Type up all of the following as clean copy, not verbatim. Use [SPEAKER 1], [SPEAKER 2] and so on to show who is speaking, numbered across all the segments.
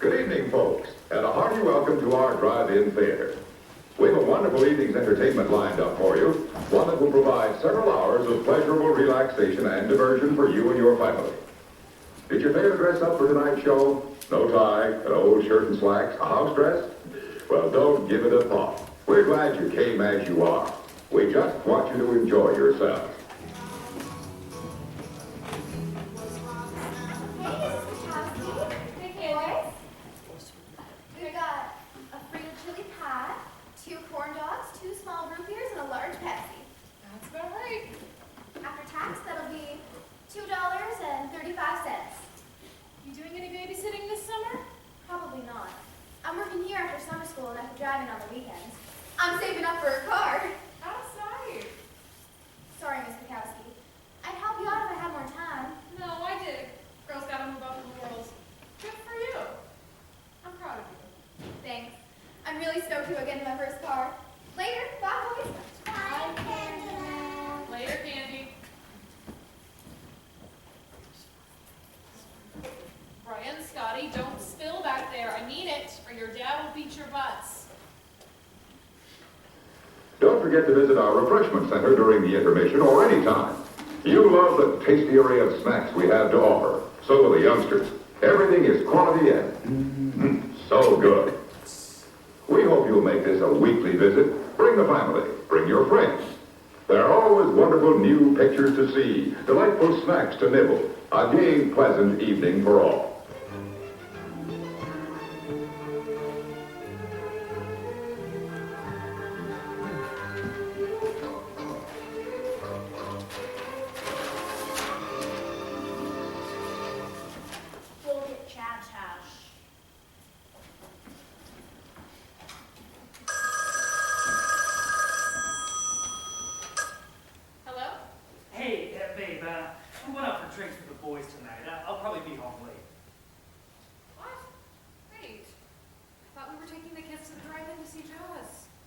[SPEAKER 1] Good evening, folks, and a hearty welcome to our drive-in theater. We have a wonderful evening's entertainment lined up for you, one that will provide several hours of pleasurable relaxation and diversion for you and your family. Did your favorite dress up for tonight's show? No tie, an old shirt and slacks, a house dress? Well, don't give it a thought. We're glad you came as you are. We just want you to enjoy yourself.
[SPEAKER 2] Driving on the weekends. I'm saving up for a car.
[SPEAKER 3] That's nice.
[SPEAKER 2] Sorry, Miss Bukowski. I'd help you out if I had more time.
[SPEAKER 3] No, I dig. Girls gotta move up in the world. Good for you. I'm proud of you.
[SPEAKER 2] Thanks. I'm really stoked to go get in my first car. Later. Bye, boys.
[SPEAKER 3] Bye, Candy. Later, Candy. Brian, Scotty, don't spill back there. I mean it, or your dad will beat your butts.
[SPEAKER 1] Don't forget to visit our refreshment center during the intermission or any time. You love the tasty array of snacks we have to offer. So will the youngsters. Everything is quality and so good. We hope you'll make this a weekly visit. Bring the family. Bring your friends. There are always wonderful new pictures to see, delightful snacks to nibble. A gay, pleasant evening for all.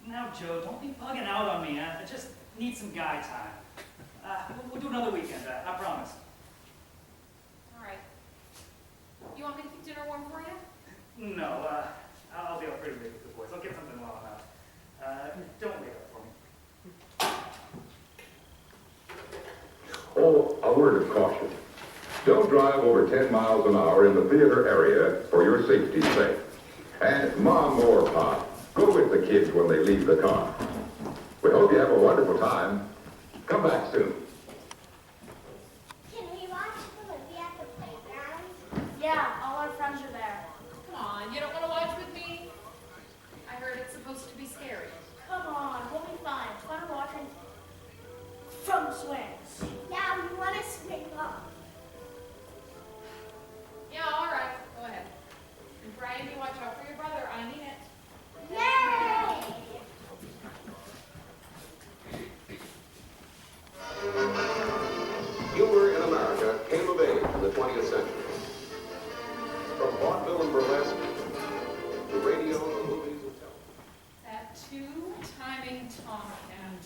[SPEAKER 4] Now, Joe, don't be bugging out on me. I just need some guy time. We'll do another weekend, I promise.
[SPEAKER 3] All right. You want me to keep dinner warm for you?
[SPEAKER 4] No, I'll be up pretty late with the boys. I'll get something while I'm out. Don't wait up for me.
[SPEAKER 1] Oh, a word of caution. Don't drive over 10 miles an hour in the theater area for your safety's sake. And Mom or Pop, go with the kids when they leave the car. We hope you have a wonderful time. Come back soon.
[SPEAKER 5] Can we watch Olivia at the playground?
[SPEAKER 2] Yeah, all our friends are there.
[SPEAKER 3] Come on, you don't want to watch with me? I heard it's supposed to be scary.
[SPEAKER 2] Come on, we'll be fine. It's fun watching from swings.
[SPEAKER 5] Yeah, we want to swing up.
[SPEAKER 3] Yeah, all right. Go ahead. And Brian, you watch out for your brother. I mean it.
[SPEAKER 5] Yay!
[SPEAKER 6] Humor in America came of age in the 20th century. From vaudeville and burlesque to radio, the movies, and television.
[SPEAKER 3] That two-timing Tom and...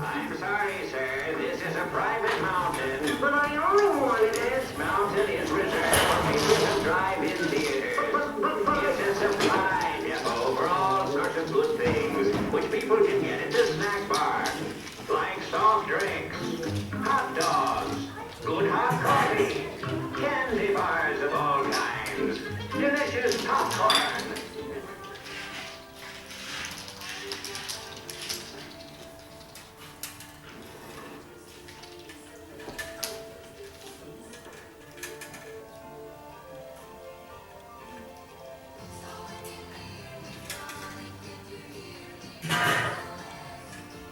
[SPEAKER 7] I'm sorry, sir. This is a private mountain, but I only wanted this mountain is reserved for people to drive in theaters. It's a supply depot for all sorts of good things, which people can get at the snack bar, like soft drinks, hot dogs, good hot coffee, candy bars of all kinds, delicious popcorn.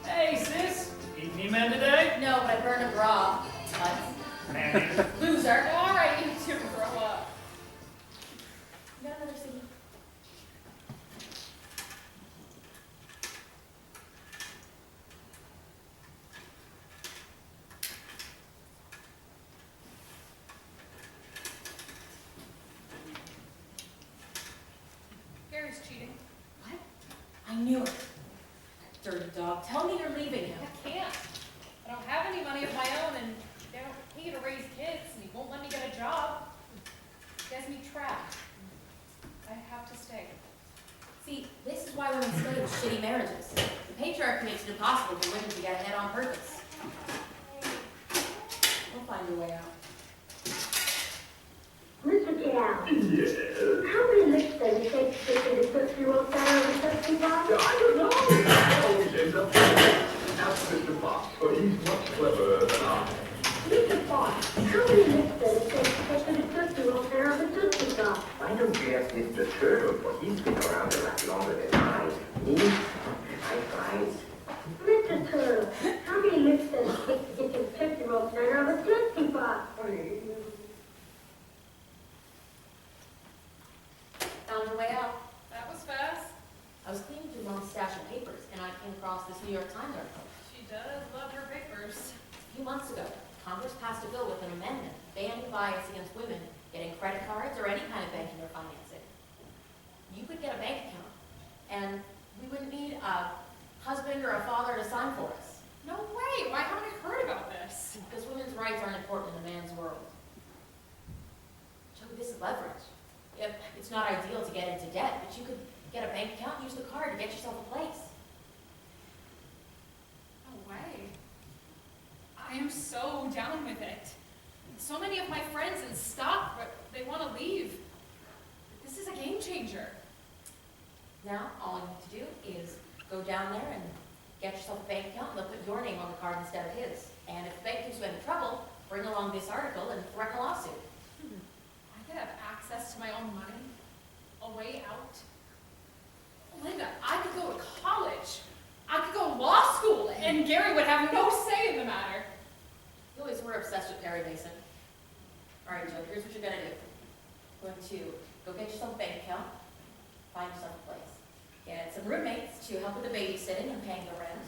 [SPEAKER 4] Hey, sis. Eat me men today?
[SPEAKER 2] No, but I burned a bra. What?
[SPEAKER 4] Man,
[SPEAKER 2] Loser.
[SPEAKER 3] All right, you two grow up.
[SPEAKER 2] You got another ciggy?
[SPEAKER 3] Gary's cheating.
[SPEAKER 8] What? I knew it. That dirty dog. Tell me you're leaving him.
[SPEAKER 3] I can't. I don't have any any money of my own, and they don't pay to raise kids, and he won't let me get a job. He has me trapped. I have to stay.
[SPEAKER 8] See, this is why women stay in shitty marriages. The patriarchy makes it impossible for women to get ahead on purpose. We'll find a way out.
[SPEAKER 9] Mr. Cal,
[SPEAKER 1] Yes.
[SPEAKER 9] how many licks does it take to get to the 50-year-old center of the 65?
[SPEAKER 1] I don't know. I always end up ask Mr. Fox, but he's much cleverer than I.
[SPEAKER 9] Mr. Fox, how many licks does it take to get to the 50-year-old center of the 65?
[SPEAKER 7] Why don't you ask Mr. Turtle, for he's been around a lot longer than I. I find.
[SPEAKER 9] Mr. Turtle, how many licks does it take to get to the 50-year-old center of the 65?
[SPEAKER 8] Found your way out.
[SPEAKER 3] That was fast.
[SPEAKER 8] I was cleaning through Mom's stash of papers, and I came across this New York Times article.
[SPEAKER 3] She does love her papers.
[SPEAKER 8] A few months ago, Congress passed a bill with an amendment banning bias against women getting credit cards or any kind of banking or financing. You could get a bank account, and we wouldn't need a husband or a father to sign for us.
[SPEAKER 3] No way. Why haven't I heard about this?
[SPEAKER 8] Because women's rights aren't important in a man's world. Joe, this is leverage. It's not ideal to get into debt, but you could get a bank account and use the card to get yourself a place.
[SPEAKER 3] No way. I am so down with it. So many of my friends in stock, but they want to leave. This is a game changer.
[SPEAKER 8] Now, all you need to do is go down there and get yourself a bank account, and they'll put your name on the card instead of his. And if the bank gives you any trouble, bring along this article and threaten a lawsuit.
[SPEAKER 3] I could have access to my own money, a way out. Linda, I could go to college. I could go to law school, and Gary would have no say in the matter.
[SPEAKER 8] You always were obsessed with Perry Mason. All right, Joe, here's what you're gonna do. You're going to go get yourself a bank account, find yourself a place. Get some roommates to help with the babysitting and paying the rent.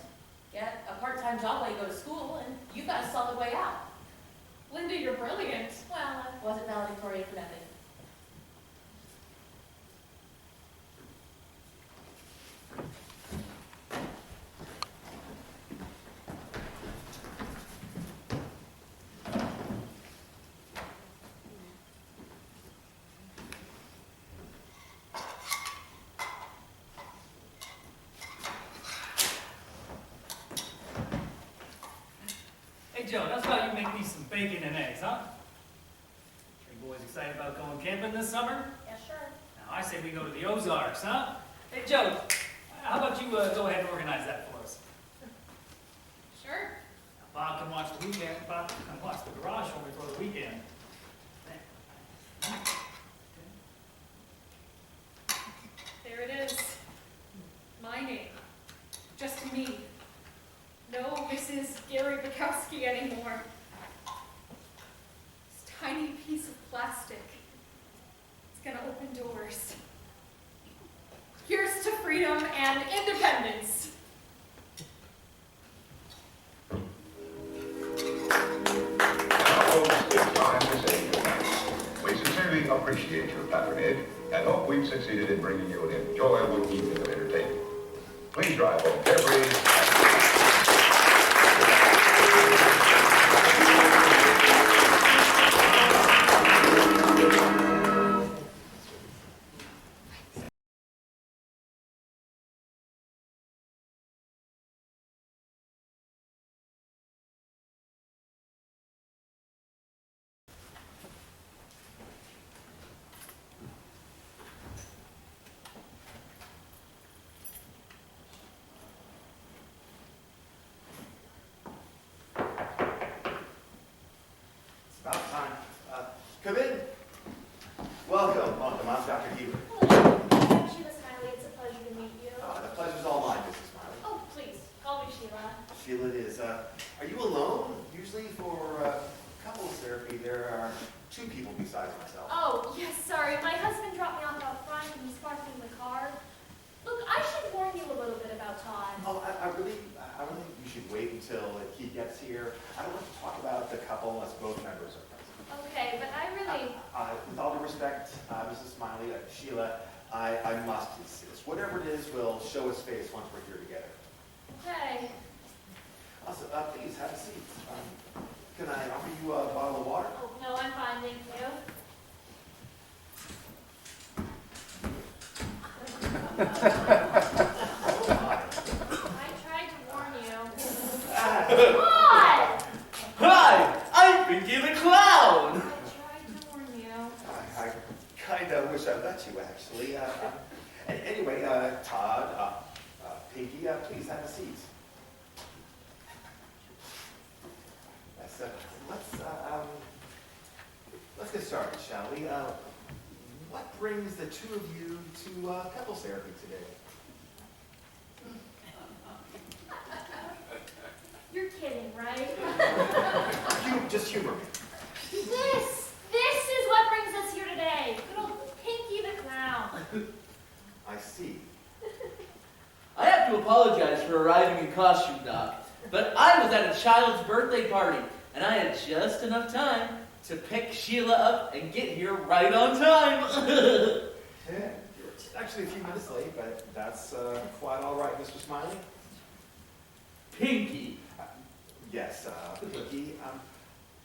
[SPEAKER 8] Get a part-time job while you go to school, and you've got a solid way out.
[SPEAKER 3] Linda, you're brilliant.
[SPEAKER 8] Well, I wasn't valedictorian for nothing.
[SPEAKER 4] Hey, Joe, that's why you make me some bacon and eggs, huh? You boys excited about going camping this summer?
[SPEAKER 2] Yeah, sure.
[SPEAKER 4] Now, I say we go to the Ozarks, huh? Hey, Joe, how about you go ahead and organize that for us?
[SPEAKER 3] Sure.
[SPEAKER 4] Now, Bob can watch the weekend. Bob can watch the garage for me for the weekend.
[SPEAKER 3] There it is. My name. Just me. No Mrs. Gary Bukowski anymore. This tiny piece of plastic. It's gonna open doors. Here's to freedom and independence.
[SPEAKER 1] Now, folks, it's time to say goodnight. We sincerely appreciate your patronage and hope we've succeeded in bringing you an enjoyable evening of entertainment. Please drive home carefree.
[SPEAKER 10] It's about time. Come in. Welcome. Welcome. I'm Dr. Healy.
[SPEAKER 2] I'm Sheila Smiley. It's a pleasure to meet you.
[SPEAKER 10] The pleasure's all mine, Mrs. Smiley.
[SPEAKER 2] Oh, please, call me Sheila.
[SPEAKER 10] Sheila it is. Are you alone? Usually for couples therapy, there are two people besides myself.
[SPEAKER 2] Oh, yes, sorry. My husband dropped me off out front and he's parked in the car. Look, I should warn you a little bit about Todd.
[SPEAKER 10] Oh, I really think you should wait until he gets here. I don't want to talk about the couple unless both members are present.
[SPEAKER 2] Okay, but I really...
[SPEAKER 10] With all due respect, Mrs. Smiley, Sheila, I must insist. Whatever it is will show his face once we're here together.
[SPEAKER 2] Okay.
[SPEAKER 10] Also, please have a seat. Can I offer you a bottle of water?
[SPEAKER 2] Oh, no, I'm fine, thank you. I tried to warn you. What?
[SPEAKER 11] Hi, I'm Pinky the Clown.
[SPEAKER 2] I tried to warn you.
[SPEAKER 10] I kind of wish I let you, actually. Anyway, Todd, Pinky, please have a seat. Let's get started, shall we? What brings the two of you to couples therapy today?
[SPEAKER 2] You're kidding, right?
[SPEAKER 10] Just humor me.
[SPEAKER 2] This is what brings us here today. Good old Pinky the Clown.
[SPEAKER 10] I see.
[SPEAKER 11] I have to apologize for arriving in costume, Doc, but I was at a child's birthday party, and I had just enough time to pick Sheila up and get here right on time.
[SPEAKER 10] Yeah, you're actually a few minutes late, but that's quite all right, Mr. Smiley.
[SPEAKER 11] Pinky.
[SPEAKER 10] Yes, Pinky.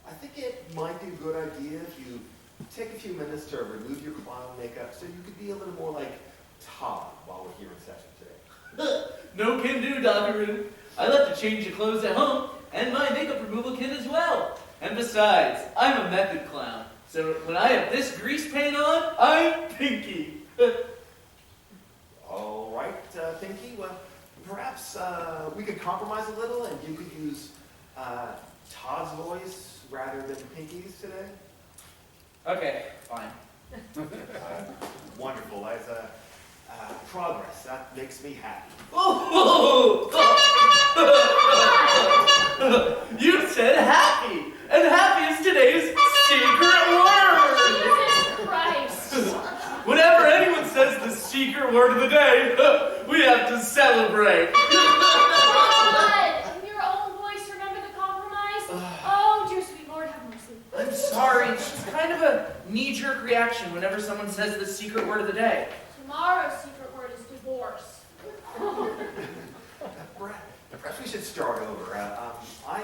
[SPEAKER 10] I think it might be a good idea if you take a few minutes to remove your clown makeup so you could be a little more like Todd while we're here in session today.
[SPEAKER 11] No can do, Doctor. I left to change the clothes at home, and my makeup removal kit as well. And besides, I'm a method clown, so when I have this grease paint on, I'm Pinky.
[SPEAKER 10] All right, Pinky. Well, perhaps we could compromise a little, and you could use Todd's voice rather than Pinky's today.
[SPEAKER 11] Okay, fine.
[SPEAKER 10] Wonderful. As progress, that makes me happy.
[SPEAKER 11] Oh! You said happy, and happy is today's secret word.
[SPEAKER 2] Jesus Christ.
[SPEAKER 11] Whenever anyone says the secret word of the day, we have to celebrate.
[SPEAKER 2] God, in your own voice, remember the compromise? Oh, dear sweet Lord, have mercy.
[SPEAKER 11] I'm sorry, it's just kind of a knee-jerk reaction whenever someone says the secret word of the day.
[SPEAKER 2] Tomorrow's secret word is divorce.
[SPEAKER 10] Perhaps we should start over. I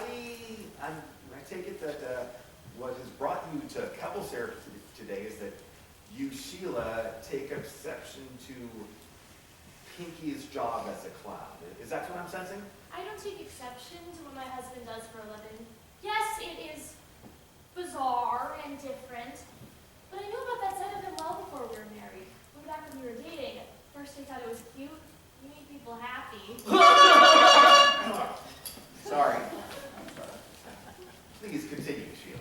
[SPEAKER 10] take it that what has brought you to couples therapy today is that you, Sheila, take exception to Pinky's job as a clown. Is that what I'm sensing?
[SPEAKER 2] I don't take exception to what my husband does for a living. Yes, it is bizarre and different, but I knew about that side of him well before we were married. Way back when we were dating. At first I thought it was cute. You made people happy.
[SPEAKER 10] Sorry. Please continue, Sheila.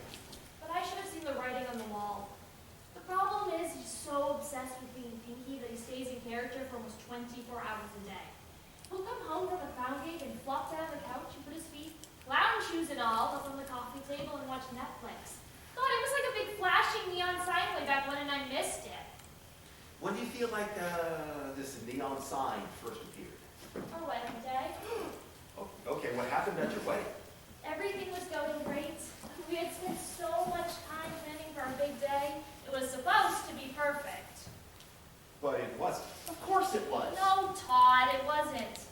[SPEAKER 2] But I should have seen the writing on the wall. The problem is he's so obsessed with being Pinky that he stays in character for almost 24 hours a day. He'll come home from a clown gig and flop down on the couch and put his feet, clown shoes and all, up on the coffee table and watch Netflix. God, it was like a big flashing neon sign way back when and I missed it.
[SPEAKER 10] When do you feel like this neon sign first appeared?
[SPEAKER 2] Our wedding day.
[SPEAKER 10] Oh, okay, what happened at your wedding?
[SPEAKER 2] Everything was going great. We had spent so much time planning for our big day. It was supposed to be perfect.
[SPEAKER 10] But it wasn't.
[SPEAKER 11] Of course it was.
[SPEAKER 2] No, Todd, it wasn't.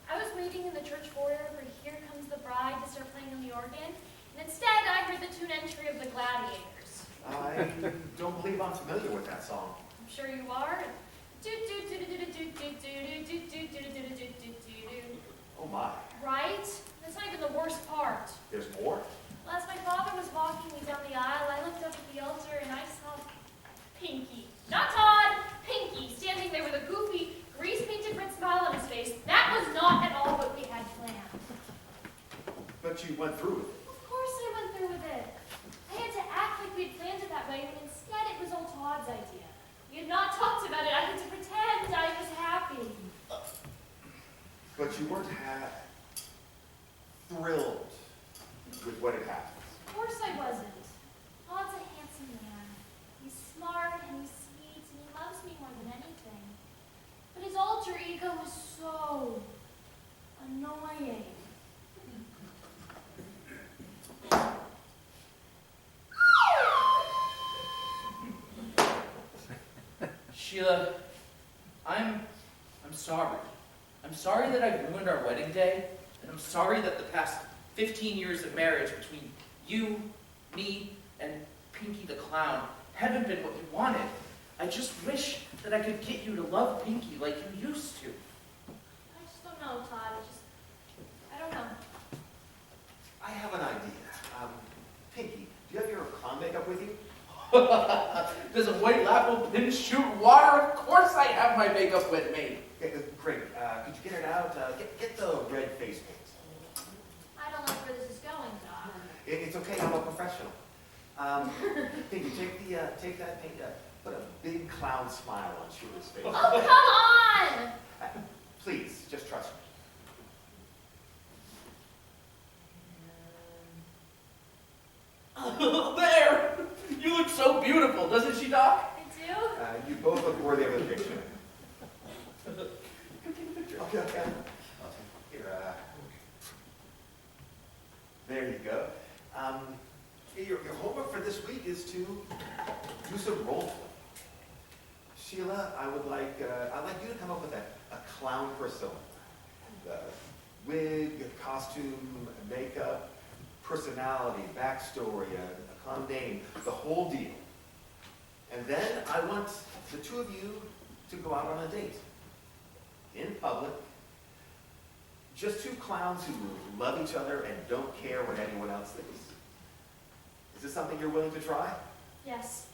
[SPEAKER 2] I was waiting in the church foyer for Here Comes the Bride to start playing on the organ, and instead I heard the tune entry of the Gladiators.
[SPEAKER 10] I don't believe I'm familiar with that song.
[SPEAKER 2] I'm sure you are.
[SPEAKER 10] Oh my.
[SPEAKER 2] Right? That's not even the worst part.
[SPEAKER 10] There's more?
[SPEAKER 2] Well, as my father was walking me down the aisle, I looked up at the altar and I saw Pinky. Not Todd! Pinky, standing there with a goofy, grease-painted red smile on his face. That was not at all what we had planned.
[SPEAKER 10] But you went through with it.
[SPEAKER 2] Of course I went through with it. I had to act like we'd planned it that way, when instead it was all Todd's idea. We had not talked about it. I had to pretend I was happy.
[SPEAKER 10] But you weren't thrilled with what had happened.
[SPEAKER 2] Of course I wasn't. Todd's a handsome man. He's smart and he's sweet and he loves me more than anything. But his alter ego was so annoying.
[SPEAKER 11] Sheila, I'm sorry. I'm sorry that I ruined our wedding day, and I'm sorry that the past 15 years of marriage between you, me, and Pinky the Clown haven't been what you wanted. I just wish that I could get you to love Pinky like you used to.
[SPEAKER 2] I just don't know, Todd. I don't know.
[SPEAKER 10] I have an idea. Pinky, do you have your clown makeup with you?
[SPEAKER 11] Does a white lap pin shoot water? Of course I have my makeup with me.
[SPEAKER 10] Okay, great. Could you get it out? Get the red face paint.
[SPEAKER 2] I don't like where this is going, Todd.
[SPEAKER 10] It's okay, I'm a professional. Pinky, take that paint, put a big clown smile on Sheila's face.
[SPEAKER 2] Oh, come on!
[SPEAKER 10] Please, just trust me.
[SPEAKER 11] There! You look so beautiful, doesn't she, Doc?
[SPEAKER 2] I do?
[SPEAKER 10] You both look worthy of a picture. Okay. Here, there you go. Your homework for this week is to do some role play. Sheila, I'd like you to come up with a clown persona. Wig, costume, makeup, personality, backstory, a clown name, the whole deal. And then I want the two of you to go out on a date. In public. Just two clowns who love each other and don't care what anyone else thinks. Is this something you're willing to try?
[SPEAKER 2] Yes,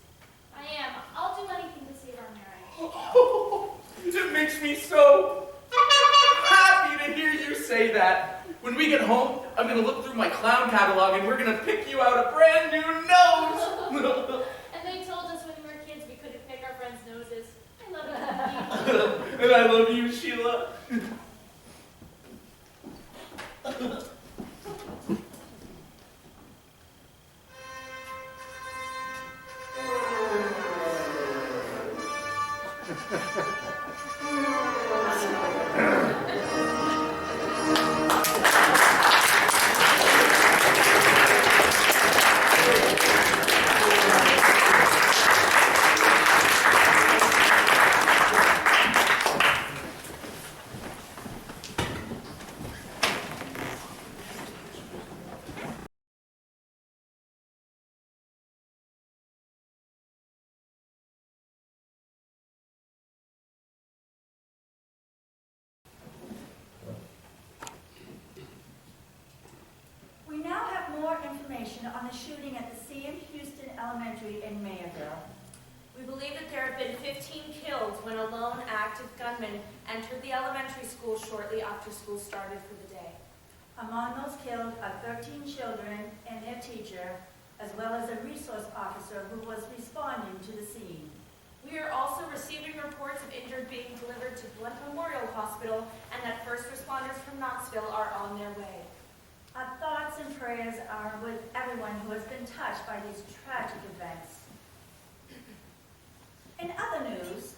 [SPEAKER 2] I am. I'll do anything to save our marriage.
[SPEAKER 11] Oh, it makes me so happy to hear you say that. When we get home, I'm going to look through my clown catalog and we're going to pick you out a brand new nose.
[SPEAKER 2] And they told us when we were kids we couldn't pick our friends' noses. I love you.
[SPEAKER 11] And I love you, Sheila.
[SPEAKER 12] We now have more information on the shooting at the Sam Houston Elementary in Mayerville.
[SPEAKER 13] We believe that there have been 15 killed when a lone active gunman entered the elementary school shortly after school started for the day.
[SPEAKER 12] Among those killed are 13 children and their teacher, as well as a resource officer who was responding to the scene.
[SPEAKER 13] We are also receiving reports of injured being delivered to Blunt Memorial Hospital and that first responders from Knoxville are on their way.
[SPEAKER 12] Our thoughts and prayers are with everyone who has been touched by these tragic events. In other news,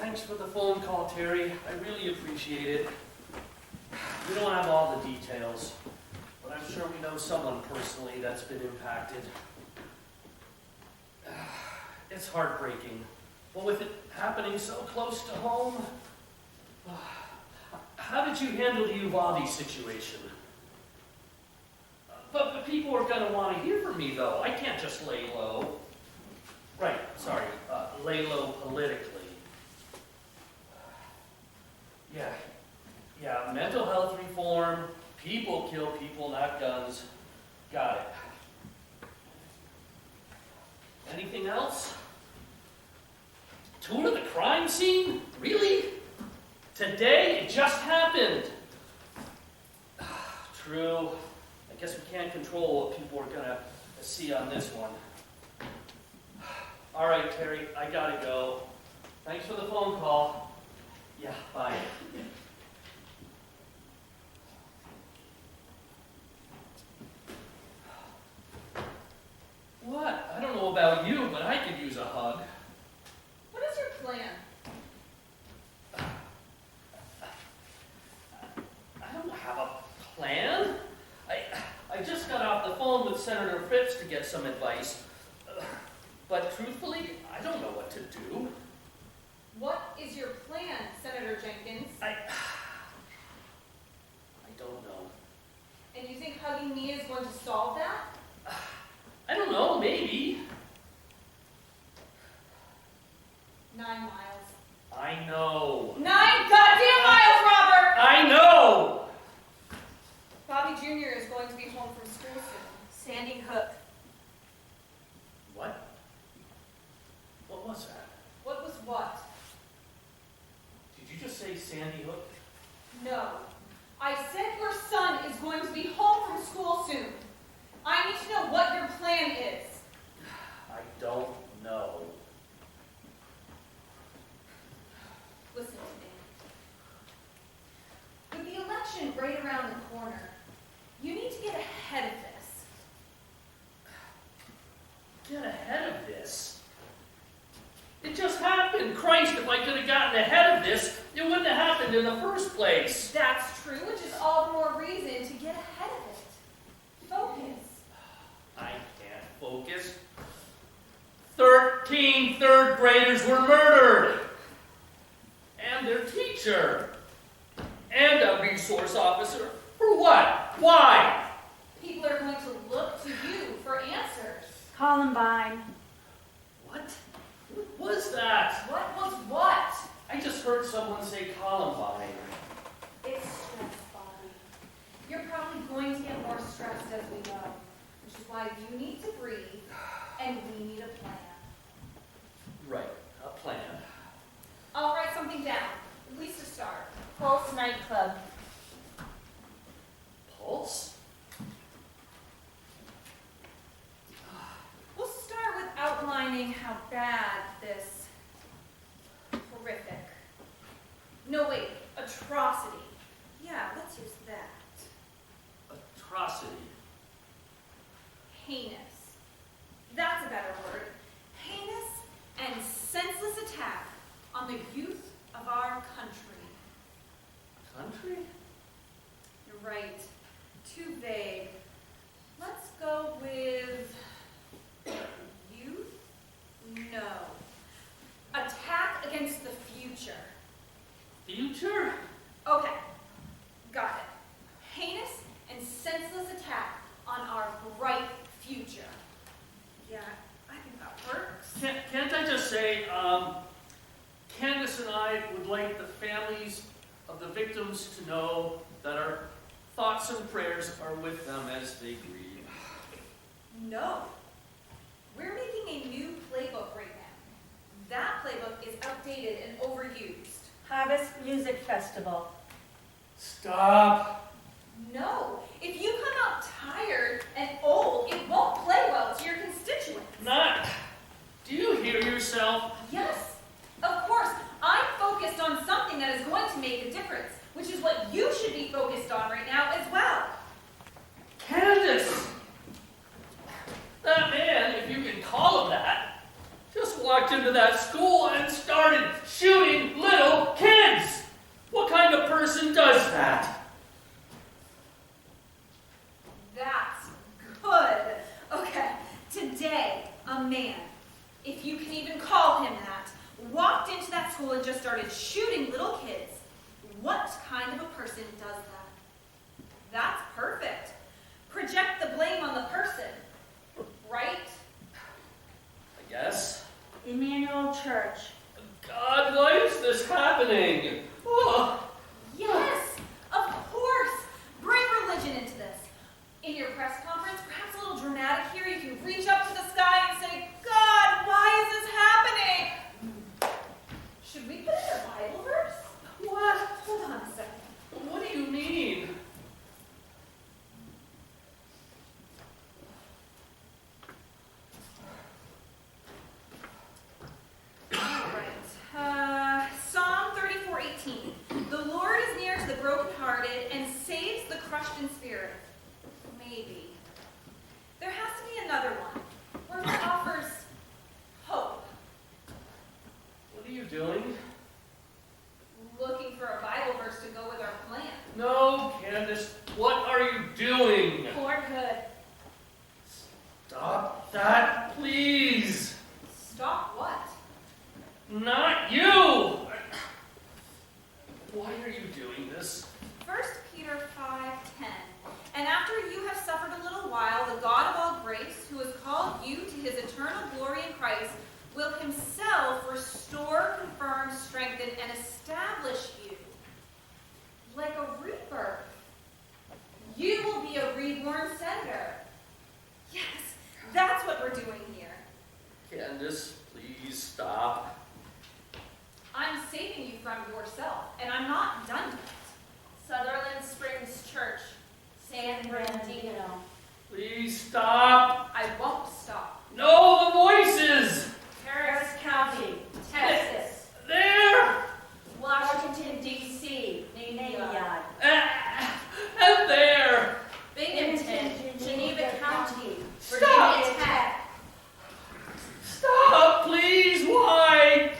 [SPEAKER 4] Thanks for the phone call, Terry. I really appreciate it. We don't have all the details, but I'm sure we know someone personally that's been impacted. It's heartbreaking, but with it happening so close to home. How did you handle the Uvalde situation? But people are going to want to hear from me, though. I can't just lay low. Right, sorry, lay low politically. Yeah, mental health reform, people kill people, not guns. Got it. Anything else? Tour the crime scene? Really? Today? It just happened. True. I guess we can't control what people are gonna see on this one. All right, Terry, I gotta go. Thanks for the phone call. Yeah, bye. What? I don't know about you, but I could use a hug.
[SPEAKER 3] What is your plan?
[SPEAKER 4] I don't have a plan. I just got off the phone with Senator Fitz to get some advice. But truthfully, I don't know what to do.
[SPEAKER 3] What is your plan, Senator Jenkins?
[SPEAKER 4] I don't know.
[SPEAKER 3] And you think hugging me is going to solve that?
[SPEAKER 4] I don't know, maybe.
[SPEAKER 3] 9 miles.
[SPEAKER 4] I know.
[SPEAKER 3] 9 goddamn miles, Robert!
[SPEAKER 4] I know!
[SPEAKER 3] Bobby Jr. is going to be home from school soon.
[SPEAKER 13] Sandy Hook.
[SPEAKER 4] What? What was that?
[SPEAKER 3] What was what?
[SPEAKER 4] Did you just say Sandy Hook?
[SPEAKER 3] No. I said your son is going to be home from school soon. I need to know what your plan is.
[SPEAKER 4] I don't know.
[SPEAKER 3] Listen to me. With the election right around the corner, you need to get ahead of this.
[SPEAKER 4] Get ahead of this? It just happened. Christ, if I could have gotten ahead of this, it wouldn't have happened in the first place.
[SPEAKER 3] That's true, which is all the more reason to get ahead of it. Focus.
[SPEAKER 4] I can't focus. 13 third graders were murdered. And their teacher. And a resource officer. For what? Why?
[SPEAKER 3] People are going to look to you for answers.
[SPEAKER 12] Columbine.
[SPEAKER 4] What? What was that?
[SPEAKER 3] What was what?
[SPEAKER 4] I just heard someone say Columbine.
[SPEAKER 3] It's stress, Bobby. You're probably going to get more stressed as we go, which is why you need to breathe, and we need a plan.
[SPEAKER 4] Right, a plan.
[SPEAKER 3] I'll write something down, at least to start.
[SPEAKER 13] Pulse nightclub.
[SPEAKER 4] Pulse?
[SPEAKER 3] We'll start with outlining how bad this horrific, no wait, atrocity. Yeah, let's use that.
[SPEAKER 4] Atrocity.
[SPEAKER 3] Heinous. That's a better word. Heinous and senseless attack on the youth of our country.
[SPEAKER 4] Country?
[SPEAKER 3] You're right. Too vague. Let's go with youth? No. Attack against the future.
[SPEAKER 4] Future?
[SPEAKER 3] Okay. Got it. Heinous and senseless attack on our bright future. Yeah, I think that works.
[SPEAKER 4] Can't I just say, Candace and I would like the families of the victims to know that our thoughts and prayers are with them as they grieve.
[SPEAKER 3] No. We're making a new playbook right now. That playbook is outdated and overused.
[SPEAKER 12] Harvest Music Festival.
[SPEAKER 4] Stop.
[SPEAKER 3] No. If you come out tired and old, it won't play well to your constituents.
[SPEAKER 4] Not. Do you hear yourself?
[SPEAKER 3] Yes. Of course. I'm focused on something that is going to make a difference, which is what you should be focused on right now as well.
[SPEAKER 4] Candace! That man, if you can call him that, just walked into that school and started shooting little kids! What kind of person does that?
[SPEAKER 3] That's good. Okay. Today, a man, if you can even call him that, walked into that school and just started shooting little kids. What kind of a person does that? That's perfect. Project the blame on the person, right?
[SPEAKER 4] I guess.
[SPEAKER 12] Emmanuel Church.
[SPEAKER 4] God, why is this happening? Oh.
[SPEAKER 3] Yes, of course. Bring religion into this. In your press conference, perhaps a little dramatic here, you can reach up to the sky and say, God, why is this happening? Should we put in a Bible verse? What? Hold on a second.
[SPEAKER 4] What do you mean?
[SPEAKER 13] in spirit. Maybe. There has to be another one, one that offers hope.
[SPEAKER 4] What are you doing?
[SPEAKER 13] Looking for a Bible verse to go with our plan.
[SPEAKER 4] No, Candace, what are you doing?
[SPEAKER 13] Fort Hood.
[SPEAKER 4] Stop that, please.
[SPEAKER 13] Stop what?
[SPEAKER 4] Not you! Why are you doing this?
[SPEAKER 13] 1 Peter 5:10. And after you have suffered a little while, the God of all grace, who has called you to his eternal glory in Christ, will himself restore, confirm, strengthen, and establish you. Like a rebirth. You will be a reborn senator. Yes, that's what we're doing here.
[SPEAKER 4] Candace, please stop.
[SPEAKER 13] I'm saving you from yourself, and I'm not done yet.
[SPEAKER 2] Sutherland Springs Church, San Bernardino.
[SPEAKER 4] Please stop.
[SPEAKER 13] I won't stop.
[SPEAKER 4] No, the voices!
[SPEAKER 12] Harris County, Texas.
[SPEAKER 4] There!
[SPEAKER 12] Washington, D.C., Navy.
[SPEAKER 4] And there!
[SPEAKER 13] Binghamton, Geneva County,
[SPEAKER 4] Stop!
[SPEAKER 13] Virginia Tech.
[SPEAKER 4] Stop, please! Why?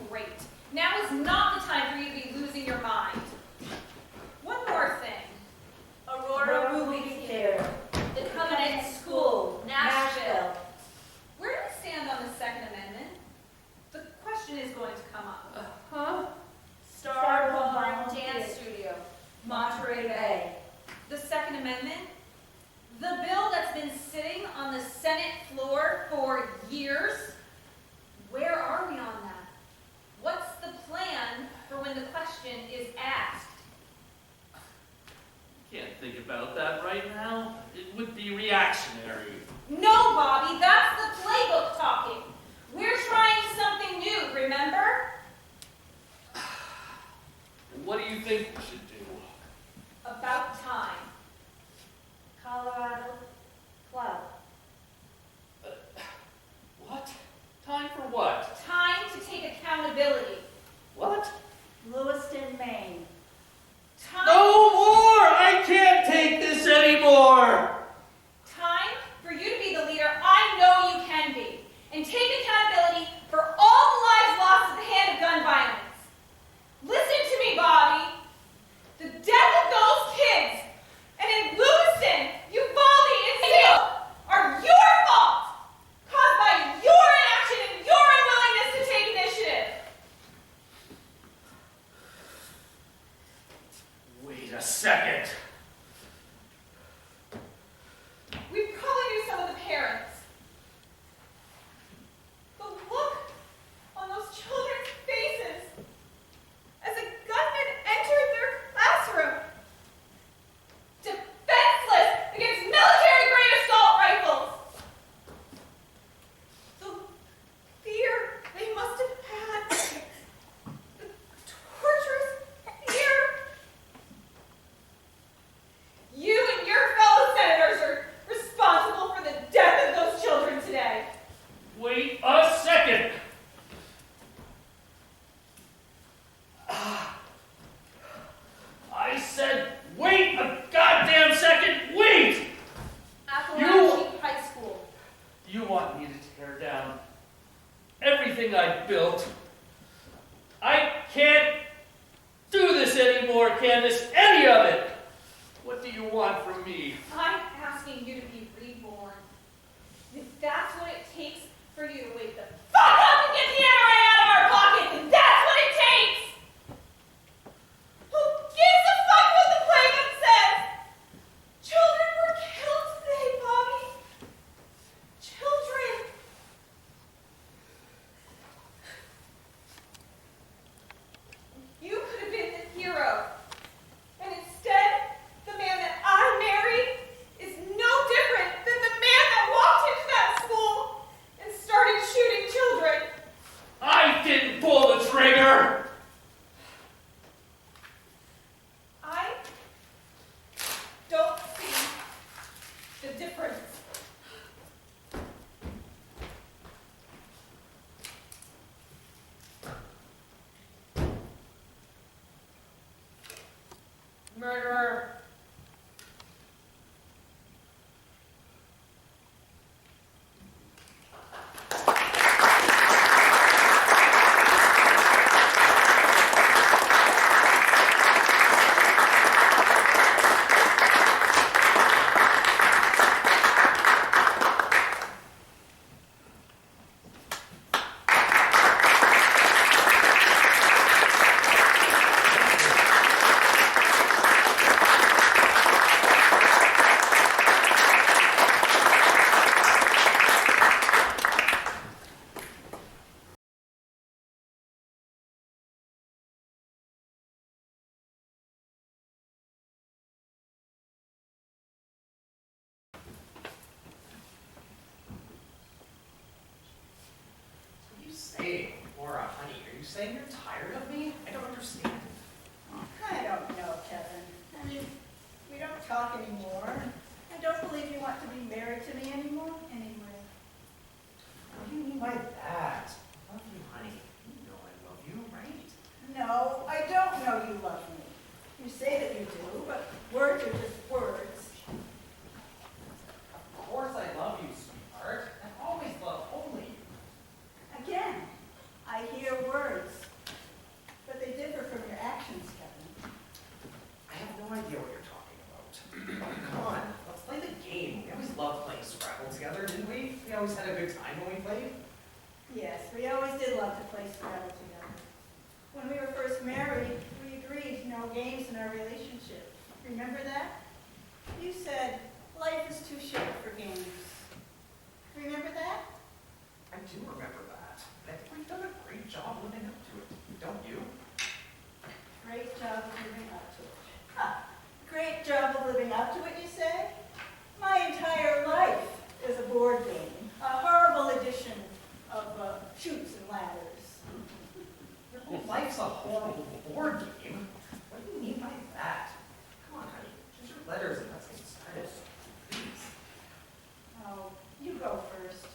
[SPEAKER 13] Great. Now is not the time for you to be losing your mind. One more thing.
[SPEAKER 12] Aurora Movie Theater,
[SPEAKER 13] The Covenant School, Nashville. Where do we stand on the Second Amendment? The question is going to come up.
[SPEAKER 4] Huh?
[SPEAKER 13] Star Ballroom Dance Studio, Monterey Bay. The Second Amendment? The bill that's been sitting on the Senate floor for years? Where are we on that? What's the plan for when the question is asked?
[SPEAKER 4] Can't think about that right now. It would be reactionary.
[SPEAKER 13] No, Bobby, that's the playbook talking. We're trying something new, remember?
[SPEAKER 4] What do you think we should do?
[SPEAKER 13] About time.
[SPEAKER 12] Colorado Club.
[SPEAKER 4] What? Time for what?
[SPEAKER 13] Time to take accountability.
[SPEAKER 4] What?
[SPEAKER 12] Lewiston, Maine.
[SPEAKER 13] Time,
[SPEAKER 4] No more! I can't take this anymore!
[SPEAKER 13] time for you to be the leader I know you can be. And take accountability for all the lives lost at the hand of gun violence. Listen to me, Bobby. The death of those kids, and in Lewiston, Uvalde, and Seal, are your fault, caused by your inaction and your unwillingness to take initiative.
[SPEAKER 4] Wait a second.
[SPEAKER 13] We probably knew some of the parents. The look on those children's faces as a gunman entered their classroom, defenseless against military-grade assault rifles. The fear they must have had, the torturous fear. You and your fellow senators are responsible for the death of those children today.
[SPEAKER 4] Wait a second. I said, wait a goddamn second, wait!
[SPEAKER 13] Appalachian High School.
[SPEAKER 4] You want me to tear down everything I built? I can't do this anymore, Candace, any of it! What do you want from me?
[SPEAKER 13] I'm asking you to be reborn. If that's what it takes for you to wake the fuck up and get the NRA out of our pockets, then that's what it takes! Who gives a fuck what the playbook says? Children were killed today, Bobby. Children. You could have been the hero. And instead, the man that I married is no different than the man that walked into that school and started shooting children.
[SPEAKER 4] I didn't pull the trigger!
[SPEAKER 13] I don't see the difference. Murderer.
[SPEAKER 4] saying you're tired of me? I don't understand.
[SPEAKER 12] I don't know, Kevin. I mean, we don't talk anymore. I don't believe you want to be married to me anymore, anyway.
[SPEAKER 4] What do you mean by that? I love you, honey. You know I love you, right?
[SPEAKER 12] No, I don't know you love me. You say that you do, but words are just words.
[SPEAKER 4] Of course I love you, sweetheart. I always love only you.
[SPEAKER 12] Again, I hear words, but they differ from your actions, Kevin.
[SPEAKER 4] I have no idea what you're talking about. Oh, come on, let's play the game. We always loved playing Scrabble together, didn't we? We always had a good time when we played.
[SPEAKER 12] Yes, we always did love to play Scrabble together. When we were first married, we agreed no games in our relationship. Remember that? You said, life is too short for games. Remember that?
[SPEAKER 4] I do remember that. I think we've done a great job living up to it. Don't you?
[SPEAKER 12] Great job of living up to it. Ah, great job of living up to it, you say? My entire life is a board game, a horrible edition of Chutes and Ladders.
[SPEAKER 4] Your whole life's a horrible board game. What do you mean by that? Come on, honey. Choose your letters and let's get started. Please.
[SPEAKER 12] Oh, you go first.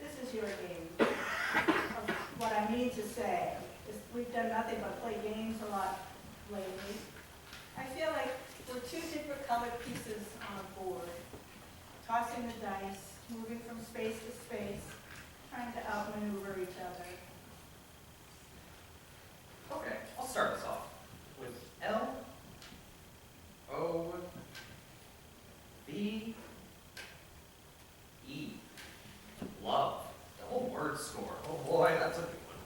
[SPEAKER 12] This is your game. What I mean to say is we've done nothing but play games a lot lately. I feel like we're two different colored pieces on a board, tossing the dice, moving from space to space, trying to outmaneuver each other.
[SPEAKER 4] Okay, I'll start us off with L O V E. Love. Double word score. Oh boy, that's a good one.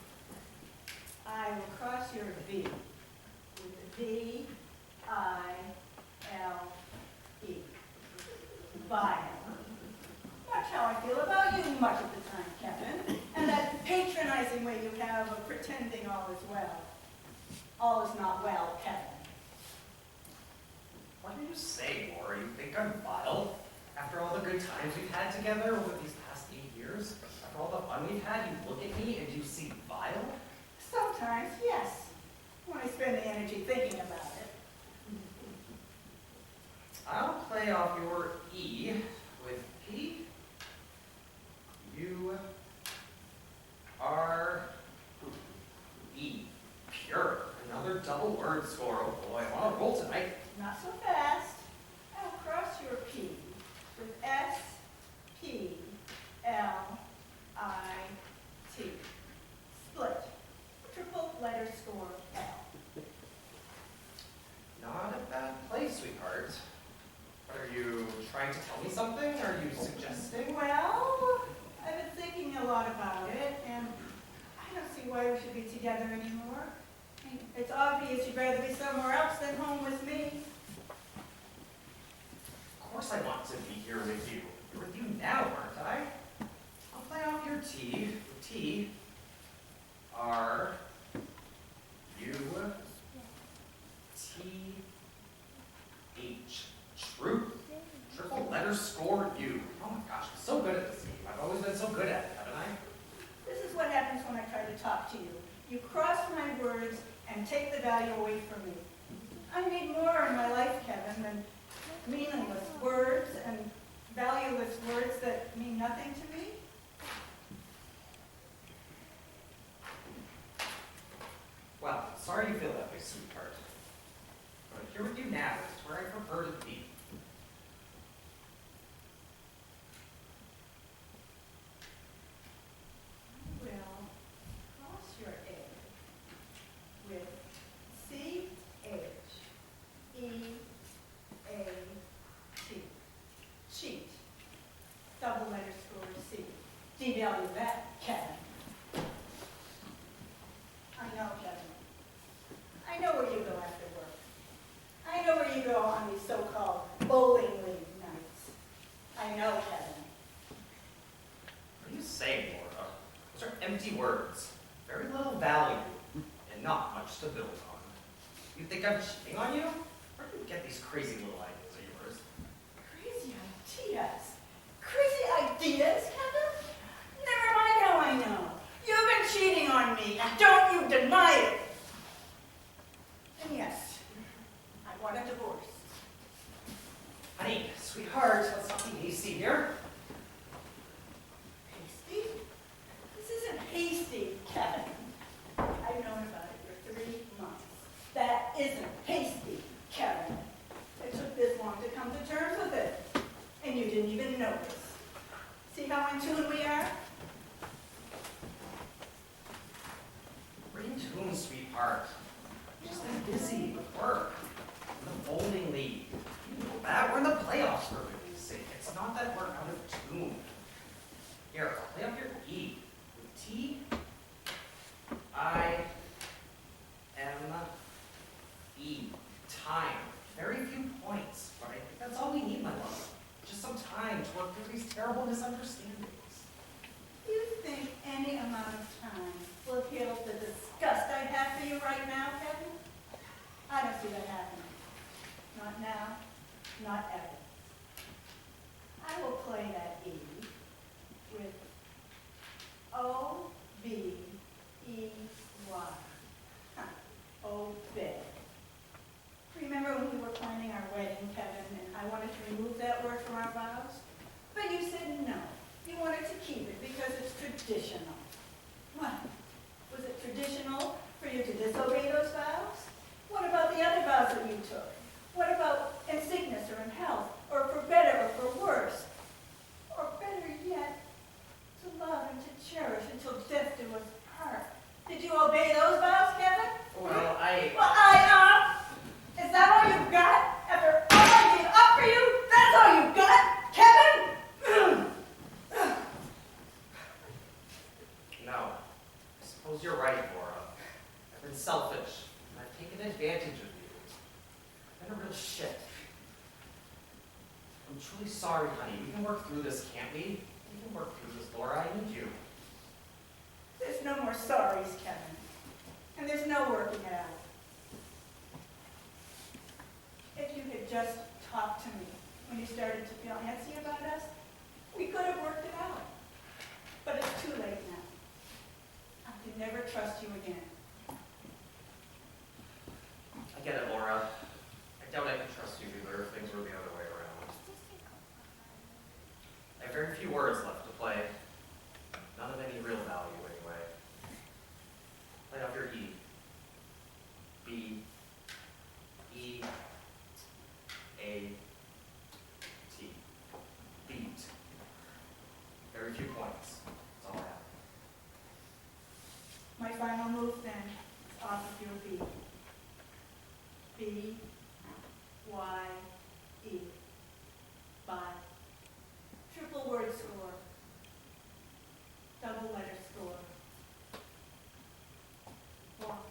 [SPEAKER 12] I will cross your V with V-I-L-E. Vile. Much how I feel about you much of the time, Kevin. And that patronizing way you have of pretending all is well. All is not well, Kevin.
[SPEAKER 4] What do you say, Laura? You think I'm vile? After all the good times we've had together over these past 8 years, after all the fun we've had, you look at me and you see vile?
[SPEAKER 12] Sometimes, yes. When I spend the energy thinking about it.
[SPEAKER 4] I'll play off your E with P. U R E. Pure. Another double word score. Oh boy, I'm on a roll tonight.
[SPEAKER 12] Not so fast. I'll cross your P with S-P-L-I-T. Split. Triple letter score L.
[SPEAKER 4] Not a bad play, sweetheart. Are you trying to tell me something? Are you suggesting?
[SPEAKER 12] Well, I've been thinking a lot about it, and I don't see why we should be together anymore. I mean, it's obvious you'd rather be somewhere else than home with me.
[SPEAKER 4] Of course I want to be here with you. You're with you now, aren't I? I'll play off your T. T. R. U. T. H. Truth. Triple letter score U. Oh my gosh, I'm so good at this game. I've always been so good at it, haven't I?
[SPEAKER 12] This is what happens when I try to talk to you. You cross my words and take the value away from me. I need more in my life, Kevin, than meaningless words and valueless words that mean nothing to me.
[SPEAKER 4] Well, sorry you feel that way, sweetheart. But here with you now is where I prefer to be.
[SPEAKER 12] I will cross your A with C-H-E-A-T. Cheat. Double letter score C. Devalue that, Kevin. I know, Kevin. I know where you go after work. I know where you go on these so-called bowling league nights. I know, Kevin.
[SPEAKER 4] What are you saying, Laura? Those are empty words. Very little value, and not much to build on. You think I'm cheating on you? Where do you get these crazy little ideas of yours?
[SPEAKER 12] Crazy ideas. Crazy ideas, Kevin? Never mind how I know. You've been cheating on me, and don't you deny
[SPEAKER 4] sweetheart, let's not be hasty here.
[SPEAKER 12] Hasty? This isn't hasty, Kevin. I've known about it for 3 months. That isn't hasty, Kevin. It took this long to come to terms with it. And you didn't even notice. See how in tune we are?
[SPEAKER 4] We're in tune, sweetheart. We've just been busy with work. The bowling league. You know that. We're in the playoffs, for goodness sake. It's not that we're out of tune. Here, play up your E. With T, I, M, E. Time. Very few points, but I think that's all we need, my love. Just some time to work through these terrible misunderstandings.
[SPEAKER 12] You think any amount of time will heal the disgust I have for you right now, Kevin? I don't see that happening. Not now, not ever. I will play that E with O-B-E-Y. Obey. Remember when we were planning our wedding, Kevin, and I wanted to remove that word from our vows? But you said no. You wanted to keep it because it's traditional. What? Was it traditional for you to disobey those vows? What about the other vows that you took? What about in sickness or in health, or for better or for worse? Or better yet, to love and to cherish until death do us part. Did you obey those vows, Kevin?
[SPEAKER 4] Well, I...
[SPEAKER 12] Is that all you've got? After all I gave up for you, that's all you've got, Kevin?
[SPEAKER 4] No. I suppose you're right, Laura. I've been selfish, and I've taken advantage of you. I've been a real shit. I'm truly sorry, honey. We can work through this, can't we? We can work through this, Laura. I need you.
[SPEAKER 12] There's no more sorries, Kevin. And there's no working it out. If you had just talked to me when you started to feel antsy about us, we could have worked it out. But it's too late now. I can never trust you again.
[SPEAKER 4] I get it, Laura. I doubt I can trust you either if things were the other way around. I have very few words left to play. None of any real value, anyway. Play off your E. B. E. A. T. Beat. Very few points. That's all I have.
[SPEAKER 12] My final move then is off of your B. B. Y. E. By. Triple word score. Double letter score. One.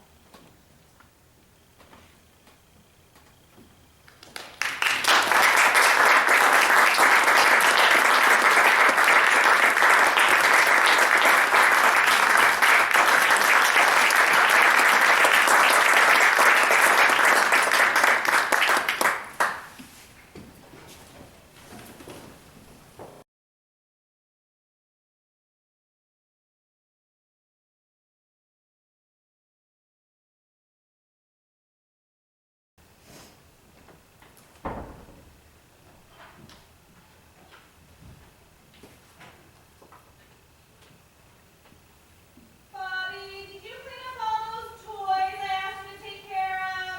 [SPEAKER 13] Bobby, did you clean up all those toys I asked you to take care of?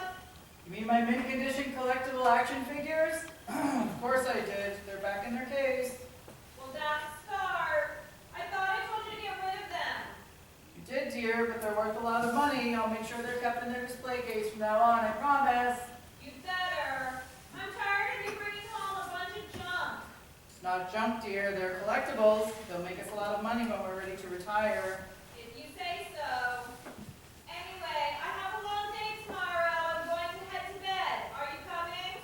[SPEAKER 14] You mean my mint-condition collectible action figures? Of course I did. They're back in their case.
[SPEAKER 13] Well, that's smart. I thought I told you to get rid of them.
[SPEAKER 14] You did, dear, but they're worth a lot of money. I'll make sure they're kept in their display case from now on, I promise.
[SPEAKER 13] You better. I'm tired of you bringing home a bunch of junk.
[SPEAKER 14] It's not junk, dear. They're collectibles. They'll make us a lot of money when we're ready to retire.
[SPEAKER 13] If you say so. Anyway, I have a long day tomorrow. I'm going to head to bed. Are you coming?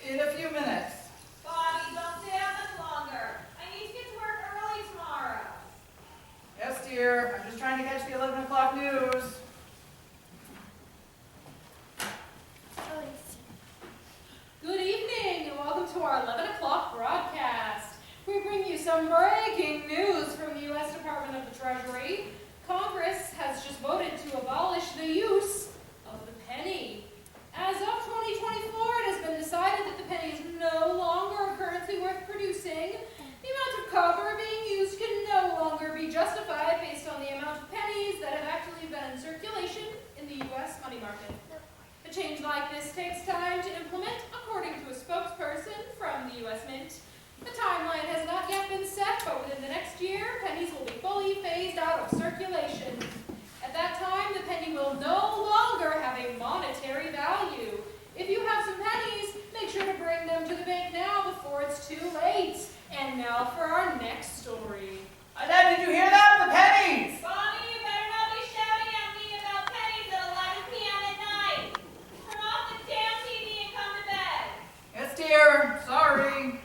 [SPEAKER 14] In a few minutes.
[SPEAKER 13] Bobby, don't stay out much longer. I need to get to work early tomorrow.
[SPEAKER 14] Yes, dear. I'm just trying to catch the 11 o'clock news.
[SPEAKER 3] Good evening, and welcome to our 11 o'clock broadcast. We bring you some breaking news from the U.S. Department of the Treasury. Congress has just voted to abolish the use of the penny. As of 2024, it has been market. A change like this takes time to implement, according to a spokesperson from the U.S. Mint. The timeline has not yet been set, but within the next year, pennies will be fully phased out of circulation. At that time, the penny will no longer have a monetary value. If you have some pennies, make sure to bring them to the bank now before it's too late. And now for our next story.
[SPEAKER 14] Dad, did you hear that? The pennies!
[SPEAKER 13] Bonnie, you better not be shouting at me about pennies at 11 p.m. at night. Turn off the damn TV and come to bed.
[SPEAKER 14] Yes, dear. Sorry.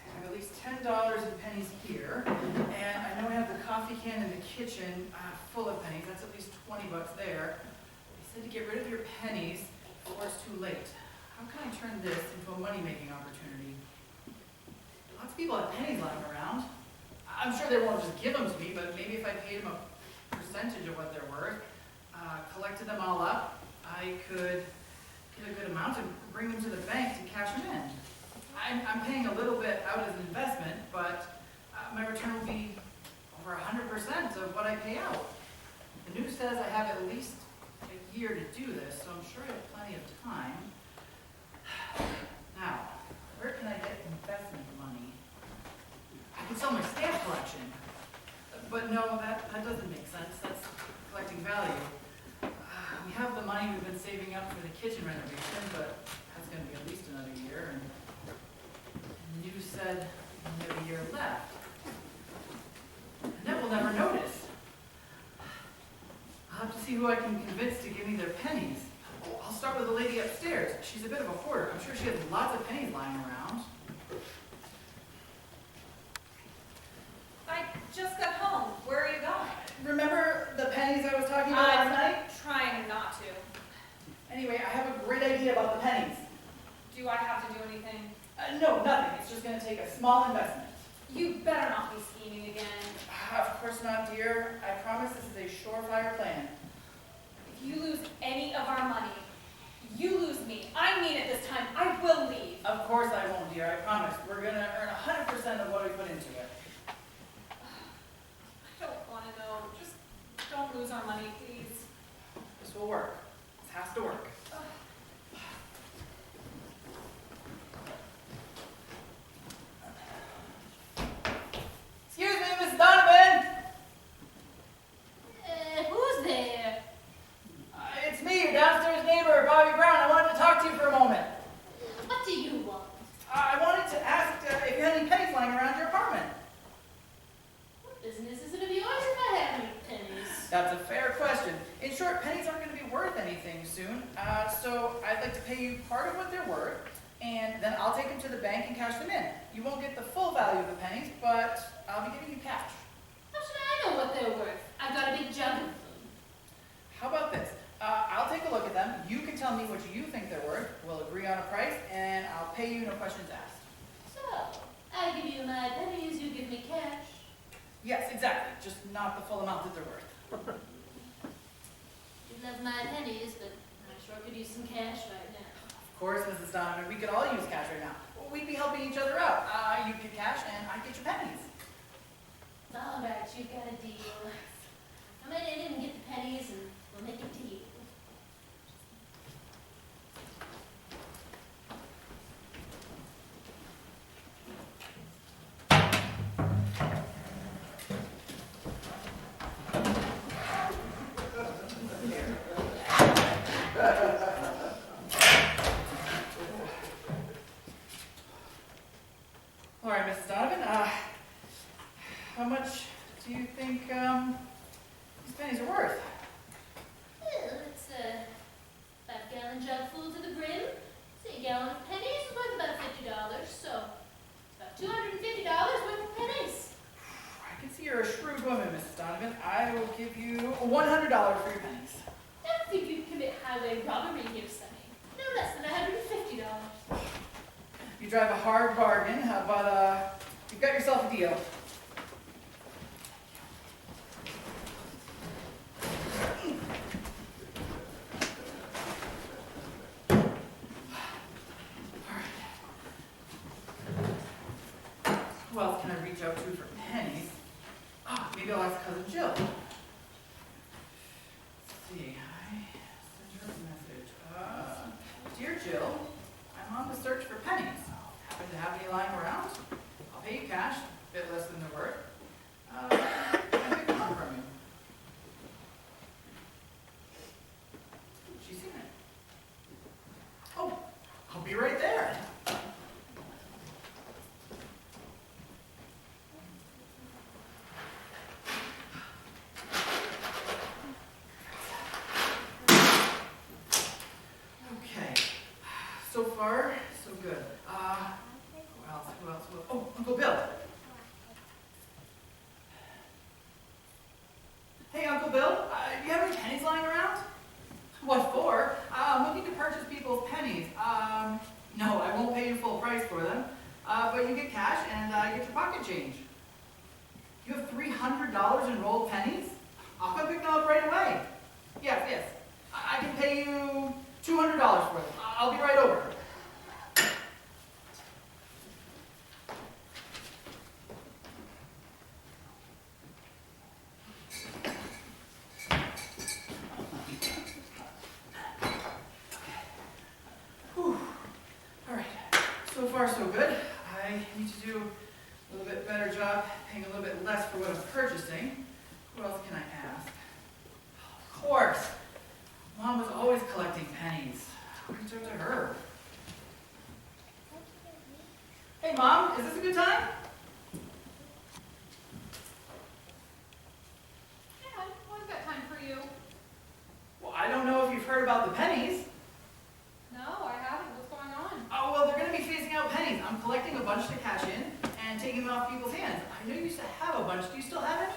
[SPEAKER 14] I have at least $10 in pennies here, and I know I have the coffee can in the kitchen full of pennies. That's at least $20 there. They said to get rid of your pennies before it's too late. How can I turn this into a money-making opportunity? Lots of people have pennies lying around. I'm sure they won't just give them to me, but maybe if I paid them a percentage of what they're worth, collected them all up, I could get a good amount and bring them to the bank to cash them in. I'm paying a little bit out as an investment, but my return will be over 100% of what I pay out. The news says I have at least a year to do this, so I'm sure I have plenty of time. Now, where can I get investment money? I can sell my stamp collection. But no, that doesn't make sense. That's collecting value. We have the money we've been saving up for the kitchen renovation, but that's going to be at least another year. And the news said we have a year left. Annette will never notice. I'll have to see who I can convince to give me their pennies. I'll start with the lady upstairs. She's a bit of a hoarder. I'm sure she has lots of pennies lying around.
[SPEAKER 13] I just got home. Where are you going?
[SPEAKER 14] Remember the pennies I was talking about last night?
[SPEAKER 13] I'm trying not to.
[SPEAKER 14] Anyway, I have a great idea about the pennies.
[SPEAKER 13] Do I have to do anything?
[SPEAKER 14] No, nothing. It's just going to take a small investment.
[SPEAKER 13] You better not be scheming again.
[SPEAKER 14] Of course not, dear. I promise this is a surefire plan.
[SPEAKER 13] If you lose any of our money, you lose me. I mean it this time. I will leave.
[SPEAKER 14] Of course I won't, dear. I promise. We're going to earn 100% of what we put into it.
[SPEAKER 13] I don't want to know. Just don't lose our money, please.
[SPEAKER 14] This will work. This has to work. Excuse me, Miss Donovan!
[SPEAKER 2] Who's there?
[SPEAKER 14] It's me, your downstairs neighbor, Bobby Brown. I wanted to talk to you for a moment.
[SPEAKER 2] What do you want?
[SPEAKER 14] I wanted to ask if you had any pennies lying around your apartment.
[SPEAKER 2] What business is it of yours if I have any pennies?
[SPEAKER 14] That's a fair question. In short, pennies aren't going to be worth anything soon, so I'd like to pay you part of what they're worth, and then I'll take them to the bank and cash them in. You won't get the full value of the pennies, but I'll be giving you cash.
[SPEAKER 2] How should I know what they're worth? I've got a big jug of them.
[SPEAKER 14] How about this? I'll take a look at them. You can tell me what you think they're worth. We'll agree on a price, and I'll pay you, no questions asked.
[SPEAKER 2] So, I give you my pennies, you give me cash.
[SPEAKER 14] Yes, exactly. Just not the full amount that they're worth.
[SPEAKER 2] You love my pennies, but I sure could use some cash right now.
[SPEAKER 14] Of course, Mrs. Donovan, we could all use cash right now. We'd be helping each other out. You get cash, and I get your pennies.
[SPEAKER 2] All right, you've got a deal. Come in and get the pennies, and we'll make a deal.
[SPEAKER 14] All right, Mrs. Donovan, how much do you think these pennies are worth?
[SPEAKER 2] Well, it's a 5-gallon jug full to the brim. Say a gallon of pennies is worth about $50, so it's about $250 worth of pennies.
[SPEAKER 14] I can see you're a shrewd woman, Mrs. Donovan. I will give you $100 for your pennies.
[SPEAKER 2] I don't think you'd commit highway robbery here, Sonny. No less than $150.
[SPEAKER 14] You drive a hard bargain, but you've got yourself a deal. maybe I'll ask Cousin Jill. Let's see, I sent her a message. Dear Jill, I'm on the search for pennies. Happen to have any lying around? I'll pay you cash, a bit less than they're worth. Can I pick them up from you? She's seen it. Oh, I'll be right there. Okay. So far, so good. Who else? Who else? Oh, Uncle Bill. Hey, Uncle Bill, do you have any pennies lying around? What for? I'm looking to purchase people's pennies. No, I won't pay you full price for them, but you get cash and get your pocket change. You have $300 in rolled pennies? I'll come pick them up right away. Yes, yes. I can pay you $200 for them. I'll be right over. So far, so good. I need to do a little bit better job paying a little bit less for what I'm purchasing. Who else can I ask? Of course. Mom was always collecting pennies. I can talk to her. Hey, Mom, is this a good time?
[SPEAKER 3] Yeah, when's that time for you?
[SPEAKER 14] Well, I don't know if you've heard about the pennies.
[SPEAKER 3] No, I haven't. What's going on?
[SPEAKER 14] Oh, well, they're going to be phasing out pennies. I'm collecting a bunch to cash in and taking them off people's hands. I know you used to have a bunch. Do you still have any?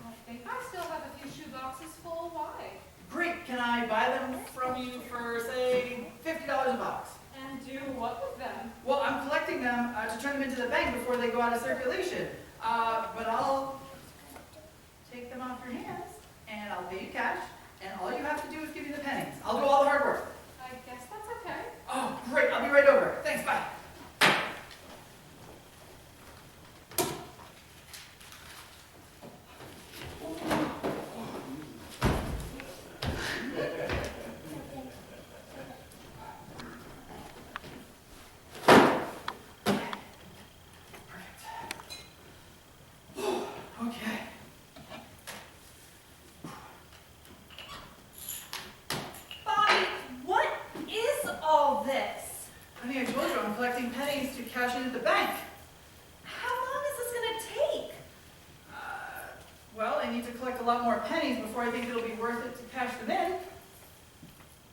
[SPEAKER 3] I think I still have a few shoe boxes full. Why?
[SPEAKER 14] Great. Can I buy them from you for, say, $50 a box?
[SPEAKER 3] And do what with them?
[SPEAKER 14] Well, I'm collecting them to turn them into the bank before they go out of circulation. But I'll take them off your hands, and I'll pay you cash, and all you have to do is give me the pennies. I'll do all the hard work.
[SPEAKER 3] I guess that's okay.
[SPEAKER 14] Oh, great. I'll be right over. Thanks. Bye. Okay.
[SPEAKER 13] Bobby, what is all this?
[SPEAKER 14] Honey, I told you I'm collecting pennies to cash in at the bank.
[SPEAKER 13] How long is this going to take?
[SPEAKER 14] Well, I need to collect a lot more pennies before I think it'll be worth it to cash them in.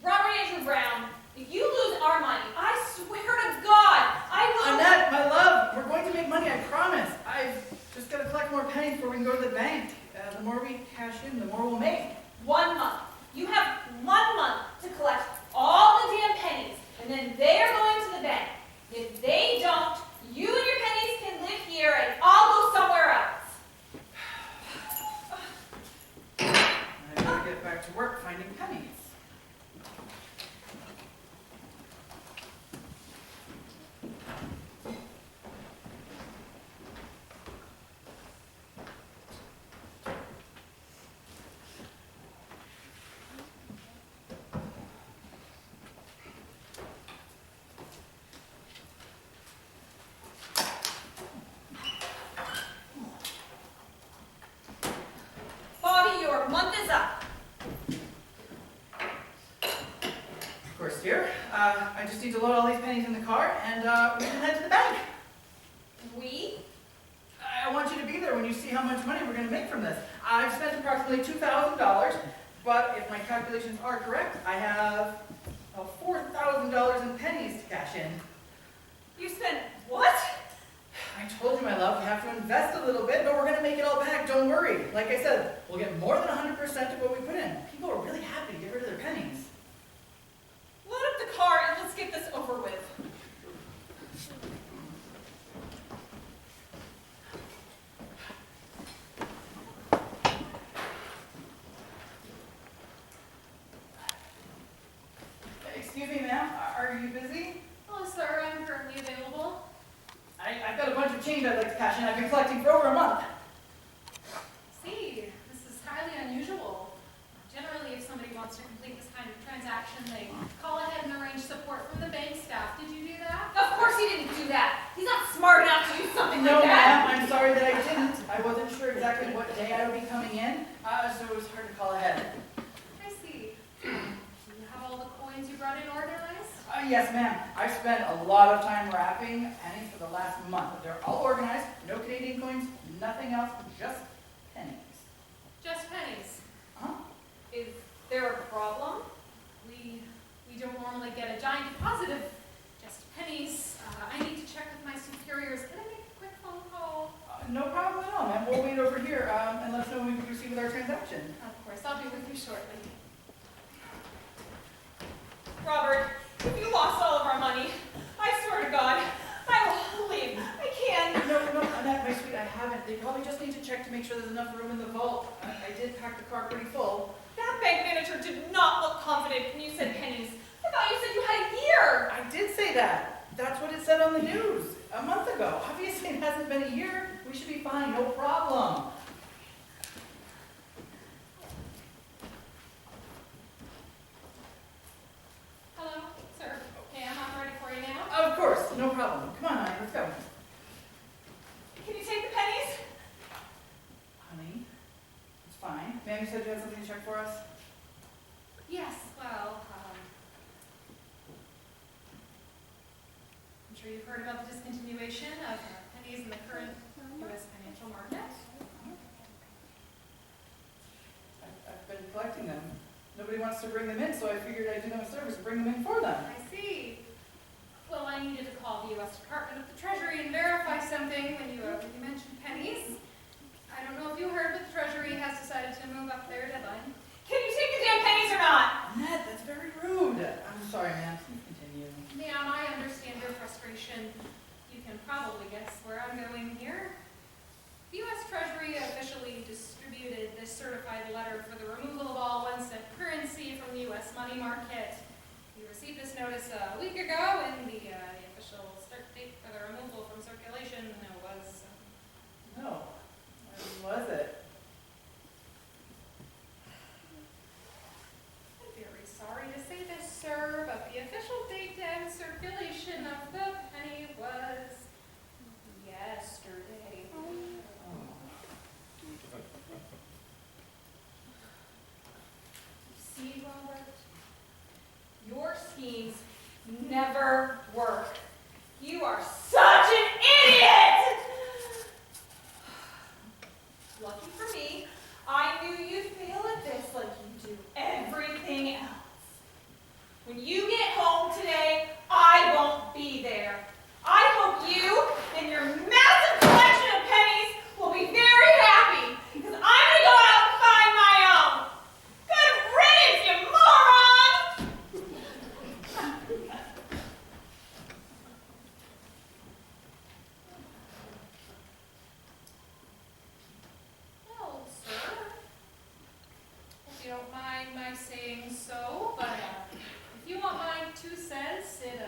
[SPEAKER 13] Robert Andrew Brown, if you lose our money, I swear to God, I will...
[SPEAKER 14] Annette, my love, we're going to make money, I promise. I've just got to collect more pennies before we can go to the bank. The more we cash in, the more we'll make.
[SPEAKER 13] 1 month. You have 1 month to collect all the damn pennies, and then they're going to the bank. If they don't, you and your pennies can live here, and I'll go somewhere else.
[SPEAKER 14] I gotta get back to work finding pennies.
[SPEAKER 13] Bobby, your month is up.
[SPEAKER 14] Of course, dear. I just need to load all these pennies in the car, and we can head to the bank.
[SPEAKER 13] We?
[SPEAKER 14] I want you to be there when you see how much money we're going to make from this. I've spent approximately $2,000, but if my calculations are correct, I have $4,000 in pennies to cash in.
[SPEAKER 13] You spent what?
[SPEAKER 14] I told you, my love, we have to invest a little bit, but we're going to make it all back, don't worry. Like I said, we'll get more than 100% of what we put in. People are really happy to get rid of their pennies.
[SPEAKER 13] Load up the car and let's get this over with.
[SPEAKER 14] Excuse me, ma'am, are you busy?
[SPEAKER 3] Oh, sir, I'm currently available.
[SPEAKER 14] I've got a bunch of change I'd like to cash in. I've been collecting for over a month. exactly what day I would be coming in, so it was hard to call ahead.
[SPEAKER 3] I see. Do you have all the coins you brought in organized?
[SPEAKER 14] Yes, ma'am. I've spent a lot of time wrapping pennies for the last month. They're all organized, no Canadian coins, nothing else, just pennies.
[SPEAKER 3] Just pennies.
[SPEAKER 14] Huh?
[SPEAKER 3] Is there a problem? We don't normally get a giant deposit of just pennies. I need to check with my superiors. Can I make a quick phone call?
[SPEAKER 14] No problem at all, ma'am. We'll wait over here and let us know when we proceed with our transaction.
[SPEAKER 3] Of course, I'll be with you shortly.
[SPEAKER 13] Robert, if you lost all of our money, I swear to God, I will leave. I can't.
[SPEAKER 14] No, Annette, my sweet, I haven't. They probably just need to check to make sure there's enough room in the vault. I did pack the car pretty full.
[SPEAKER 13] That bank manager did not look confident when you said pennies. I thought you said you had a year.
[SPEAKER 14] I did say that. That's what it said on the news a month ago. Obviously, it hasn't been a year. We should be fine, no problem.
[SPEAKER 3] Hello, sir. Okay, I'm ready for you now.
[SPEAKER 14] Of course, no problem. Come on, honey, let's go.
[SPEAKER 13] Can you take the pennies?
[SPEAKER 14] Honey, it's fine. Ma'am, you said you had something to check for us?
[SPEAKER 3] Yes, well, I'm sure you've heard about the discontinuation of pennies in the current U.S. financial market.
[SPEAKER 14] I've been collecting them. Nobody wants to bring them in, so I figured I'd do them a service and bring them in for them.
[SPEAKER 3] I see. Well, I needed to call the U.S. Department of the Treasury and verify something when you mentioned pennies. I don't know if you heard, but the Treasury has decided to move up their deadline.
[SPEAKER 13] Can you take the damn pennies or not?
[SPEAKER 14] Annette, that's very rude. I'm sorry, ma'am. Please continue.
[SPEAKER 3] Ma'am, I understand your frustration. You can probably guess where I'm going here. The U.S. Treasury officially distributed this certified letter for the removal of all 1-cent currency from the U.S. money market. We received this notice a week ago, and the official start date for the removal from circulation was...
[SPEAKER 14] No. When was it?
[SPEAKER 3] I'm very sorry to say this, sir, but the official date and circulation of the penny was yesterday. See, Robert, your schemes never work. You are such an idiot!
[SPEAKER 13] Lucky for me, I knew you'd fail at this like you do everything else. When you get home today, I won't be there. I hope you and your massive collection of pennies will be very happy, because I'm going to go out and find my own. Good riddance, you moron!
[SPEAKER 3] Well, sir, if you don't mind my saying so, but if you want my 2 cents, it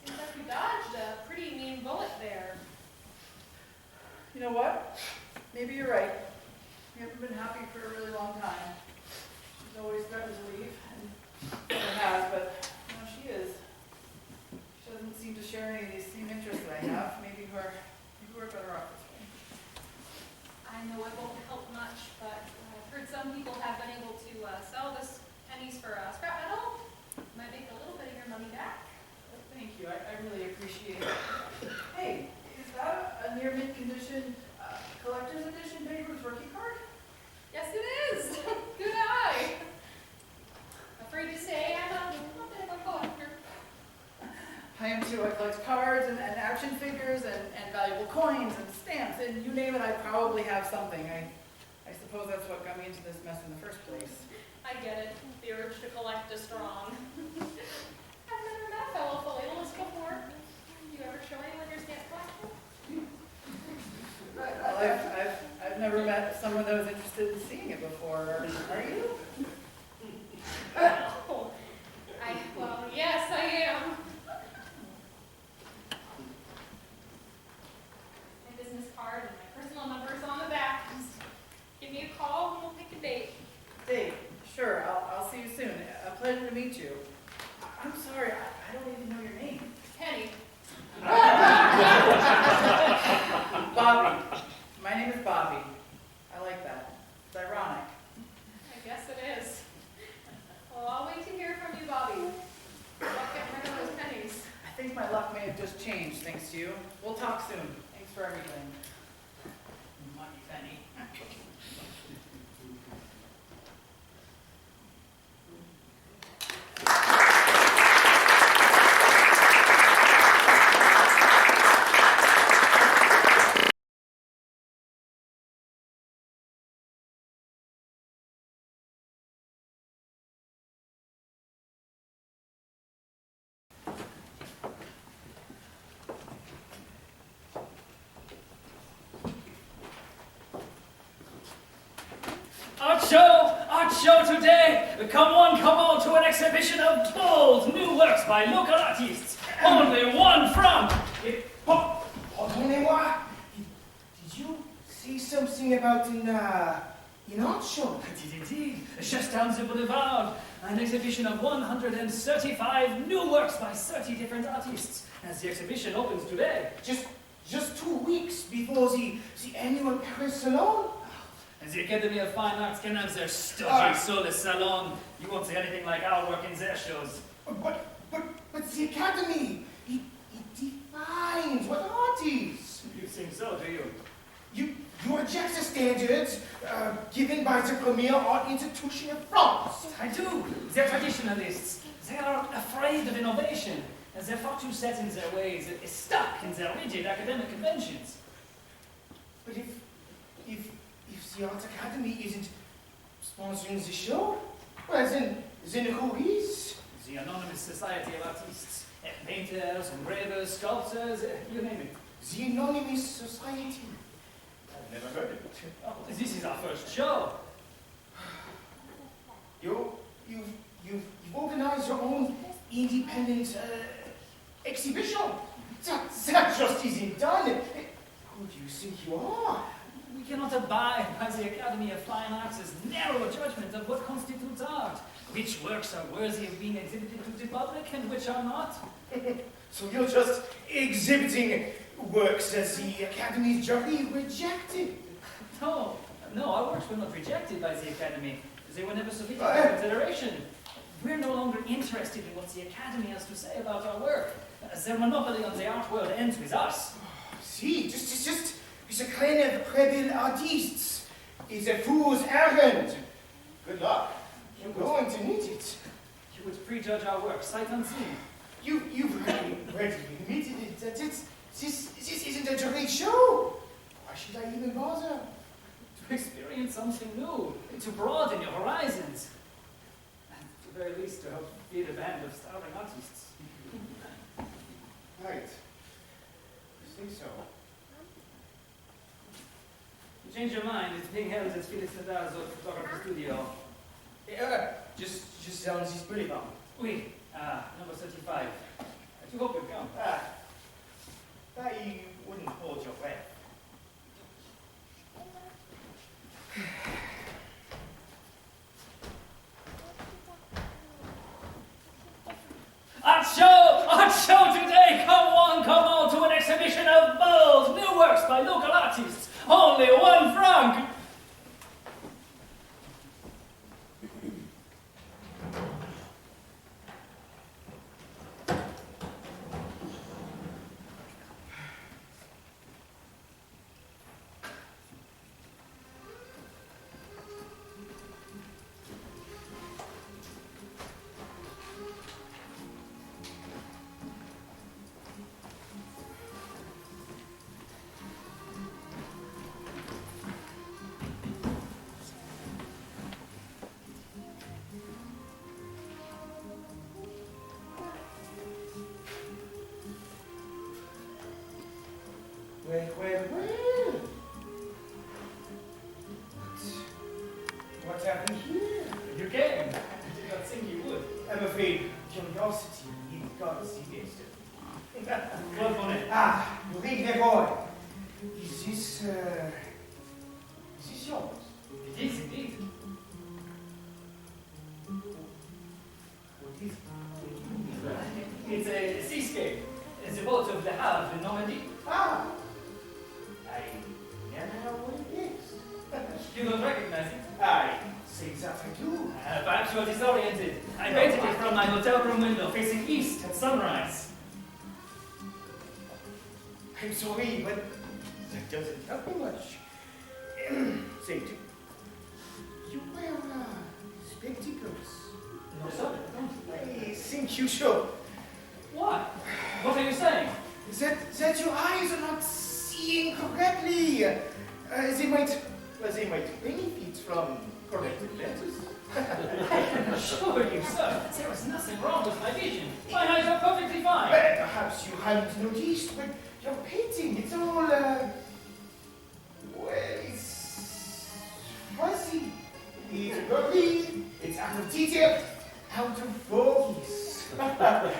[SPEAKER 3] seems like you dodged a pretty mean bullet there.
[SPEAKER 14] You know what? Maybe you're right. We haven't been happy for a really long time. She's always threatened to leave, and never has, but now she is. She doesn't seem to share any of these same interests that I have. Maybe we're better off this way.
[SPEAKER 3] I know it won't help much, but I've heard some people have been able to sell this pennies for scrap metal. Might make a little bit of your money back.
[SPEAKER 14] Thank you. I really appreciate it. Hey, is that a near mint condition collector's edition Babe Ruth rookie card?
[SPEAKER 3] Yes, it is. Good eye. Afraid to say I'm a bit of a collector.
[SPEAKER 14] I am too. I collect cards and action figures and valuable coins and stamps, and you name it, I probably have something. I suppose that's what got me into this mess in the first place.
[SPEAKER 3] I get it. The urge to collect is strong. I've never met a fellow philatelist before. You ever show anyone your stamp collection?
[SPEAKER 14] Well, I've never met someone that was interested in seeing it before. Are you?
[SPEAKER 3] Well, yes, I am. My business card and my personal number is on the back. Just give me a call and we'll pick a date.
[SPEAKER 14] Dave, sure. I'll see you soon. A pleasure to meet you. I'm sorry. I don't even know your name.
[SPEAKER 3] Penny.
[SPEAKER 14] Bobby. My name is Bobby. miss you. We'll talk soon. Thanks for everything. Money penny.
[SPEAKER 4] Art show today! Come on to an exhibition of bold new works by local artists. Only 1 franc!
[SPEAKER 15] Pardonnez-moi, did you see something about an art show?
[SPEAKER 4] It is indeed, just down the boulevard. An exhibition of 135 new works by 30 different artists. As the exhibition opens today.
[SPEAKER 15] Just 2 weeks before the annual Paris Salon?
[SPEAKER 4] And the Academy of Fine Arts can have their stodgy soulless salon. You won't see anything like our work in their shows.
[SPEAKER 15] But the Academy, it defines what art is.
[SPEAKER 4] You think so, do you?
[SPEAKER 15] You reject the standards given by the premier art institution of France.
[SPEAKER 4] I do. They're traditionalists. They are afraid of innovation. And they're far too set in their ways, stuck in their rigid academic conventions.
[SPEAKER 15] But if the Art Academy isn't sponsoring the show, well then who is?
[SPEAKER 4] The Anonymous Society of Artists. Painters, engravers, sculptors, you name it.
[SPEAKER 15] The Anonymous Society? I've never heard of it.
[SPEAKER 4] Oh, this is our first show.
[SPEAKER 15] You've organized your own independent exhibition. That just isn't done. Who do you think you are?
[SPEAKER 4] We cannot abide by the Academy of Fine Arts' narrow judgment of what constitutes art. Which works are worthy of being exhibited to the public and which are not.
[SPEAKER 15] So you're just exhibiting works that the Academy's jury rejected?
[SPEAKER 4] No, our works were not rejected by the Academy. They were never submitted for consideration. We're no longer interested in what the Academy has to say about our work. Their monopoly on the art world ends with us.
[SPEAKER 15] See, just a kind of rebel artists. It's a fool's errand. Good luck. You're going to need it.
[SPEAKER 4] You would prejudge our work, sight unseen.
[SPEAKER 15] You've already admitted it, that this isn't a jury show. Why should I even bother?
[SPEAKER 4] To experience something new, to broaden your horizons. And at the very least, to help feed a band of starving artists.
[SPEAKER 15] Right. I think so.
[SPEAKER 4] You change your mind, it's being held at Felix Nadar's photography studio.
[SPEAKER 15] Just down this boulevard.
[SPEAKER 4] Oui, number 35. I do hope you'll come.
[SPEAKER 15] That you wouldn't hold your breath.
[SPEAKER 4] Art show today! Come on to an exhibition of bold new works by local artists. Only 1 franc!
[SPEAKER 15] Well. What happened here?
[SPEAKER 4] You came. I did not think you would.
[SPEAKER 15] I'm afraid curiosity got the best.
[SPEAKER 4] Well, Bonnet.
[SPEAKER 15] Rick Leroy. Is this yours?
[SPEAKER 4] It is indeed.
[SPEAKER 15] What is it?
[SPEAKER 4] It's a seascape. It's the boat of Le Havre in Normandy.
[SPEAKER 15] I never know what it is.
[SPEAKER 4] You don't recognize it?
[SPEAKER 15] I think that I do.
[SPEAKER 4] Perhaps you are disoriented. I painted it from my hotel room window facing east at sunrise.
[SPEAKER 15] I'm sorry, but that doesn't help me much. Say, do you wear spectacles?
[SPEAKER 4] No, sir.
[SPEAKER 15] I think you should.
[SPEAKER 4] Why? What are you saying?
[SPEAKER 15] That your eyes are not seeing correctly. They might benefit from corrected lenses.
[SPEAKER 4] I can assure you, sir, there is nothing wrong with my vision. My eyes are perfectly fine.
[SPEAKER 15] Perhaps you hadn't noticed, but your painting, it's all, well, it's fuzzy. It's blurry, it's out of detail, out of focus.
[SPEAKER 4] Perhaps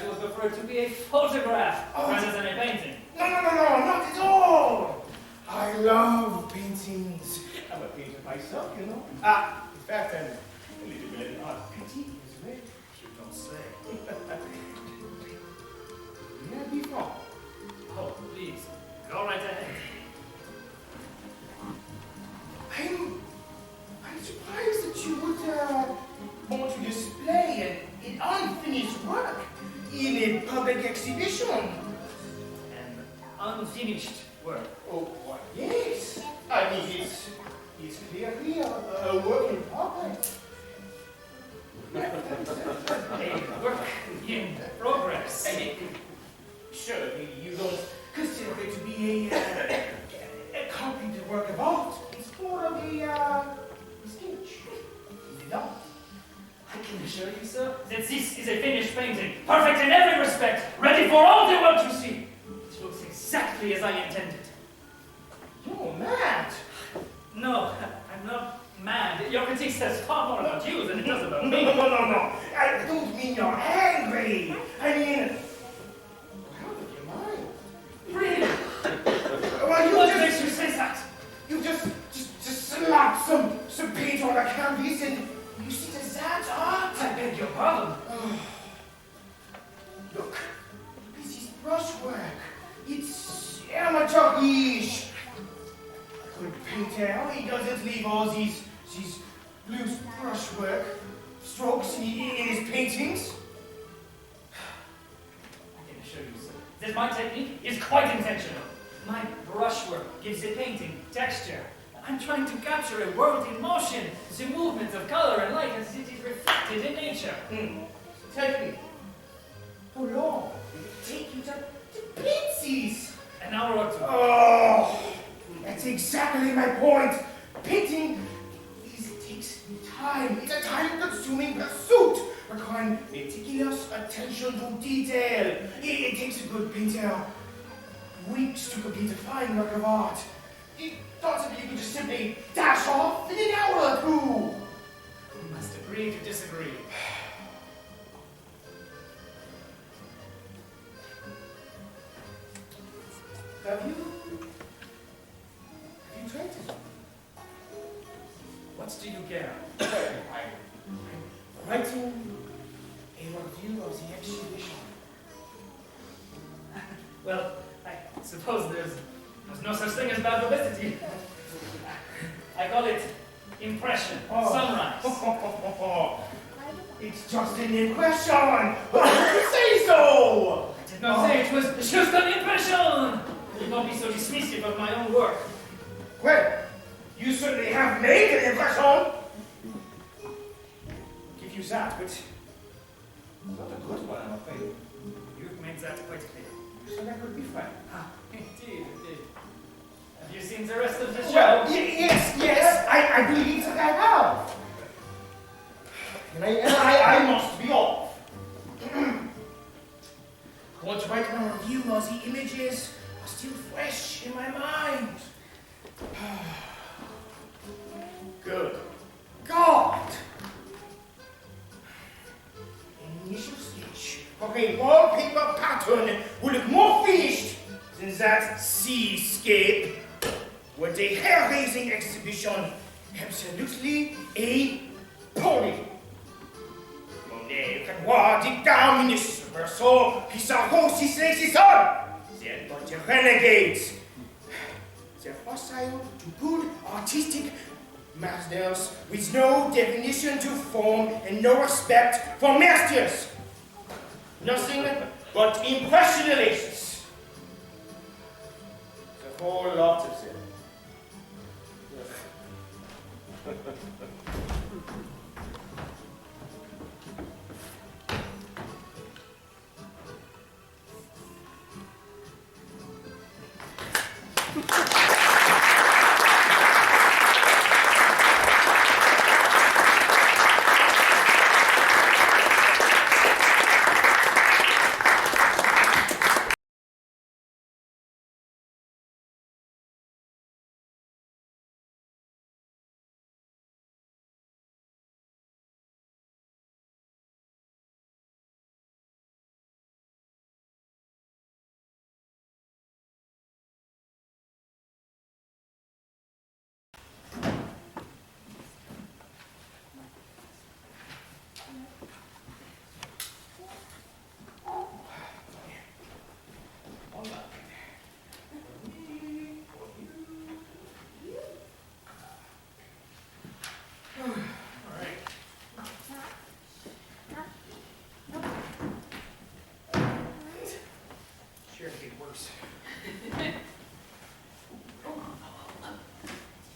[SPEAKER 4] you would prefer it to be a photograph rather than a painting.
[SPEAKER 15] No, not at all. I love paintings. I'm a painter myself, you know. In fact, I'm a little bit of an art critic as well. You don't say. May I be wrong?
[SPEAKER 4] Oh, please, go right ahead.
[SPEAKER 15] I'm surprised that you would want to display an unfinished work in a public exhibition.
[SPEAKER 4] An unfinished work.
[SPEAKER 15] Oh, what? Yes. I mean, it's clearly a work in progress.
[SPEAKER 4] A work in progress.
[SPEAKER 15] Surely you don't consider it to be a completed work of art. It's more of a sketch. Is it not?
[SPEAKER 4] I can assure you, sir, that this is a finished painting, perfect in every respect, ready for all the world to see. It looks exactly as I intended.
[SPEAKER 15] You're mad.
[SPEAKER 4] No, I'm not mad. Your critique says far more about you than it does about me.
[SPEAKER 15] No. I don't mean you're angry. I mean, out of your mind.
[SPEAKER 4] Really?
[SPEAKER 15] Well,
[SPEAKER 4] What makes you say that?
[SPEAKER 15] You just slap some paint on a canvas and you see that's art.
[SPEAKER 4] I beg your pardon.
[SPEAKER 15] Look, this is brushwork. It's amateurish. A good painter, he doesn't leave all these loose brushwork strokes in his paintings.
[SPEAKER 4] I can assure you, sir, that my technique is quite intentional. My brushwork gives a painting texture. I'm trying to capture a world in motion, the movement of color and light as it is reflected in nature.
[SPEAKER 15] Tell me, how long did it take you to paint these?
[SPEAKER 4] An hour or two.
[SPEAKER 15] Oh, that's exactly my point. Painting takes time. It's a time-consuming pursuit, requiring meticulous attention to detail. It takes a good painter weeks to complete a fine work of art. You thought that you could just simply dash off in an hour or two.
[SPEAKER 4] We must agree to disagree.
[SPEAKER 15] Have you tried it?
[SPEAKER 4] What do you care?
[SPEAKER 15] I'm writing a review of the exhibition.
[SPEAKER 4] Well, I suppose there's no such thing as bad publicity. I call it impression, sunrise.
[SPEAKER 15] It's just an impression. Why did you say so?
[SPEAKER 4] I did not say it was just an impression. Do not be so dismissive of my own work.
[SPEAKER 15] Well, you certainly have made an impression. I'll give you that, but not a good one, I'm afraid.
[SPEAKER 4] You've made that quite clear.
[SPEAKER 15] So that would be fine.
[SPEAKER 4] Indeed. Have you seen the rest of the show?
[SPEAKER 15] Well, yes, I believe that I have. And I must be off. I want to write my review while the images are still fresh in my mind. Good God! An initial sketch of a wallpaper pattern will look more finished than that seascape. What a hair-raising exhibition. Absolutely appalling. Monet can voir dig down in this verso, puis s'en aussi sexisson. They're but renegades. They're hostile to good artistic masters with no definition to form and no respect for masters. Nothing but impressionists. whole lot of it.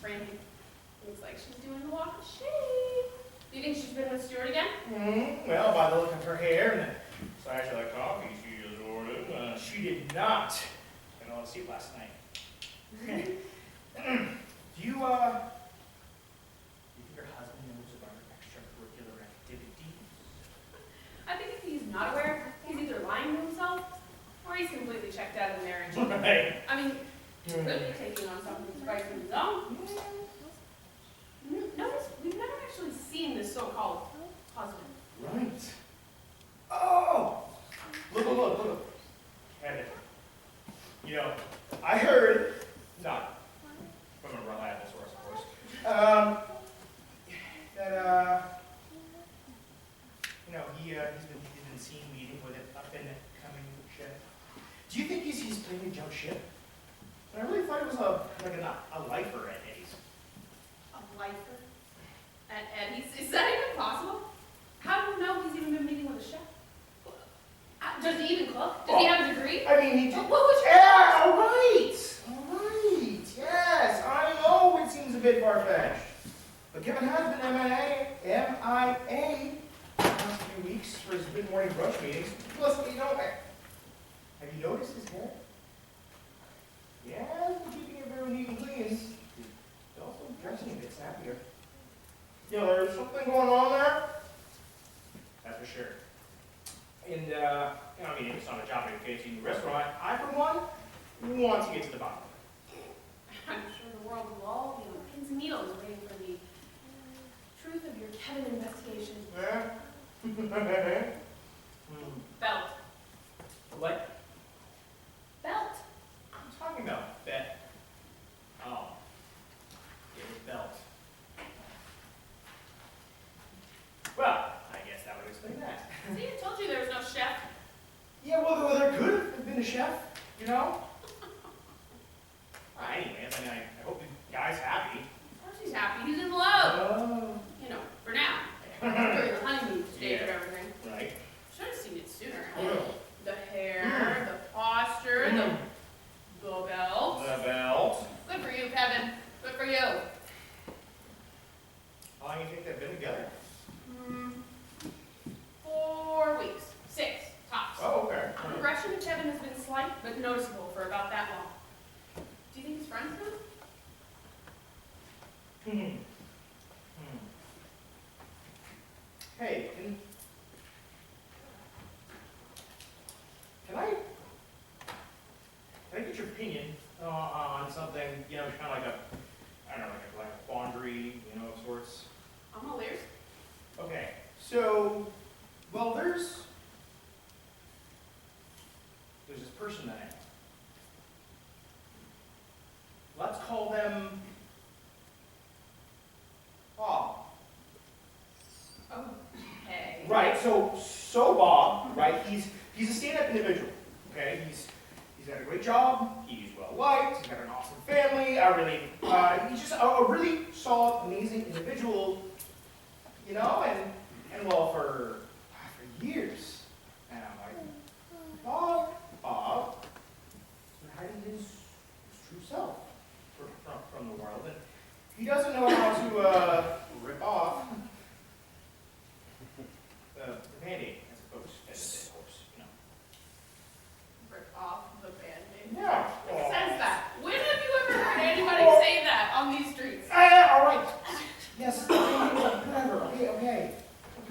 [SPEAKER 3] Brandy looks like she's doing the walk of shame. Do you think she's been with Stuart again?
[SPEAKER 15] Well, by the look of her hair and the size of the coffee she just ordered, she did not get all the sleep last night. Do you think your husband knows about our extracurricular activities?
[SPEAKER 3] I think if he's not aware, he's either lying to himself or he's completely checked out of the marriage.
[SPEAKER 15] Right.
[SPEAKER 3] I mean, he could be taking on something spice of his own. Notice, we've never actually seen this so-called husband.
[SPEAKER 15] Right. Oh! Look. Kevin. You know, I heard, not from a reliable source, of course, that, you know, he's been seen meeting with an up-and-coming chef. Do you think he's playing a jump ship? I really thought it was a lifer at Eddie's.
[SPEAKER 3] A lifer? At Eddie's? Is that even possible? How do you know he's even been meeting with a chef? Does he even cook? Does he have a degree?
[SPEAKER 15] I mean, he did.
[SPEAKER 3] What was your
[SPEAKER 15] Yeah, all right. Yes, I know it seems a bit far-fetched. But Kevin has been MIA the last few weeks for his mid-morning brunch meetings. Plus, you know, have you noticed his hair? Yeah, he's been keeping it very neat and clean. He's also dressing a bit snappier. You know, there's something going on there. That's for sure. And, you know, I mean, it's not a job in a fancy restaurant. I, for one, want to get to the bottom of it.
[SPEAKER 3] I'm sure the world will all be on pins and needles waiting for the truth of your Kevin investigation.
[SPEAKER 15] Yeah.
[SPEAKER 3] Belt.
[SPEAKER 15] What?
[SPEAKER 3] Belt.
[SPEAKER 15] What are you talking about? Bet. Oh. David Belt. Well, I guess that would explain that.
[SPEAKER 3] See, I told you there was no chef.
[SPEAKER 15] Yeah, well, there could have been a chef, you know? Anyways, I mean, I hope the guy's happy.
[SPEAKER 3] Of course he's happy. He's in love.
[SPEAKER 15] Oh.
[SPEAKER 3] You know, for now. During the honeymoon stage of everything.
[SPEAKER 15] Right.
[SPEAKER 3] Should have seen it sooner.
[SPEAKER 15] Oh.
[SPEAKER 3] The hair, the posture, the belt.
[SPEAKER 15] The belt.
[SPEAKER 3] Good for you, Kevin. Good for you.
[SPEAKER 15] How long do you think they've been together?
[SPEAKER 3] 4 weeks. 6, tops.
[SPEAKER 15] Oh, okay.
[SPEAKER 3] The progression of Kevin has been slight, but noticeable for about that long. Do you think his friends know?
[SPEAKER 15] Hey, can I get your opinion on something, you know, kind of like I don't know, like a quandary, you know, of sorts?
[SPEAKER 3] I'm all ears.
[SPEAKER 15] Okay, so, well, there's this person that I know. Let's call them Bob.
[SPEAKER 3] Okay.
[SPEAKER 15] Right, so Bob, right, he's a stand-up individual, okay? He's got a great job, he's well-liked, he's got an awesome family, he's just a really solid, amazing individual, you know, and well, for years, and I'm like, Bob, is hiding his true self.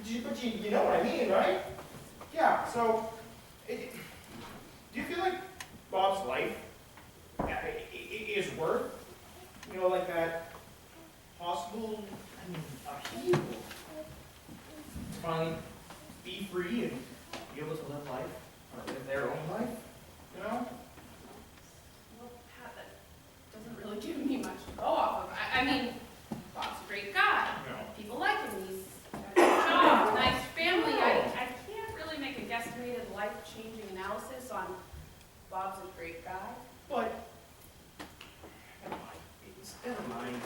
[SPEAKER 15] but you know what I mean, right? Yeah, so, do you feel like Bob's life is worth, like that possible upheaval? To finally be free and be able to live life, or live their own life,
[SPEAKER 3] Well, Pat, that doesn't really give me much to go off of. I mean, Bob's a great guy. People like him. He's got a good job, nice family. I can't really make a guesstimated life-changing analysis on Bob's a great guy.
[SPEAKER 15] But, never mind.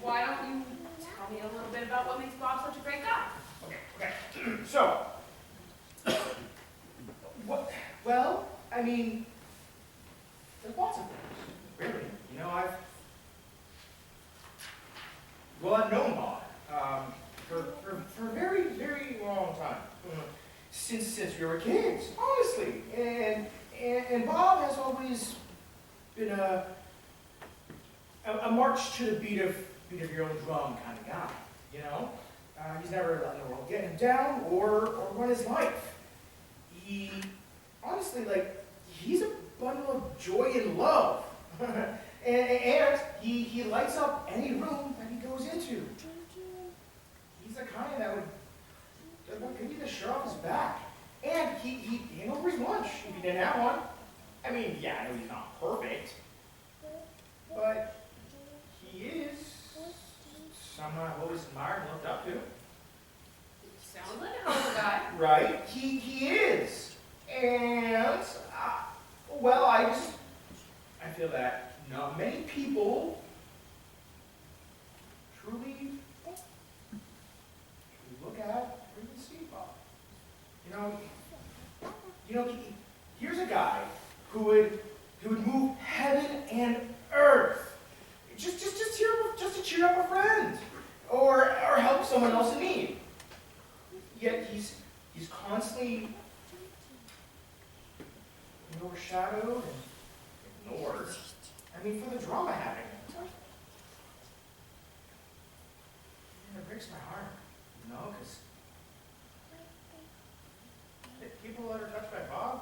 [SPEAKER 3] Why don't you tell me a little bit about what makes Bob such a great guy?
[SPEAKER 15] Okay. So, well, I mean, there's lots of things, really. I've known Bob for a very, very long time. Since we were kids, honestly. And Bob has always been a march to the beat of your own drum kind of guy, He's never let the world get him down or run his life. He, honestly, he's a bundle of joy and love. and he lights up any room that he goes into. He's the kind that would give you the shirt off his back. And he'd hand over his lunch if he didn't have one. I mean, yeah, I know he's not perfect, but he is someone I've always admired and looked up to.
[SPEAKER 3] Sounds like a hell of a guy.
[SPEAKER 15] Right? He is. And, I feel that not many people truly look at or even see Bob. Here's a guy who would move heaven and earth just to cheer up a friend or help someone else in need. Yet he's constantly overshadowed and ignored. I mean, for the drama happening. It breaks my heart, because people that are touched by Bob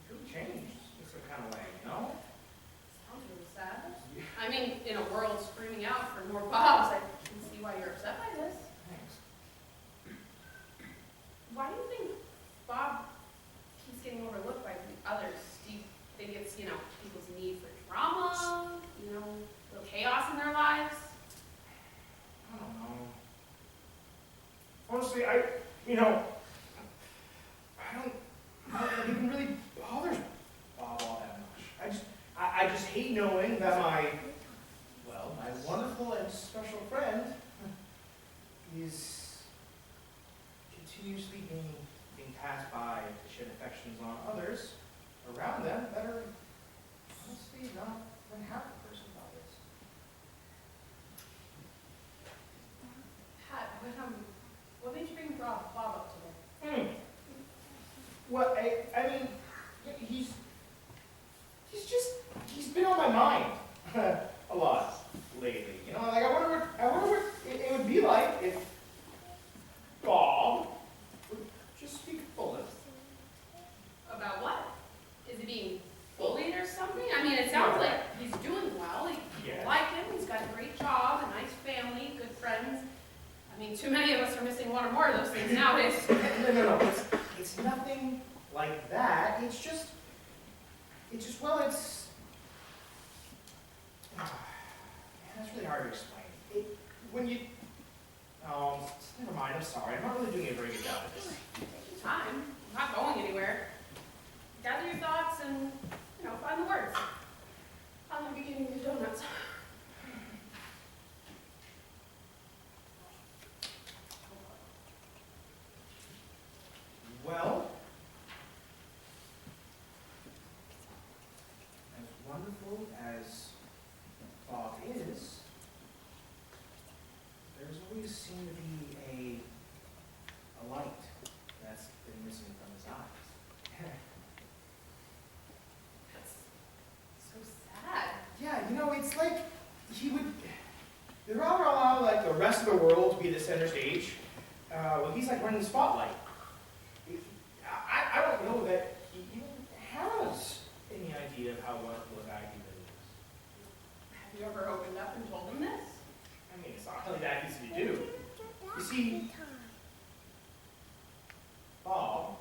[SPEAKER 15] really changed in some kind of way,
[SPEAKER 3] Sounds really sad. I mean, in a world screaming out for more Bobs, I can see why you're upset by this.
[SPEAKER 15] Thanks.
[SPEAKER 3] Why do you think Bob keeps getting overlooked by the others? Do you think it's, people's need for drama, little chaos in their lives?
[SPEAKER 15] I don't know. Honestly, I don't even really bothers Bob all that much. I just hate knowing that my wonderful and special friend is continuously being passed by to shed affections on others around them that are honestly not even half the person about this.
[SPEAKER 3] Pat, what made you bring Bob up today?
[SPEAKER 15] Well, I mean, he's been on my mind a lot lately. I wonder what it would be like if Bob would just speak fully.
[SPEAKER 3] About what? Is he being bullied or something? I mean, it sounds like he's doing well. You like him. He's got a great job, a nice family, good friends. I mean, too many of us are missing one or more of those things nowadays.
[SPEAKER 15] No. It's nothing like that. It's just, man, that's really hard to explain. Never mind, I'm sorry. I'm not really doing a very good job at this.
[SPEAKER 3] Take your time. I'm not going anywhere. Gather your thoughts and, find the words. I'm going to be getting the donuts.
[SPEAKER 15] Well, as wonderful as Bob is, there's always seemed to be a light that's been missing from his eyes.
[SPEAKER 3] That's so sad.
[SPEAKER 15] Yeah, it's like he would rather allow the rest of the world to be the center stage, well, he's like running the spotlight. I don't know that he even has any idea of how wonderful a guy he really is.
[SPEAKER 3] Have you ever opened up and told him this?
[SPEAKER 15] I mean, it's not really that easy to do. You see, Bob,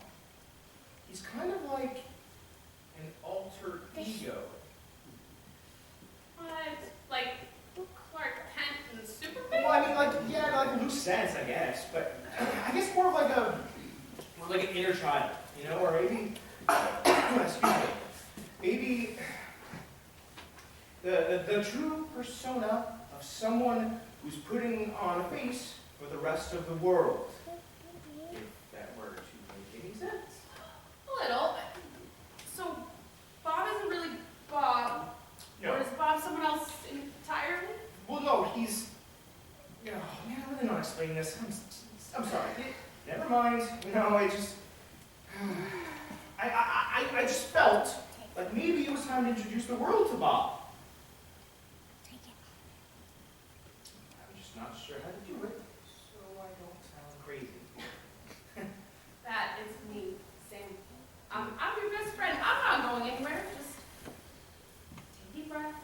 [SPEAKER 15] he's kind of like an alter ego.
[SPEAKER 3] What? Like Clark Kent and Superman?
[SPEAKER 15] Well, I mean, like, yeah, like a loose sense, I guess, but I guess more of like an inner child, you know, or maybe, excuse me, maybe the true persona of someone who's putting on a face for the rest of the world, if that were to make any sense.
[SPEAKER 3] A little. So Bob isn't really Bob.
[SPEAKER 15] No.
[SPEAKER 3] Or is Bob someone else entirely?
[SPEAKER 15] Well, no, he's, man, I really not explaining this. I'm sorry. Never mind. No, I just, I just felt like maybe it was time to introduce the world to Bob. I'm just not sure how to do it, so I don't sound crazy.
[SPEAKER 3] That is me. Same. I'm your best friend. I'm not going anywhere. Just take a deep breath.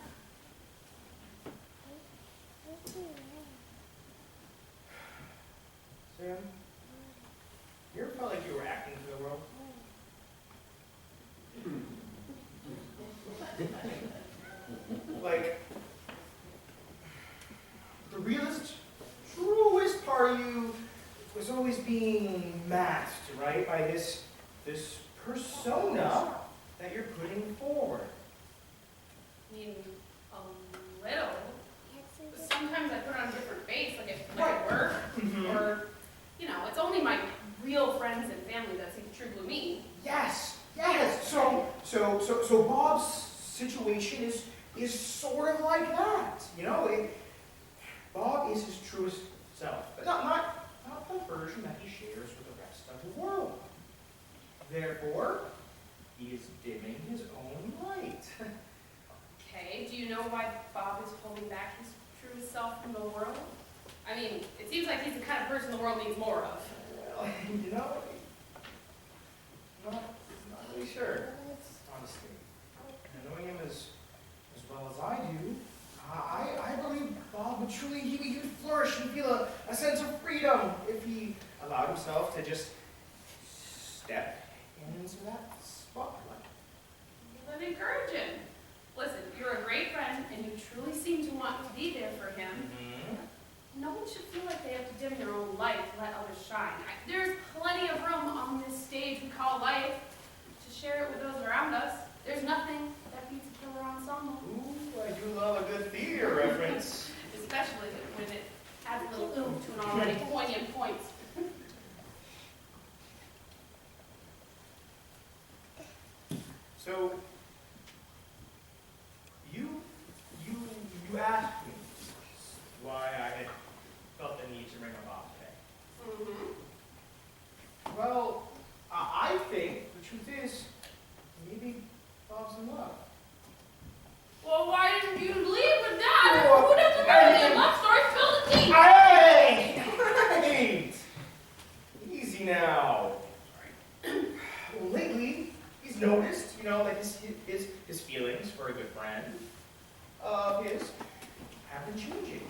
[SPEAKER 15] Sam, you ever felt like you were acting for the world? Like, the realest, truest part of you was always being masked, right, by this persona that you're putting forward.
[SPEAKER 3] I mean, a little. Sometimes I put on a different face, like at work, or, you know, it's only my real friends and family that see the true blue me.
[SPEAKER 15] Yes, yes. So Bob's situation is sort of like that. You know, Bob is his truest self, but not the version that he shares with the rest of the world. Therefore, he is dimming his own light.
[SPEAKER 3] Okay, do you know why Bob is holding back his truest self from the world? I mean, it seems like he's the kind of person the world needs more of.
[SPEAKER 15] Well, you know, not really sure, honestly. And knowing him as well as I do, I believe Bob would truly, he would flourish and feel a sense of freedom if he allowed himself to just step into that spotlight.
[SPEAKER 3] Well, then encourage him. Listen, you're a great friend, and you truly seem to want to be there for him. No one should feel like they have to dim their own light to let others shine. There's plenty of room on this stage we call life to share it with those around us. There's nothing that beats a killer ensemble.
[SPEAKER 15] Ooh, I do love a good theater reference.
[SPEAKER 3] Especially when it adds a little oomph to an already poignant point.
[SPEAKER 15] So, you asked me why I had felt the need to bring up Bob today. Well, I think the truth is, maybe Bob's in love.
[SPEAKER 3] Well, why didn't you leave with that? Who doesn't know any love stories? Spill the tea!
[SPEAKER 15] Hey! Easy now. Well, lately, he's noticed, you know, like his feelings for a good friend of his have been changing.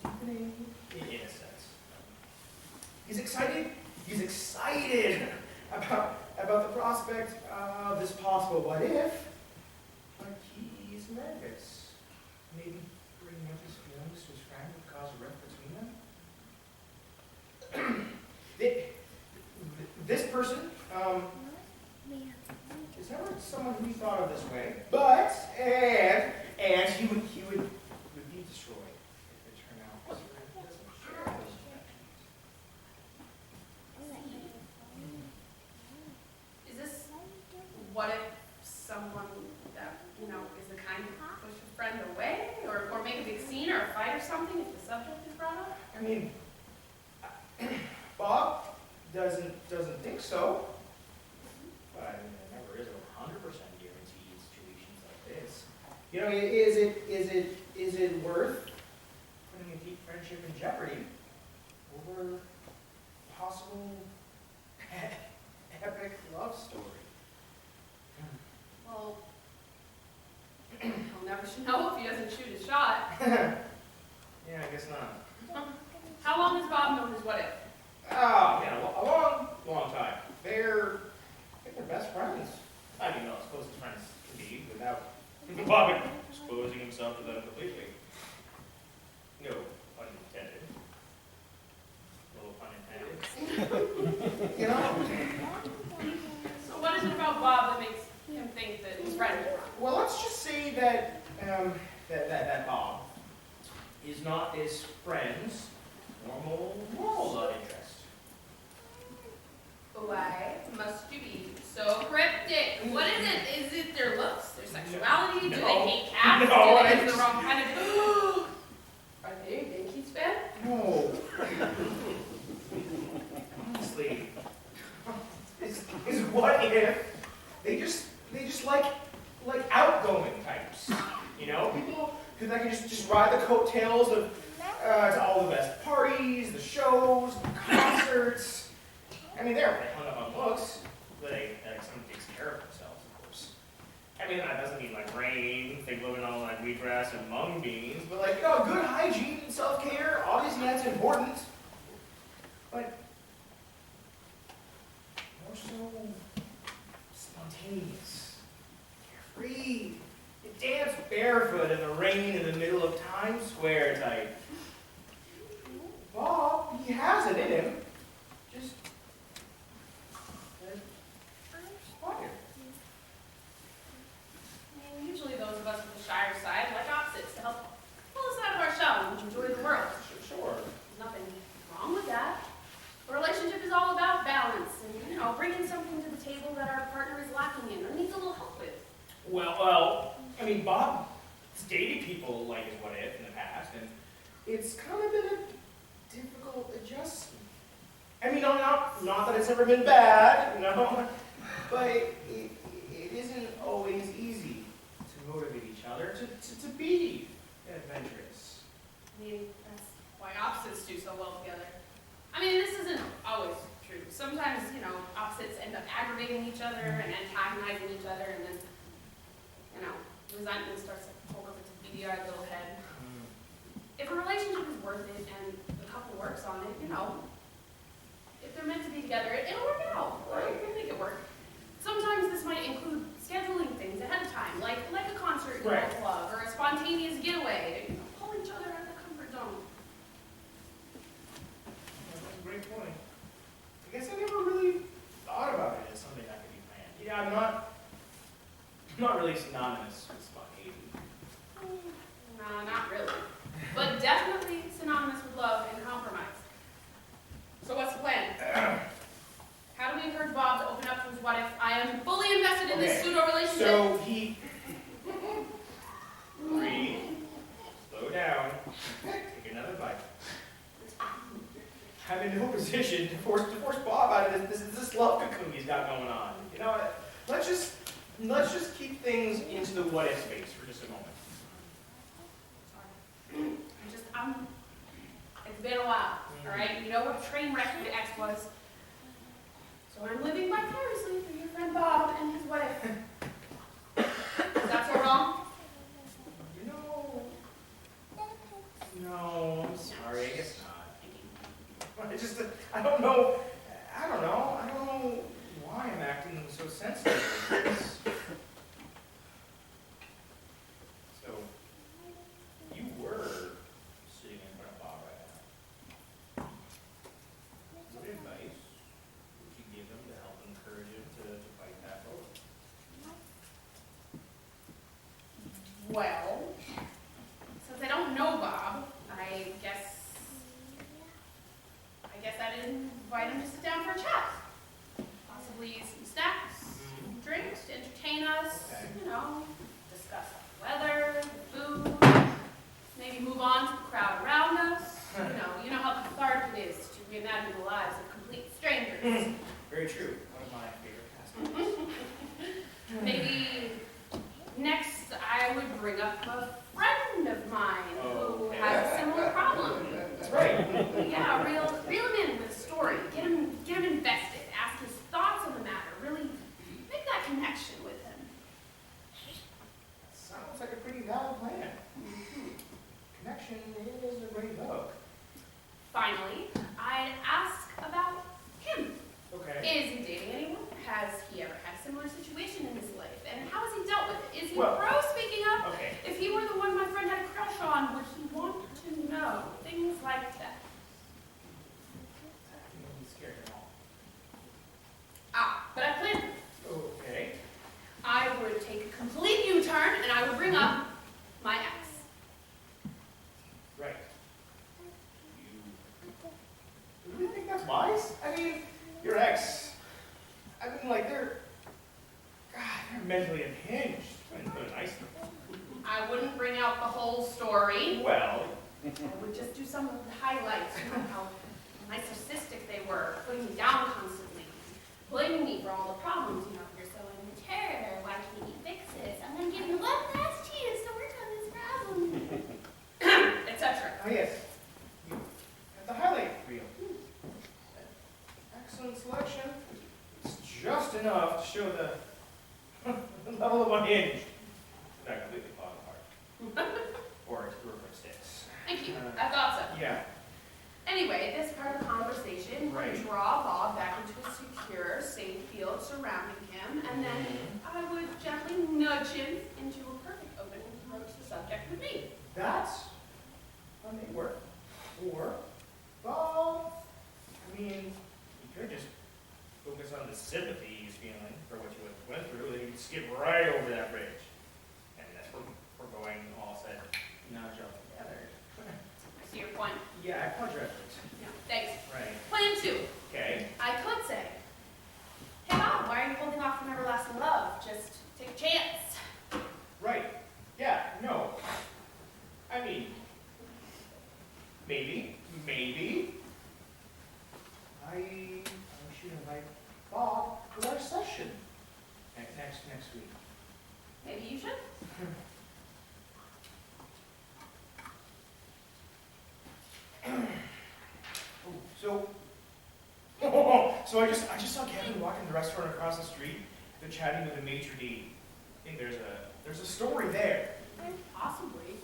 [SPEAKER 15] Deepening in a sense. He's excited about the prospect of this possible what if, but he's nervous. Maybe bringing up his feelings to his friend would cause a rift between them. This person is never someone who we thought of this way, but and he would be destroyed if it turned out his friend doesn't share those affections.
[SPEAKER 3] Is this what if someone that, you know, is the kind to push a friend away? Or make a big scene or a fight or something if the subject is brought up?
[SPEAKER 15] I mean, Bob doesn't think so. But I mean, there never is a 100% guarantee in situations like this. You know, is it worth putting a deep friendship in jeopardy over possible epic love story.
[SPEAKER 3] Well, he'll never know if he doesn't shoot his shot.
[SPEAKER 15] Yeah, I guess not.
[SPEAKER 3] How long has Bob known his what if?
[SPEAKER 15] Oh, yeah, a long, long time. I think they're best friends. I mean, well, as close as friends can be without Bob exposing himself to them completely. No pun intended. A little pun intended. You know?
[SPEAKER 3] So what is it about Bob that makes him think that his friend is wrong?
[SPEAKER 15] Well, let's just say that that Bob is not his friend's normal love interest.
[SPEAKER 3] Why must you be so cryptic? What is it? Is it their looks, their sexuality? Do they hate cats?
[SPEAKER 15] No,
[SPEAKER 3] Do they have the wrong kind of... Are they a Yankees fan?
[SPEAKER 15] No. Honestly, is what if they just like outgoing types, you know, people who that can just ride the coattails of to all the best parties, the shows, the concerts. I mean, they're hung up on looks, but someone takes care of themselves, of course. I mean, that doesn't mean like rain, think living on like wheatgrass and mung beans, but like, you know, good hygiene and self-care, obviously that's important. But more so spontaneous, carefree. You dance barefoot in the rain in the middle of Times Square type. Bob, he has it in him. Just fire.
[SPEAKER 3] I mean, usually those of us with the shyer side like opposites to help pull us out of our shell and enjoy the world.
[SPEAKER 15] Sure.
[SPEAKER 3] There's nothing wrong with that. A relationship is all about balance and, you know, bringing something to the table that our partner is lacking in or needs a little help with.
[SPEAKER 15] Well, I mean, Bob has dated people like his what if in the past, and it's kind of been a difficult adjustment. I mean, not that it's ever been bad, you know, but it isn't always easy to motivate each other to be adventurous.
[SPEAKER 3] I mean, that's why opposites do so well together. I mean, this isn't always true. Sometimes, you know, opposites end up aggravating each other and antagonizing each other, and then, you know, resentment starts to hold up its beady-eyed little head. If a relationship is worth it and the couple works on it, you know, if they're meant to be together, it'll work out. Right? We'll make it work. Sometimes this might include scheduling things ahead of time, like a concert in a club or a spontaneous getaway to, you know, pull each other out of the comfort zone.
[SPEAKER 15] That's a great point. I guess I never really thought about it as something that could be planned. Yeah, I'm not really synonymous with spontaneity.
[SPEAKER 3] Nah, not really. But definitely synonymous with love and compromise. So what's the plan? How do we encourage Bob to open up to his what if? I am fully invested in this pseudo relationship.
[SPEAKER 15] So he breathe, slow down, take another bite. I'm in no position to force Bob out of this love cocoon he's got going on. You know, let's just keep things into the what if space for just a moment.
[SPEAKER 3] It's been a while, all right? You know what a train wreck the ex was. So I'm living vicariously through your friend Bob and his what if. Is that so wrong?
[SPEAKER 15] No, I'm sorry, I guess not. I don't know why I'm acting so sensitive like this. So, you were sitting in front of Bob right now. What advice would you give him to help encourage him to fight that forward?
[SPEAKER 3] Well, since I don't know Bob, I guess I'd invite him to sit down for a chat. Possibly some snacks, some drinks to entertain us, you know, discuss the weather, food, maybe move on to the crowd around us. You know how cathartic it is to reimagine the lives of complete strangers.
[SPEAKER 15] Very true. One of my favorite pastimes.
[SPEAKER 3] Maybe next I would bring up a friend of mine who has a similar problem.
[SPEAKER 15] selection is a great look.
[SPEAKER 3] Finally, I'd ask about him.
[SPEAKER 15] Okay.
[SPEAKER 3] Is he dating anyone? Has he ever had a similar situation in his life? And how has he dealt with it? Is he
[SPEAKER 15] Well,
[SPEAKER 3] pro speaking up?
[SPEAKER 15] Okay.
[SPEAKER 3] If he were the one my friend had a crush on, would he want to know? Things like that.
[SPEAKER 15] He's scared at all.
[SPEAKER 3] Ah, but I planned.
[SPEAKER 15] Okay.
[SPEAKER 3] I would take a complete U-turn and I would bring up my ex.
[SPEAKER 15] Right. You really think that's wise? I mean, your ex, they're mentally unhinged, and put it nicely.
[SPEAKER 3] I wouldn't bring out the whole story.
[SPEAKER 15] Well,
[SPEAKER 3] I would just do some of the highlights, you know, how narcissistic they were, putting me down constantly, blaming me for all the problems, you know, you're so immature, why can't you fix this? I'm going to give you one last chance to work on this problem, etc.
[SPEAKER 15] oh yes, you have the highlight reel. Excellent selection. It's just enough to show the level of unhinged. Not completely falling apart. Or to reference sticks.
[SPEAKER 3] Thank you. I thought so.
[SPEAKER 15] Yeah.
[SPEAKER 3] Anyway, this part of the conversation would
[SPEAKER 15] Right.
[SPEAKER 3] draw Bob back into a secure, safe field surrounding him, and then I would gently nudge him into a perfect opening to broach the subject with me.
[SPEAKER 15] That's how they work. Or, well, I mean, you could just focus on the sympathy he's feeling for what you went through, then you can skip right over that bridge. And that's where we're going all said, nudge all together.
[SPEAKER 3] I see your point.
[SPEAKER 15] Yeah, I caught your effort.
[SPEAKER 3] Yeah, thanks.
[SPEAKER 15] Right.
[SPEAKER 3] Plan 2.
[SPEAKER 15] Okay.
[SPEAKER 3] I could say, hey Bob, why are you holding off from everlasting love? Just take a chance.
[SPEAKER 15] Right. Yeah, no. I mean, maybe. I should invite Bob to our session next week.
[SPEAKER 3] Maybe you should.
[SPEAKER 15] So I just saw Kevin walking the restaurant across the street. They're chatting with the maitre d'. I think there's a story there.
[SPEAKER 3] Possibly.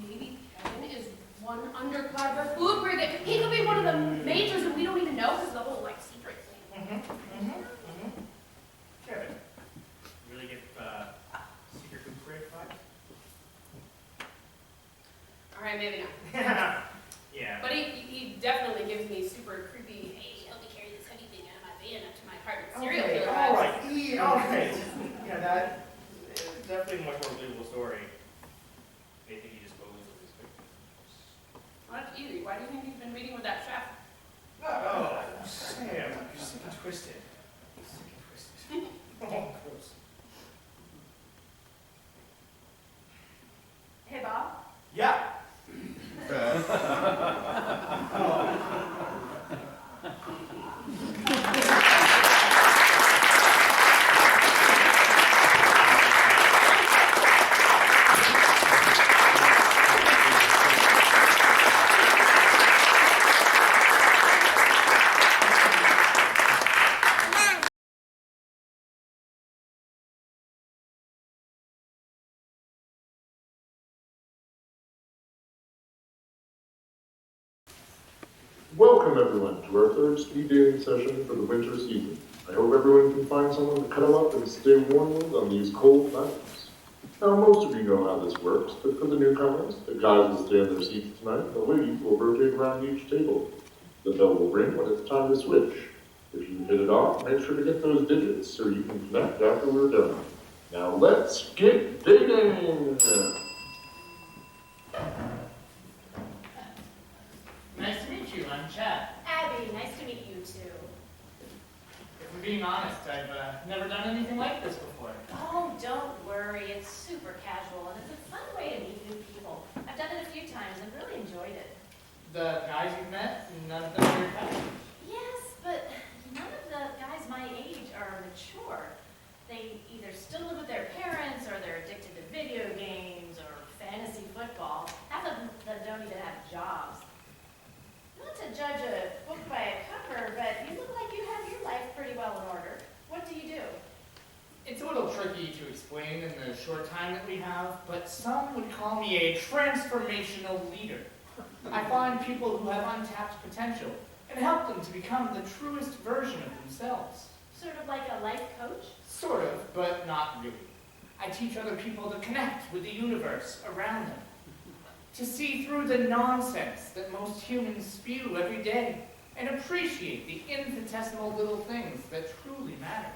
[SPEAKER 3] Maybe Kevin is one undercover food brigade. He could be one of the majors and we don't even know because the whole like secret thing.
[SPEAKER 15] Kevin, you really get secret food brigade vibes?
[SPEAKER 3] All right, maybe not.
[SPEAKER 15] Yeah.
[SPEAKER 3] But he definitely gives me super creepy, hey, help me carry this heavy thing out of my van up to my apartment. Serial killer vibes.
[SPEAKER 15] All right. Yeah, that is definitely a much more believable story. They think he disposed of his victims.
[SPEAKER 3] Well, that's easy. Why do you think he's been meeting with that chef?
[SPEAKER 15] Oh, Sam, you're sick and twisted. Sick and twisted. Oh, gross.
[SPEAKER 3] Hey, Bob.
[SPEAKER 15] Yeah.
[SPEAKER 16] Welcome everyone to our third speed dating session for the winter season. I hope everyone can find someone to cuddle up and stay warm with on these cold nights. Now most of you know how this works, but for the newcomers, the guys will stay in their seats tonight, the ladies will rotate around each table. The bell will ring when it's time to switch. If you hit it off, make sure to get those digits so you can connect after we're done. Now let's get dating!
[SPEAKER 11] Nice to meet you. I'm Chad.
[SPEAKER 2] Abby, nice to meet you too.
[SPEAKER 11] If we're being honest, I've never done anything like this before.
[SPEAKER 2] Oh, don't worry. It's super casual and it's a fun way to meet new people. I've done it a few times and really enjoyed it.
[SPEAKER 11] The guys you've met, none of them are your type.
[SPEAKER 2] Yes, but none of the guys my age are mature. They either still live with their parents or they're addicted to video games or fantasy football. Half of them don't even have jobs. Not to judge a book by a cover, but you look like you have your life pretty well in order. What do you do?
[SPEAKER 11] It's a little tricky to explain in the short time that we have.
[SPEAKER 4] but some would call me a transformational leader. I find people who have untapped potential and help them to become the truest version of themselves.
[SPEAKER 2] Sort of like a life coach?
[SPEAKER 4] Sort of, but not really. I teach other people to connect with the universe around them, to see through the nonsense that most humans spew every day, and appreciate the infinitesimal little things that truly matter.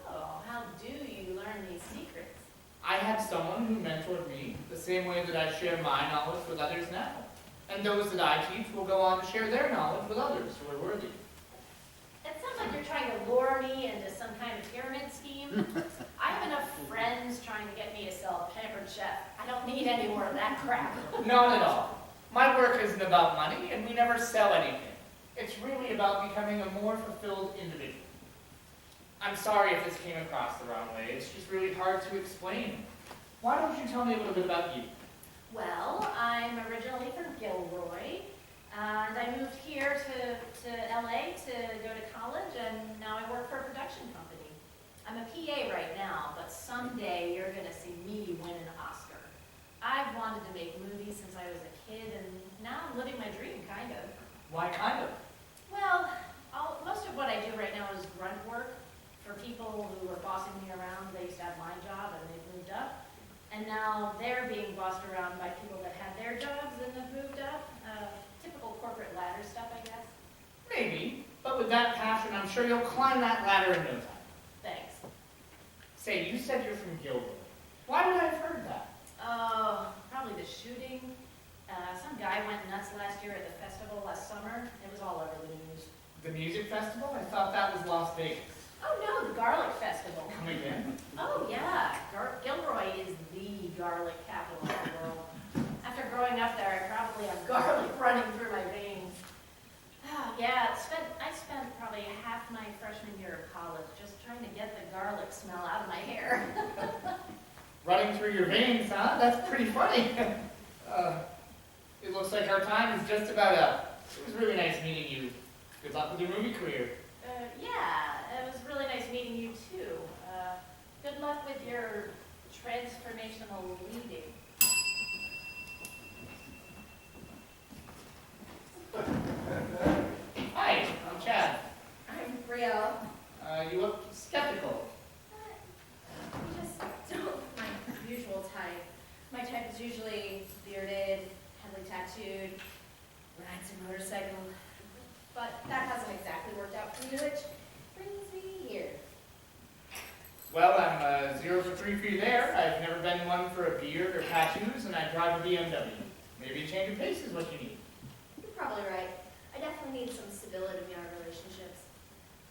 [SPEAKER 8] Oh, how do you learn these secrets?
[SPEAKER 4] I had someone who mentored me the same way that I share my knowledge with others now. And those that I teach will go on to share their knowledge with others who are worthy.
[SPEAKER 2] It sounds like you're trying to lure me into some kind of pyramid scheme. I have enough friends trying to get me to sell Pampered Chef. I don't need any more of that crap.
[SPEAKER 4] Not at all. My work isn't about money, and we never sell anything. It's really about becoming a more fulfilled individual. I'm sorry if this came across the wrong way. It's just really hard to explain. Why don't you tell me a little bit about you?
[SPEAKER 2] Well, I'm originally from Gilroy, and I moved here to LA to go to college, and now I work for a production company. I'm a PA right now, but someday you're going to see me win an Oscar. I've wanted to make movies since I was a kid, and now I'm living my dream, kind of.
[SPEAKER 4] Why kind of?
[SPEAKER 2] Well, most of what I do right now is grunt work for people who are bossing me around. They used to have my job, and they've moved up. And now they're being bossed around by people that had their jobs and have moved up. Typical corporate ladder stuff, I guess.
[SPEAKER 4] Maybe, but with that passion, I'm sure you'll climb that ladder in no time.
[SPEAKER 2] Thanks.
[SPEAKER 4] Say, you said you're from Gilroy. Why would I have heard that?
[SPEAKER 2] Oh, probably the shooting. Some guy went nuts last year at the festival last summer. It was all over the news.
[SPEAKER 4] The music festival? I thought that was Las Vegas.
[SPEAKER 2] Oh no, the garlic festival.
[SPEAKER 4] Come again?
[SPEAKER 2] Oh yeah, Gilroy is the garlic capital of the world. After growing up there, I probably have garlic running through my veins. Oh, yeah, I spent probably half my freshman year of college just trying to get the garlic smell out of my hair.
[SPEAKER 4] Running through your veins, huh? That's pretty funny. It looks like our time is just about up. It was really nice meeting you. Good luck with your movie career.
[SPEAKER 2] Yeah, it was really nice meeting you too. Good luck with your transformational leading.
[SPEAKER 4] Hi, I'm Chad.
[SPEAKER 8] I'm Brielle.
[SPEAKER 4] You look skeptical.
[SPEAKER 8] You just don't look my usual type. My type is usually bearded, heavily tattooed, rides a motorcycle. But that hasn't exactly worked out for me, which brings me here.
[SPEAKER 4] Well, I'm 0 for 3 for you there. I've never been one for a beard or tattoos, and I drive a BMW. Maybe a change of pace is what you need.
[SPEAKER 8] You're probably right. I definitely need some stability in our relationships.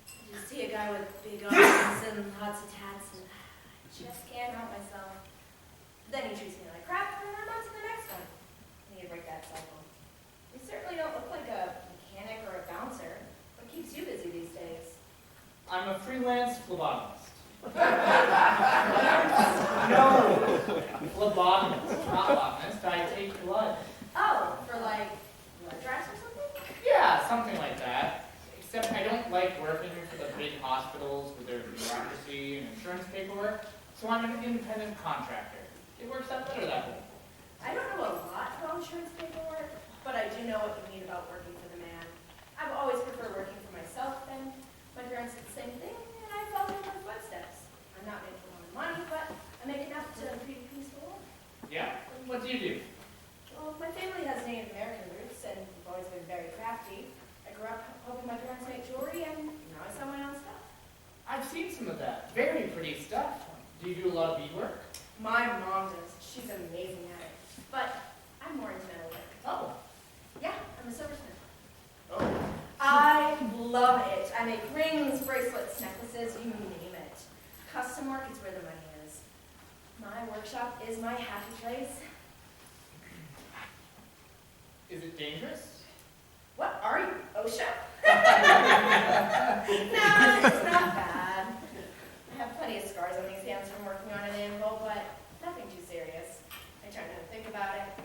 [SPEAKER 8] You see a guy with big arms and lots of tats, and I just can't help myself. Then he treats me like crap, and I'm on to the next one. I need to break that cycle. You certainly don't look like a mechanic or a bouncer. What keeps you busy these days?
[SPEAKER 4] I'm a freelance phlebotomist.
[SPEAKER 8] No!
[SPEAKER 4] Phlebotomist, not botanist. I take blood.
[SPEAKER 8] Oh, for like blood drives or something?
[SPEAKER 4] Yeah, something like that. Except I don't like working for the big hospitals with their bureaucracy and insurance paperwork, so I'm an independent contractor. It works out better that way.
[SPEAKER 8] I don't know a lot about insurance paperwork, but I do know what you mean about working for the man. I've always preferred working for myself, and my parents did the same thing, and I followed in their footsteps. I'm not making a lot of money, but I make enough to lead a peaceful life.
[SPEAKER 4] Yeah? What do you do?
[SPEAKER 8] Well, my family has Native American roots, and we've always been very crafty. I grew up helping my parents make jewelry, and now I sell my own stuff.
[SPEAKER 4] I've seen some of that. Very pretty stuff. Do you do a lot of beadwork?
[SPEAKER 8] My mom does. She's amazing at it. But I'm more into metalwork.
[SPEAKER 4] Oh.
[SPEAKER 8] Yeah, I'm a silversmith.
[SPEAKER 4] Oh.
[SPEAKER 8] I love it. I make rings, bracelets, necklaces, you name it. Custom work is where the money is. My workshop is my happy place.
[SPEAKER 4] Is it dangerous?
[SPEAKER 8] What are you, OSHA? No, it's not bad. I have plenty of scars on these hands from working on an anvil, but nothing too serious. I try not to think about it.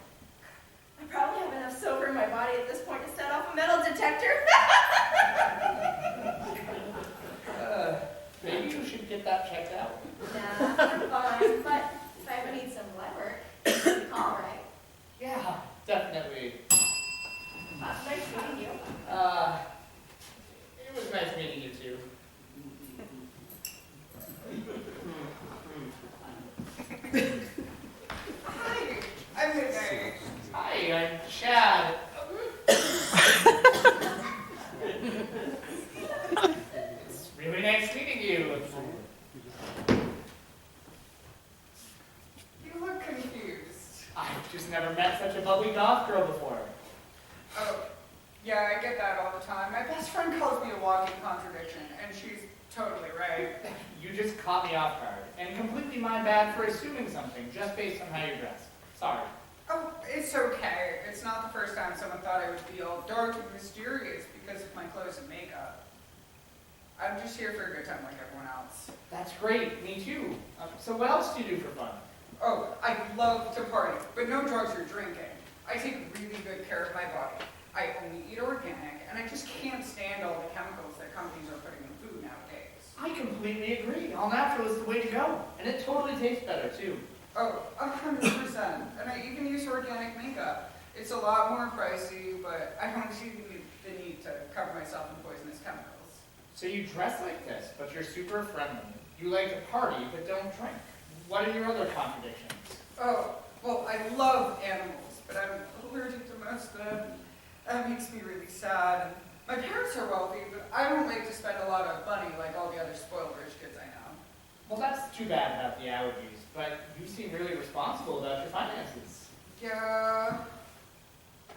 [SPEAKER 8] I probably have enough silver in my body at this point to set off a metal detector.
[SPEAKER 4] Maybe you should get that checked out.
[SPEAKER 8] Nah, I'm fine, but if I ever need some blood work,
[SPEAKER 11] Just never met such a bubbly goth girl before.
[SPEAKER 17] Oh, yeah, I get that all the time. My best friend calls me a walking contradiction, and she's totally right.
[SPEAKER 11] You just caught me off guard, and completely my bad for assuming something just based on how you're dressed. Sorry.
[SPEAKER 17] Oh, it's okay. It's not the first time someone thought I would be all dark and mysterious because of my clothes and makeup. I'm just here for a good time like everyone else.
[SPEAKER 11] That's great, me too. So what else do you do for fun?
[SPEAKER 17] Oh, I love to party, but no drugs or drinking. I take really good care of my body. I only eat organic, and I just can't stand all the chemicals that companies are putting in food nowadays.
[SPEAKER 11] I completely agree. All natural is the way to go, and it totally tastes better too.
[SPEAKER 17] Oh, 100%. And I even use organic makeup. It's a lot more pricey, but I don't see the need to cover myself in poisonous chemicals.
[SPEAKER 11] So you dress like this, but you're super friendly. You like to party, but don't drink. What are your other contradictions?
[SPEAKER 17] Oh, well, I love animals, but I'm allergic to most of them. That makes me really sad. And my parents are wealthy, but I don't like to spend a lot of money like all the other spoiled rich kids I know.
[SPEAKER 11] Well, that's too bad about the allergies, but you seem really responsible about your finances.
[SPEAKER 17] Yeah,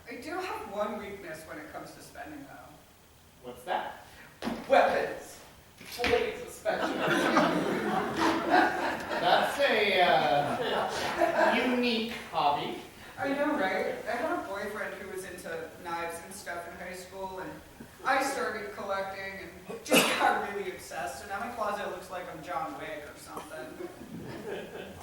[SPEAKER 17] I do have one weakness when it comes to spending, though.
[SPEAKER 11] What's that?
[SPEAKER 17] Weapons. Blades, especially.
[SPEAKER 11] That's a unique hobby.
[SPEAKER 17] I know, right? I had a boyfriend who was into knives and stuff in high school, and I started collecting and just got really obsessed, and now my closet looks like I'm John Wick or something.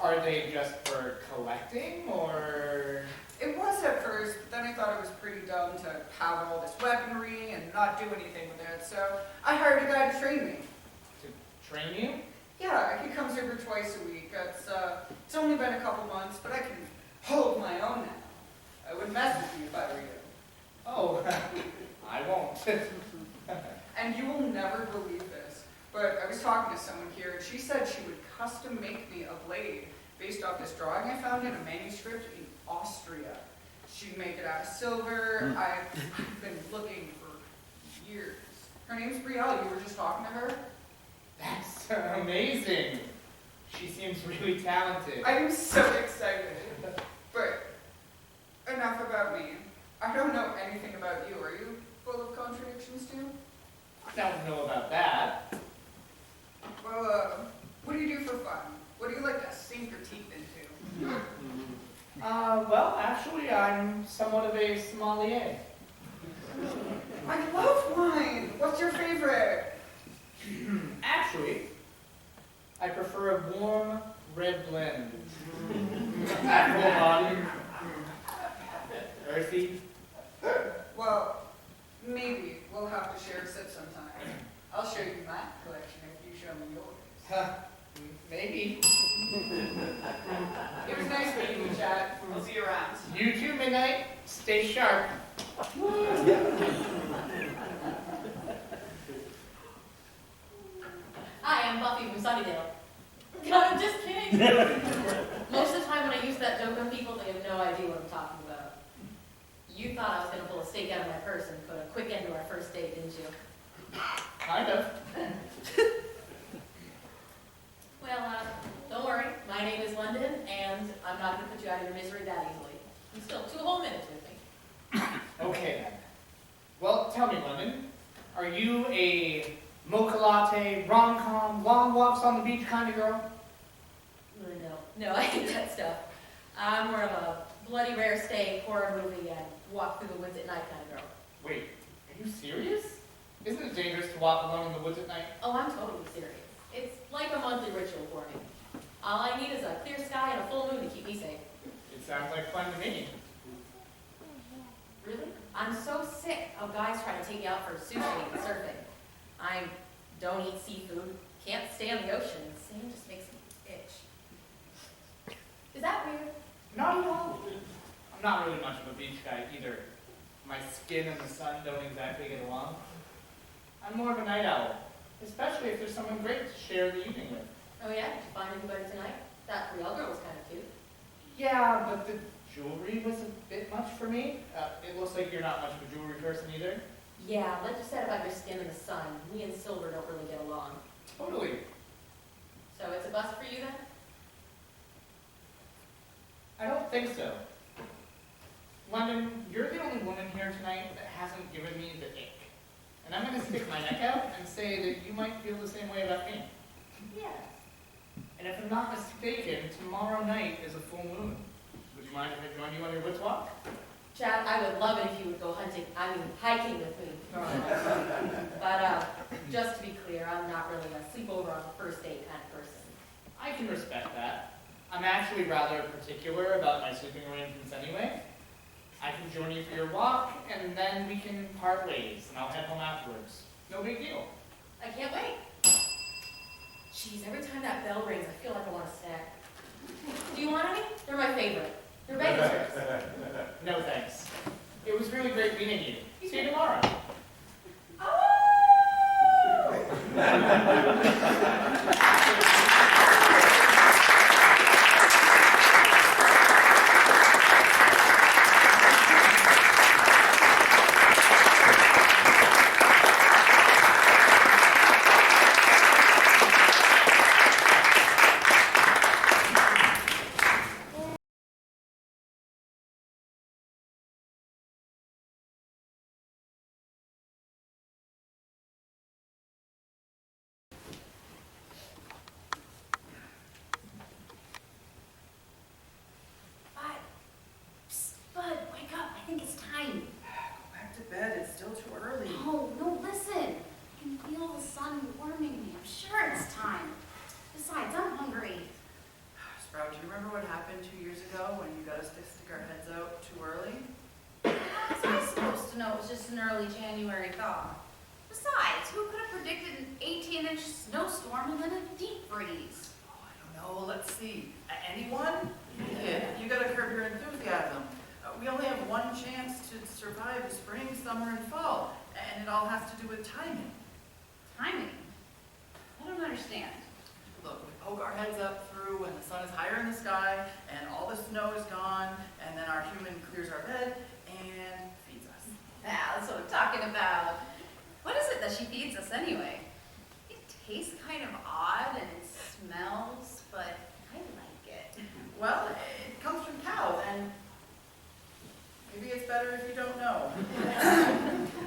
[SPEAKER 11] Are they just for collecting, or...?
[SPEAKER 17] It was at first, but then I thought it was pretty dumb to have all this weaponry and not do anything with it, so I hired a guy to train me.
[SPEAKER 11] To train you?
[SPEAKER 17] Yeah, he comes over twice a week. It's only been a couple months, but I can hold my own now. I would mess with you if I were you.
[SPEAKER 11] Oh, I won't.
[SPEAKER 17] And you will never believe this, but I was talking to someone here, and she said she would custom make me a blade based off this drawing I found in a manuscript in Austria. She'd make it out of silver. I've been looking for years. Her name's Brielle. You were just talking to her?
[SPEAKER 11] That's amazing. She seems really talented.
[SPEAKER 17] I'm so excited. But enough about me. I don't know anything about you. Are you full of contradictions too?
[SPEAKER 11] I don't know about that.
[SPEAKER 17] Well, what do you do for fun? What do you like to sink your teeth into?
[SPEAKER 11] Well, actually, I'm somewhat of a sommelier.
[SPEAKER 17] I love wine. What's your favorite?
[SPEAKER 11] Actually, I prefer a warm red blend. Full body, earthy.
[SPEAKER 17] Well, maybe we'll have to share a sip sometime. I'll show you my collection if you show me yours.
[SPEAKER 11] Maybe.
[SPEAKER 17] It was nice meeting you, Chad. I'll see you around.
[SPEAKER 11] You too, Midnight. Stay sharp.
[SPEAKER 8] Hi, I'm Buffy from Sunnydale. No, I'm just kidding. Most of the time when I use that joke on people, they have no idea what I'm talking about. You thought I was going to pull a steak out of my purse and put a quick end to our first date, didn't you?
[SPEAKER 11] Kind of.
[SPEAKER 8] Well, don't worry. My name is London, and I'm not going to put you out of your misery that easily. You still have 2 whole minutes with me.
[SPEAKER 11] Okay, then. Well, tell me, London, are you a mocha latte, rom-com, long walks on the beach kind of girl?
[SPEAKER 8] No, I hate that stuff. I'm more of a bloody rare steak, horror movie, and walk through the woods at night kind of girl.
[SPEAKER 11] Wait, are you serious? Isn't it dangerous to walk alone in the woods at night?
[SPEAKER 8] Oh, I'm totally serious. It's like a monthly ritual for me. All I need is a clear sky and a full moon to keep me safe.
[SPEAKER 11] It sounds like fun to me.
[SPEAKER 8] Really? I'm so sick of guys trying to take me out for sushi and surfing. I don't eat seafood, can't stand the ocean, sand just makes me itch. Is that weird?
[SPEAKER 11] Not at all. I'm not really much of a beach guy either. My skin and the sun don't exactly get along. I'm more of a night owl, especially if there's someone great to share the evening with.
[SPEAKER 8] Oh yeah? Did you find anybody tonight? That Brielle girl was kind of cute.
[SPEAKER 11] Yeah, but the jewelry was a bit much for me. It looks like you're not much of a jewelry person either.
[SPEAKER 8] Yeah, like you said about your skin and the sun, me and silver don't really get along.
[SPEAKER 11] Totally.
[SPEAKER 8] So it's a bust for you then?
[SPEAKER 11] I don't think so.
[SPEAKER 18] London, you're the only woman here tonight that hasn't given me the ick. And I'm going to stick my neck out and say that you might feel the same way about me.
[SPEAKER 8] Yes.
[SPEAKER 18] And if I'm not mistaken, tomorrow night is a full moon. Would you mind if I joined you on your woods walk?
[SPEAKER 8] Chad, I would love it if you would go hiking with me tomorrow night. But just to be clear, I'm not really a sleepover on the first date kind of person.
[SPEAKER 18] I can respect that. I'm actually rather particular about my sleeping arrangements anyway. I can join you for your walk, and then we can part ways, and I'll head home afterwards. No big deal.
[SPEAKER 8] I can't wait. Jeez, every time that bell rings, I feel like I want a snack. Do you want any? They're my favorite. They're bagel strips.
[SPEAKER 18] No thanks. It was really great meeting you. See you tomorrow.
[SPEAKER 19] Bud, wake up. I think it's time.
[SPEAKER 14] Go back to bed. It's still too early.
[SPEAKER 19] No, listen. I can feel the sun warming me. I'm sure it's time. Besides, I'm hungry.
[SPEAKER 14] Sprout, do you remember what happened 2 years ago when you got us to stick our heads out too early?
[SPEAKER 19] How was I supposed to know it was just an early January thaw? Besides, who could have predicted an 18-inch snowstorm and then a deep freeze?
[SPEAKER 14] Oh, I don't know. Let's see. Anyone? Yeah, you gotta curb your enthusiasm. We only have one chance to survive the spring, summer, and fall, and it all has to do with timing.
[SPEAKER 19] Timing? I don't understand.
[SPEAKER 14] Look, we poke our heads up through when the sun is higher in the sky, and all the snow is gone, and then our human clears our bed and feeds us.
[SPEAKER 19] Yeah, that's what I'm talking about. What is it that she feeds us anyway? It tastes kind of odd and it smells, but I like it.
[SPEAKER 14] Well, it comes from cows, and maybe it's better if you don't know.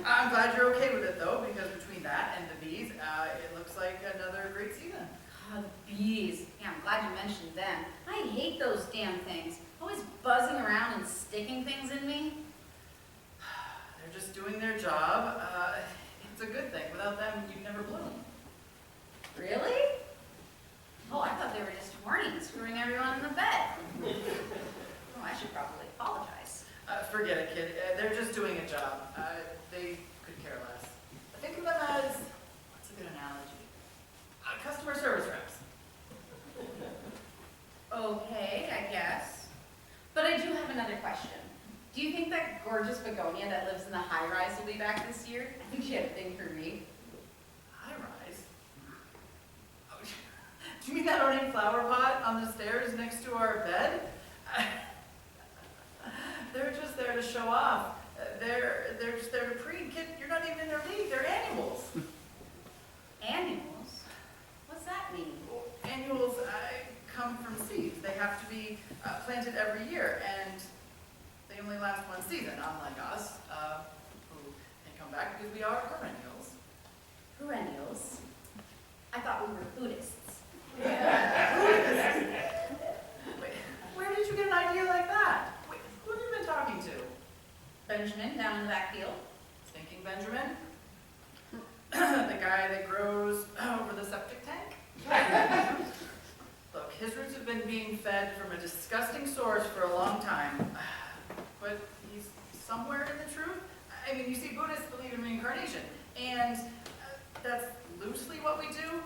[SPEAKER 14] I'm glad you're okay with it, though, because between that and the bees, it looks like another great season.
[SPEAKER 19] Oh, the bees. Yeah, I'm glad you mentioned them. I hate those damn things. Always buzzing around and sticking things in me.
[SPEAKER 14] They're just doing their job. It's a good thing. Without them, you'd never bloom.
[SPEAKER 19] Really? Oh, I thought they were just horny and screwing everyone in the bed. Oh, I should probably apologize.
[SPEAKER 14] Forget it, kid. They're just doing a job. They could care less. Think of them as, what's a good analogy? Customer service reps.
[SPEAKER 19] Okay, I guess. But I do have another question. Do you think that gorgeous begonia that lives in the high-rise will be back this year? I think she had a thing for me.
[SPEAKER 14] High-rise? Oh, do you mean that ornate flower pot on the stairs next to our bed? They're just there to show off. They're just there to preen. Kid, you're not even in their league. They're annuals.
[SPEAKER 19] Annuals? What's that mean?
[SPEAKER 14] Well, annuals come from seeds. They have to be planted every year, and they only last one season, unlike us, who can come back because we are perennials.
[SPEAKER 19] Perennials? I thought we were Buddhists.
[SPEAKER 14] Buddhists? Wait, where did you get an idea like that? Wait, who have you been talking to?
[SPEAKER 19] Benjamin, down in the back field.
[SPEAKER 14] Thinking Benjamin? The guy that grows over the septic tank? Look, his roots have been being fed from a disgusting source for a long time. But he's somewhere in the truth. I mean, you see, Buddhists believe in reincarnation, and that's loosely what we do,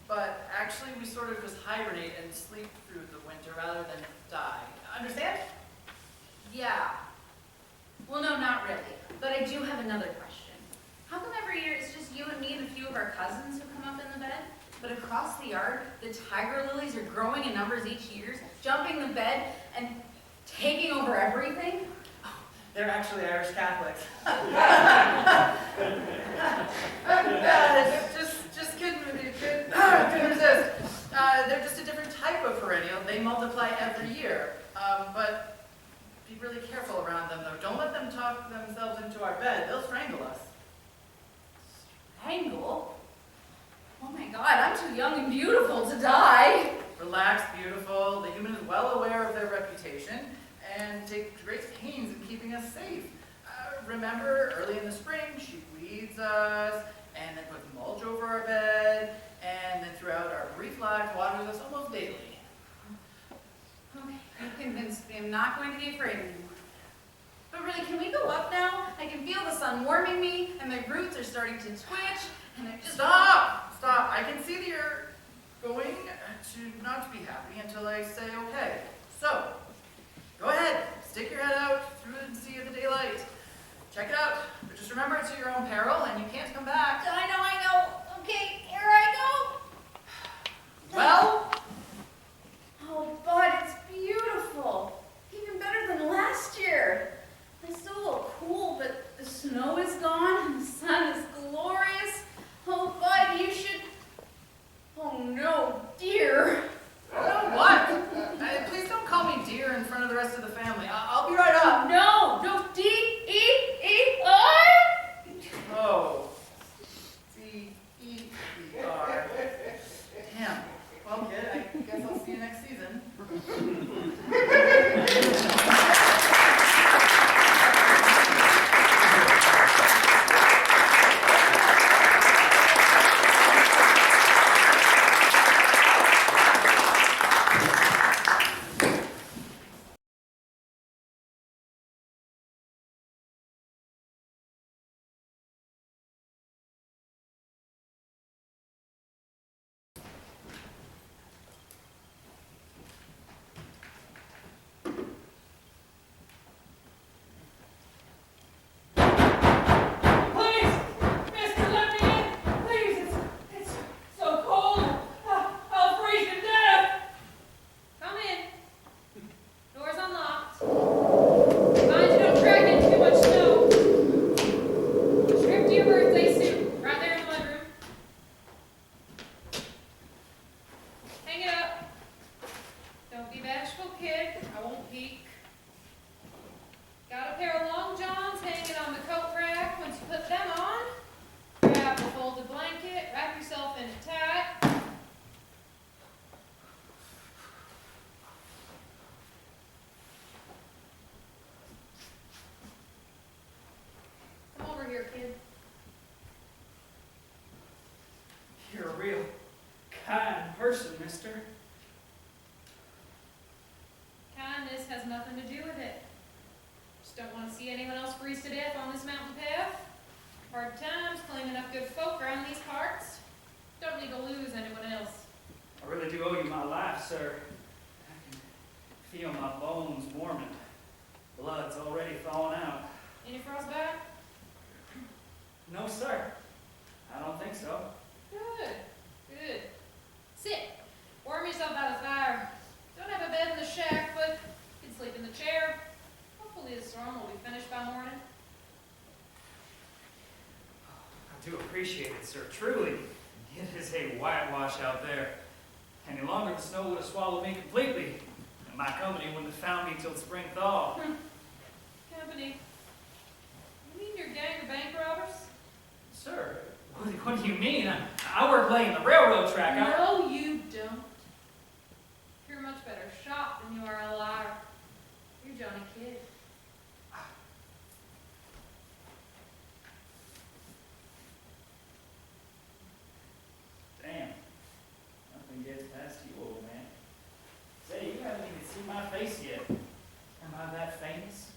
[SPEAKER 14] but actually we sort of just hibernate and sleep through the winter rather than die. Understand?
[SPEAKER 19] Yeah. Well, no, not really. But I do have another question. How come every year it's just you and me and a few of our cousins who come up in the bed? But across the yard, the tiger lilies are growing in numbers each year, jumping the bed and taking over everything?
[SPEAKER 14] They're actually Irish Catholics. Just kidding with you, kid. Couldn't resist. They're just a different type of perennial. They multiply every year. But be really careful around them, though. Don't let them talk themselves into our bed. They'll strangle us.
[SPEAKER 19] Strangle? Oh my God, I'm too young and beautiful to die.
[SPEAKER 14] Relax, beautiful. The human is well aware of their reputation and take great pains in keeping us safe. Remember, early in the spring, she weeds us, and then puts mulch over our bed, and then throughout our brief lives, waters us almost daily.
[SPEAKER 19] Okay, you convinced me I'm not going to be afraid anymore. But really, can we go up now? I can feel the sun warming me, and my roots are starting to twitch, and I just...
[SPEAKER 14] Stop! Stop. I can see that you're going to not be happy until I say okay. So, go ahead. Stick your head out through the sea of the daylight. Check it out. But just remember it's at your own peril, and you can't come back.
[SPEAKER 19] I know. Okay, here I go.
[SPEAKER 14] Well?
[SPEAKER 19] Oh, Bud, it's beautiful. Even better than last year. I still look cool, but the snow is gone and the sun is glorious. Oh, Bud, you should... Oh, no, dear.
[SPEAKER 14] Oh, what? Please don't call me dear in front of the rest of the family. I'll be right up.
[SPEAKER 19] No, D-E-E-R.
[SPEAKER 14] Oh. D-E-E-R. Damn. Well, kid, I guess I'll see you next season.
[SPEAKER 4] You're a real kind person, mister.
[SPEAKER 2] Kindness has nothing to do with it. Just don't want to see anyone else freeze to death on this mountain path. Hard times claiming up good folk around these parts. Don't need to lose anyone else.
[SPEAKER 4] I really do owe you my life, sir. I can feel my bones warming. Blood's already thawing out.
[SPEAKER 2] Any frostbite?
[SPEAKER 4] No, sir. I don't think so.
[SPEAKER 2] Good. Sit. Warm yourself by the fire. Don't have a bed in the shack, but you can sleep in the chair. Hopefully the storm will be finished by morning.
[SPEAKER 4] I do appreciate it, sir. Truly. It is a whitewash out there. Any longer, the snow would have swallowed me completely, and my company wouldn't have found me till the spring thaw.
[SPEAKER 2] Company? You mean your gang of bank robbers?
[SPEAKER 4] Sir, what do you mean? I work laying the railroad track.
[SPEAKER 2] No, you don't. You're a much better shot than you are a liar. You're Johnny Kidd.
[SPEAKER 4] Damn. Nothing gets past you, old man. Say, you haven't even seen my face yet. Am I that famous?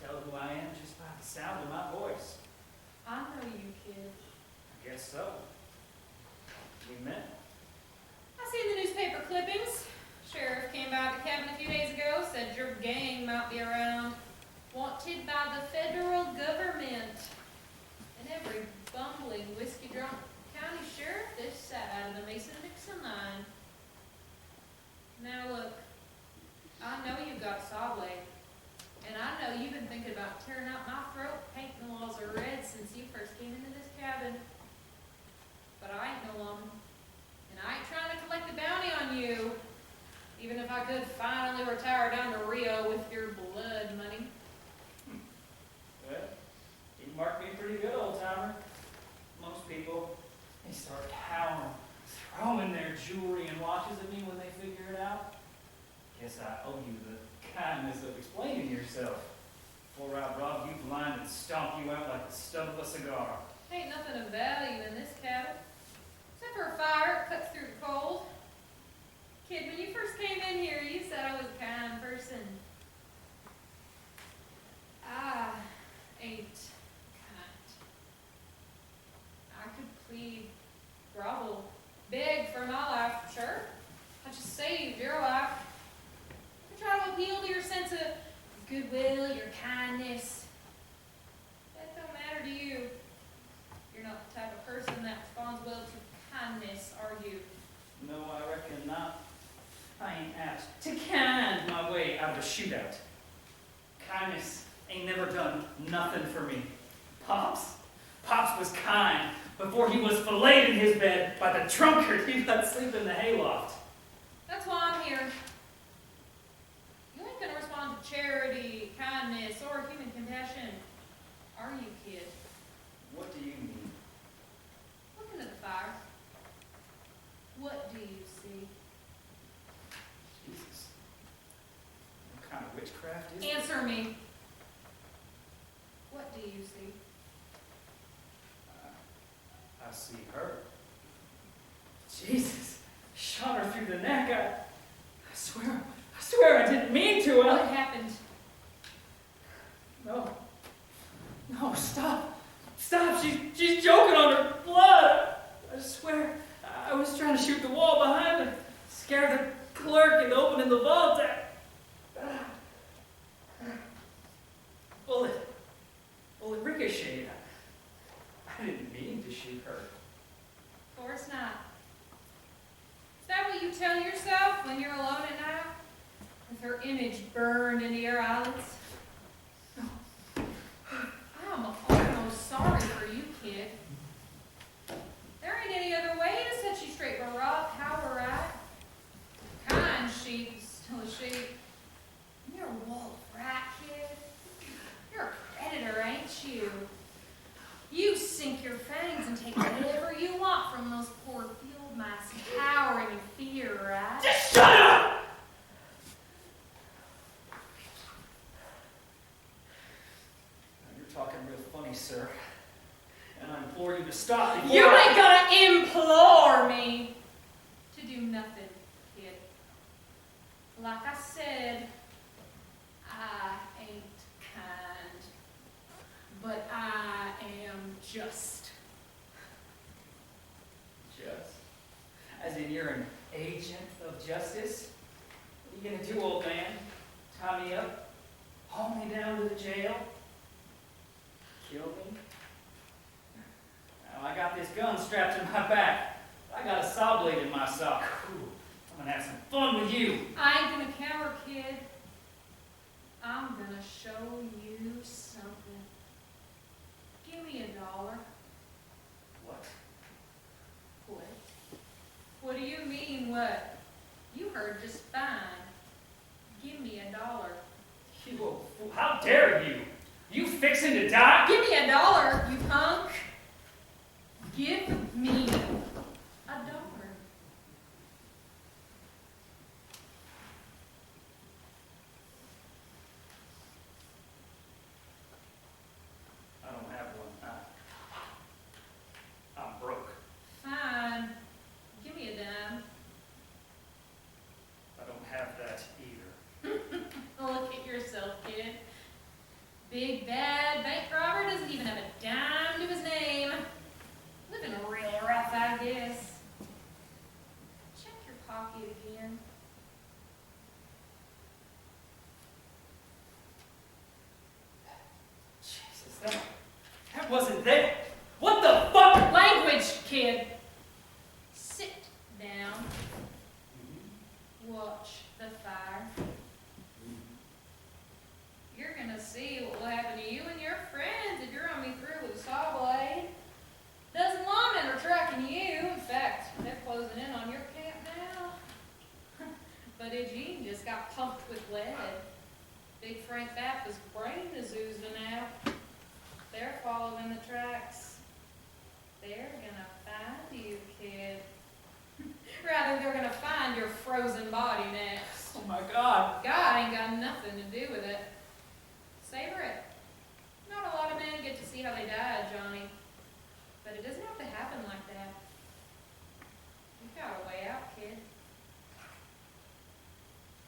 [SPEAKER 4] Tell who I am just by the sound of my voice.
[SPEAKER 2] I know you, kid.
[SPEAKER 4] I guess so. We met.
[SPEAKER 2] I seen the newspaper clippings. Sheriff came by the cabin a few days ago, said your gang might be around. Wanted by the federal government. And every bumbling, whiskey-drunk county sheriff this side of the Mason-Dixon line. Now look, I know you've got a saw blade. And I know you've been thinking about tearing out my throat, painting the walls of red since you first came into this cabin. But I ain't no woman. And I ain't trying to collect a bounty on you. Even if I could finally retire down to Rio with your blood money.
[SPEAKER 4] explaining yourself before I rob you blind and stomp you out like the stub of a cigar.
[SPEAKER 3] Ain't nothing of value in this cabin. Except for a fire, it cuts through the cold. Kid, when you first came in here, you said I was a kind person. I ain't kind. I could plead, grovel, beg for my life, sure. I just saved your life. I try to appeal to your sense of goodwill, your kindness. That don't matter to you. You're not the type of person that responds well to kindness, are you?
[SPEAKER 4] No, I reckon not. I ain't apt to kind my way out of a shootout. Kindness ain't never done nothing for me. Pops was kind before he was filleted in his bed by the drunkard he let sleep in the hayloft.
[SPEAKER 3] That's why I'm here. You ain't gonna respond to charity, kindness, or human compassion, are you, kid?
[SPEAKER 4] What do you mean?
[SPEAKER 3] Look into the fire. What do you see?
[SPEAKER 4] Jesus. What kind of witchcraft is this?
[SPEAKER 3] Answer me. What do you see?
[SPEAKER 4] I see her. Jesus. Shot her through the neck. I swear I didn't mean to.
[SPEAKER 3] What happened?
[SPEAKER 4] No, stop. She's choking on her blood. I swear, I was trying to shoot the wall behind her. Scared the clerk into opening the vault. Bullet ricocheted. I didn't mean to shoot her.
[SPEAKER 3] Of course not. Is that what you tell yourself when you're alone at night? With her image burned into your eyelids? I'm almost sorry for you, kid. There ain't any other way to set you straight where how we're at. Kind sheep is still a sheep. You're a wolf, right, kid? You're a predator, ain't you? You sink your fangs and take whatever you want from those poor field mice cowering in fear, right?
[SPEAKER 4] Just shut up! You're talking real funny, sir. And I implore you to stop before
[SPEAKER 3] You ain't gonna implore me to do nothing, kid. Like I said, I ain't kind, but I am just.
[SPEAKER 4] Just? As in you're an agent of justice? What are you gonna do, old man? Tie me up? Haul me down to the jail? Kill me? Now, I got this gun strapped to my back. I got a saw blade in my sock. Ooh, I'm gonna have some fun with you.
[SPEAKER 3] I ain't gonna cower, kid. I'm gonna show you something. Give me $1.
[SPEAKER 4] What?
[SPEAKER 3] What? What do you mean, what? You heard just fine. Give me $1.
[SPEAKER 4] You old fool. How dare you? You fixing to die?
[SPEAKER 3] Give me $1, you punk. Give me $1.
[SPEAKER 4] I don't have one. I'm broke.
[SPEAKER 3] Fine. Give me a dime.
[SPEAKER 4] I don't have that either.
[SPEAKER 3] Look at yourself, kid. Big bad bank robber doesn't even have a dime to his name. Living real rough, I guess. Check your pocket again.
[SPEAKER 4] Jesus, that wasn't there. What the fuck?
[SPEAKER 3] Language, kid. Sit down. Watch the fire. You're gonna see what will happen to you and your friends if you run me through with a saw blade. Dozen lawmen are tracking you. In fact, they're closing in on your camp now. But Eugene just got pumped with lead. Big Frank Baptist's brain is oozing out. They're following the tracks. They're gonna find you, kid. Rather, they're gonna find your frozen body next.
[SPEAKER 4] Oh my God.
[SPEAKER 3] God ain't got nothing to do with it. Savor it. Not a lot of men get to see how they died, Johnny. But it doesn't have to happen like that. You've got a way out, kid.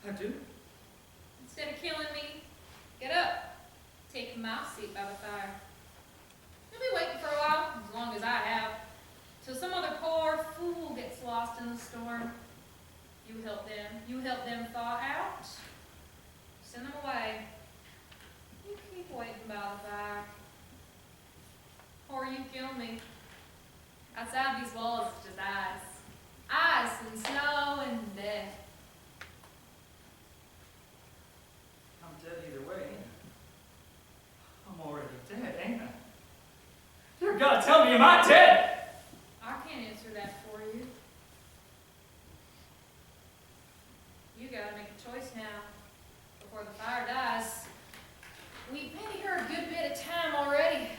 [SPEAKER 4] I do?
[SPEAKER 3] Instead of killing me, get up. Take my seat by the fire. You'll be waiting for a while, as long as I have. Till some other poor fool gets lost in the storm. You help them. You help them thaw out. Send them away. You keep waiting by the fire. Or you kill me. Outside these walls, it's just ice. Ice and snow and death.
[SPEAKER 4] I'm dead either way, ain't I? I'm already dead, ain't I? Dear God, tell me, am I dead?
[SPEAKER 3] I can't answer that for you. You gotta make a choice now, before the fire dies. We've been here a good bit of time already.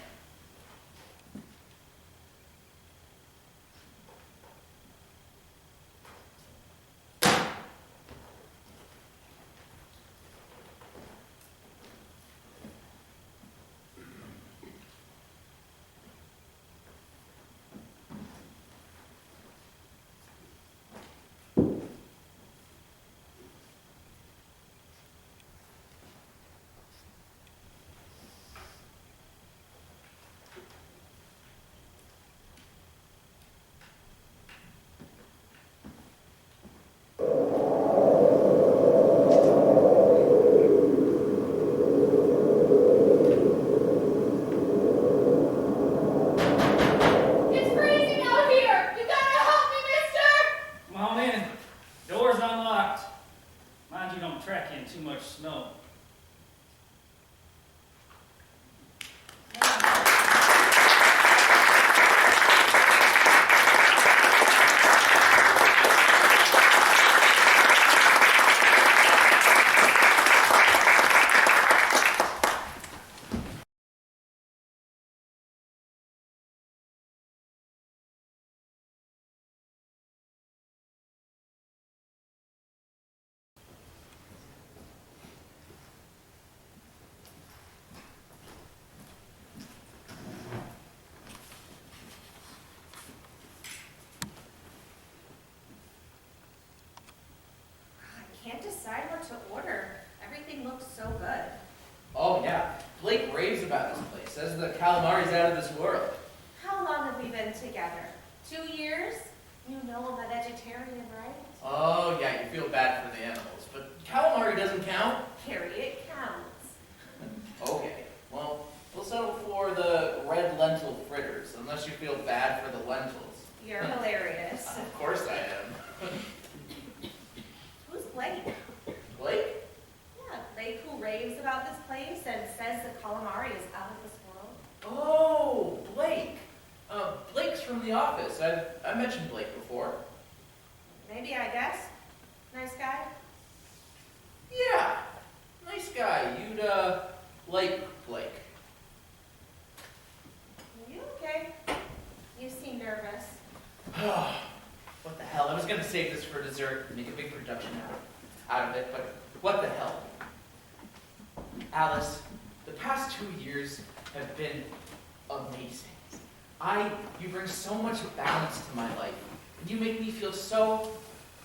[SPEAKER 3] It's freezing out here! You gotta help me, mister!
[SPEAKER 4] Come on in. Door's unlocked. Mind you don't track in too much snow.
[SPEAKER 19] I can't decide what to order. Everything looks so good.
[SPEAKER 11] Oh yeah, Blake raves about this place. Says the calamari's out of this world.
[SPEAKER 19] How long have we been together? 2 years? You know I'm a vegetarian, right?
[SPEAKER 11] Oh yeah, you feel bad for the animals, but calamari doesn't count.
[SPEAKER 19] Carrie, it counts.
[SPEAKER 11] Okay, well, we'll settle for the red lentil fritters, unless you feel bad for the lentils.
[SPEAKER 19] You're hilarious.
[SPEAKER 11] Of course I am.
[SPEAKER 19] Who's Blake?
[SPEAKER 11] Blake?
[SPEAKER 19] Yeah, Blake who raves about this place and says the calamari is out of this world.
[SPEAKER 11] Oh, Blake. Blake's from the office. I mentioned Blake before.
[SPEAKER 19] Maybe, I guess. Nice guy?
[SPEAKER 11] Yeah, nice guy. You'd, like Blake.
[SPEAKER 19] You okay? You seem nervous.
[SPEAKER 11] What the hell? I was gonna save this for dessert and make a big production out of it, but what the hell? Alice, the past 2 years have been amazing. You bring so much balance to my life, and you make me feel so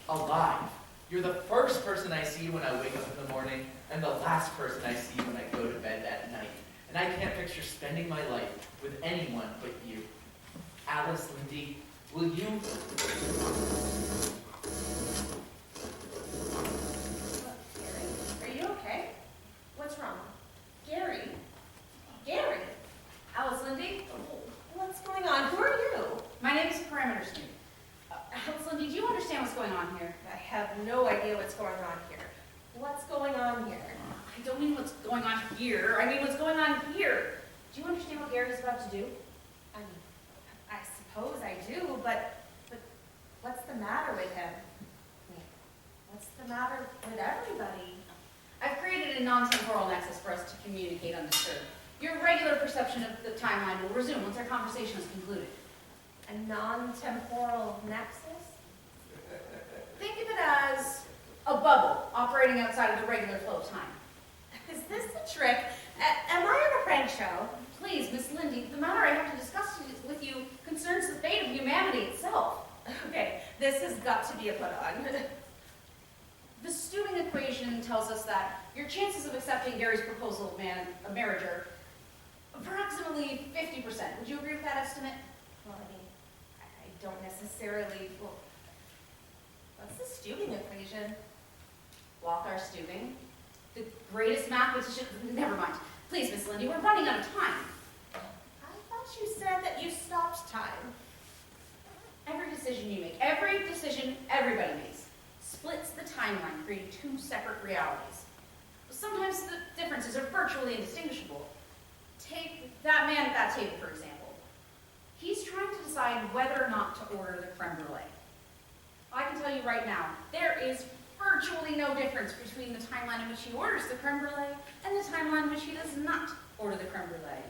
[SPEAKER 11] alive. You're the first person I see when I wake up in the morning, and the last person I see when I go to bed at night. And I can't picture spending my life with anyone but you. Alice, Lindy, will you?
[SPEAKER 19] Are you okay? What's wrong? Gary? Gary? Alice Lindy? What's going on? Who are you?
[SPEAKER 20] My name is Parameter Snoop. Alice Lindy, do you understand what's going on here?
[SPEAKER 19] I have no idea what's going on here. What's going on here?
[SPEAKER 20] I don't mean what's going on here. I mean what's going on here. Do you understand what Gary's about to do?
[SPEAKER 19] I mean, I suppose I do, but what's the matter with him? What's the matter with everybody?
[SPEAKER 20] I've created a non-temporal nexus for us to communicate undisturbed. Your regular perception of the timeline will resume once our conversation is concluded.
[SPEAKER 19] A non-temporal nexus?
[SPEAKER 20] Think of it as A bubble operating outside of the regular flow of time.
[SPEAKER 19] Is this the trick? Am I on a prank show?
[SPEAKER 20] Please, Miss Lindy, the matter I have to discuss with you concerns the fate of humanity itself.
[SPEAKER 19] Okay, this has got to be a put-on.
[SPEAKER 20] The Stewing equation tells us that your chances of accepting Gary's proposal of marriage are approximately 50%. Would you agree with that estimate?
[SPEAKER 19] Well, I mean, I don't necessarily, well, what's the Stewing equation?
[SPEAKER 20] Walker Stewing, the greatest mathematician, never mind. Please, Miss Lindy, we're running out of time.
[SPEAKER 19] I thought you said that you stopped time.
[SPEAKER 20] Every decision you make, every decision everybody makes, splits the timeline, creating two separate realities. Sometimes the differences are virtually indistinguishable. Take that man at that table, for example. He's trying to decide whether or not to order the creme brulee. I can tell you right now, there is virtually no difference between the timeline in which he orders the creme brulee and the timeline in which he does not order the creme brulee.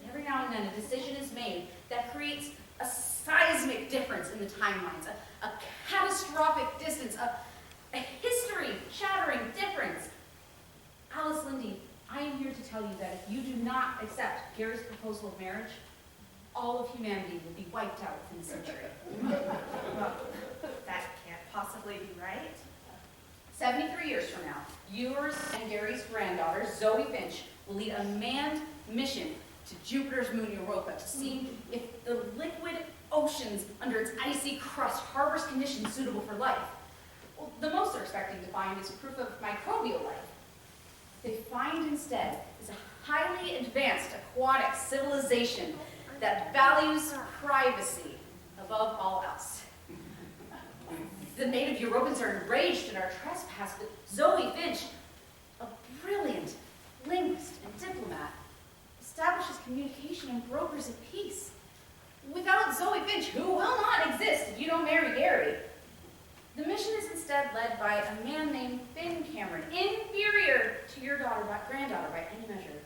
[SPEAKER 20] Every now and then, a decision is made that creates a seismic difference in the timelines, a catastrophic distance, a history-shattering difference. Alice Lindy, I am here to tell you that if you do not accept Gary's proposal of marriage, all of humanity will be wiped out within a century.
[SPEAKER 19] Well, that can't possibly be right.
[SPEAKER 20] 73 years from now, yours and Gary's granddaughter, Zoe Finch, will lead a manned mission to Jupiter's moon Europa to see if the liquid oceans under its icy crust harbors conditions suitable for life. Well, the most they're expecting to find is proof of microbial life. They find instead is a highly advanced aquatic civilization that values privacy above all else. The native Europans are enraged in our trespass, but Zoe Finch, a brilliant linguist and diplomat, establishes communication and brokers of peace. Without Zoe Finch, who will not exist if you don't marry Gary, the mission is instead led by a man named Finn Cameron, inferior to your granddaughter by any measure.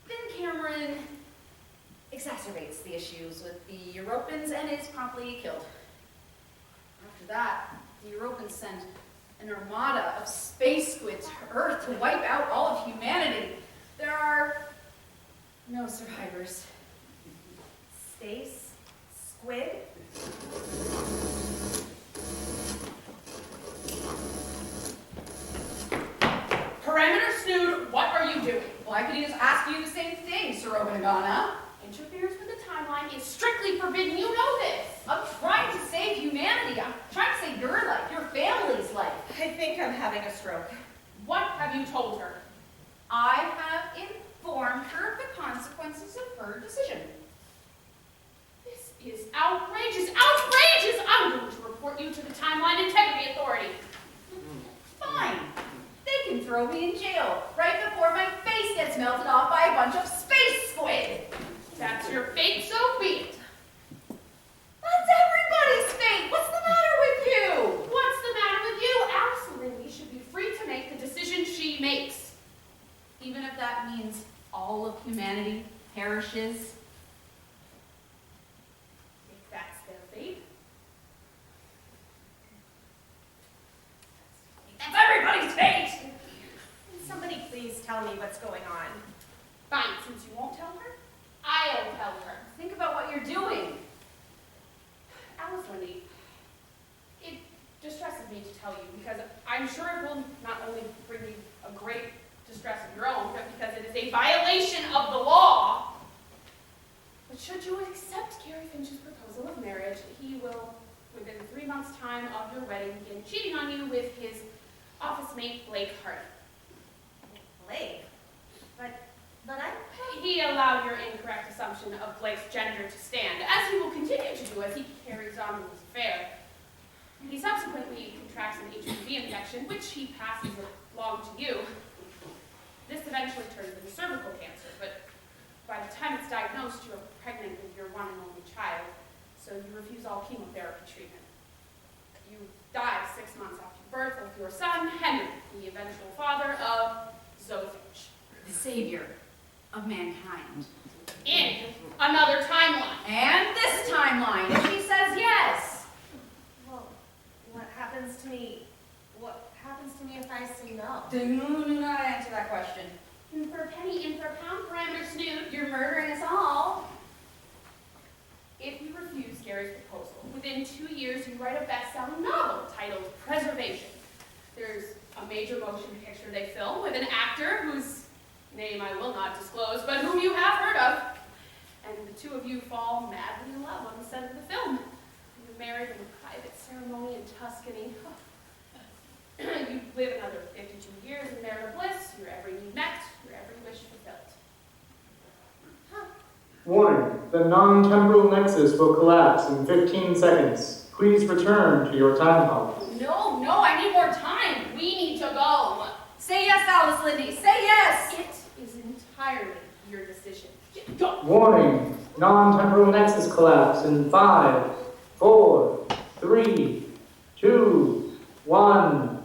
[SPEAKER 20] Finn Cameron exacerbates the issues with the Europans and is promptly killed. After that, the Europans send an armada of space squid to Earth to wipe out all of humanity. There are no survivors.
[SPEAKER 19] Space? Squid?
[SPEAKER 20] Perimeter Snood, what are you doing? Well, I could just ask you the same thing, Sir Obanagana. Interference with the timeline is strictly forbidden. You know this. I'm trying to save humanity. I'm trying to save your life, your family's life.
[SPEAKER 19] I think I'm having a stroke.
[SPEAKER 20] What have you told her? I have informed her of the consequences of her decision.
[SPEAKER 3] This is outrageous! Outrageous! I'm going to report you to the Timeline Integrity Authority.
[SPEAKER 20] Fine. They can throw me in jail right before my face gets melted off by a bunch of space squid.
[SPEAKER 3] That's your fate, so be it.
[SPEAKER 20] That's everybody's fate. What's the matter with you?
[SPEAKER 3] What's the matter with you? Alice Lindy should be free to make the decision she makes.
[SPEAKER 20] Even if that means all of humanity perishes.
[SPEAKER 3] If that's their fate.
[SPEAKER 20] That's everybody's fate!
[SPEAKER 19] Can somebody please tell me what's going on?
[SPEAKER 3] Fine, since you won't tell her, I'll tell her.
[SPEAKER 20] Think about what you're doing.
[SPEAKER 3] Alice Lindy, it distresses me to tell you because I'm sure it will not only bring you a great distress of your own, but because it is a violation of the law. But should you accept Gary Finch's proposal of marriage, he will, within 3 months' time of your wedding, begin cheating on you with his office mate, Blake Hardy.
[SPEAKER 19] Blake? But I...
[SPEAKER 3] He allowed your incorrect assumption of Blake's gender to stand, as he will continue to do as he carries on with his affair. He subsequently contracts an HPV infection, which he passes along to you. This eventually turns into cervical cancer, but by the time it's diagnosed, you are pregnant with your one and only child, so you refuse all chemotherapy treatment. You die 6 months after birth of your son, Henry, the eventual father of Zoe Finch.
[SPEAKER 20] The savior of mankind.
[SPEAKER 3] In another timeline.
[SPEAKER 20] And this timeline, if she says yes.
[SPEAKER 19] Well, what happens to me
[SPEAKER 2] to me if I say no?
[SPEAKER 20] Do not answer that question.
[SPEAKER 2] In for a penny, in for a pound, parameter snoot.
[SPEAKER 20] You're murdering us all.
[SPEAKER 2] If you refuse Gary's proposal, within 2 years you write a best-selling novel titled Preservation. There's a major motion picture they film with an actor whose name I will not disclose, but whom you have heard of. And the two of you fall madly in love on the set of the film. You're married in a private ceremony in Tuscany. You live another 52 years in marital bliss, your every need met, your every wish fulfilled.
[SPEAKER 21] Warning, the non-temporal nexus will collapse in 15 seconds. Please return to your time pod.
[SPEAKER 2] No, I need more time. We need to go.
[SPEAKER 20] Say yes, Alice Lindy. Say yes.
[SPEAKER 2] It is entirely your decision.
[SPEAKER 21] Warning, non-temporal nexus collapse in 5, 4, 3, 2, 1.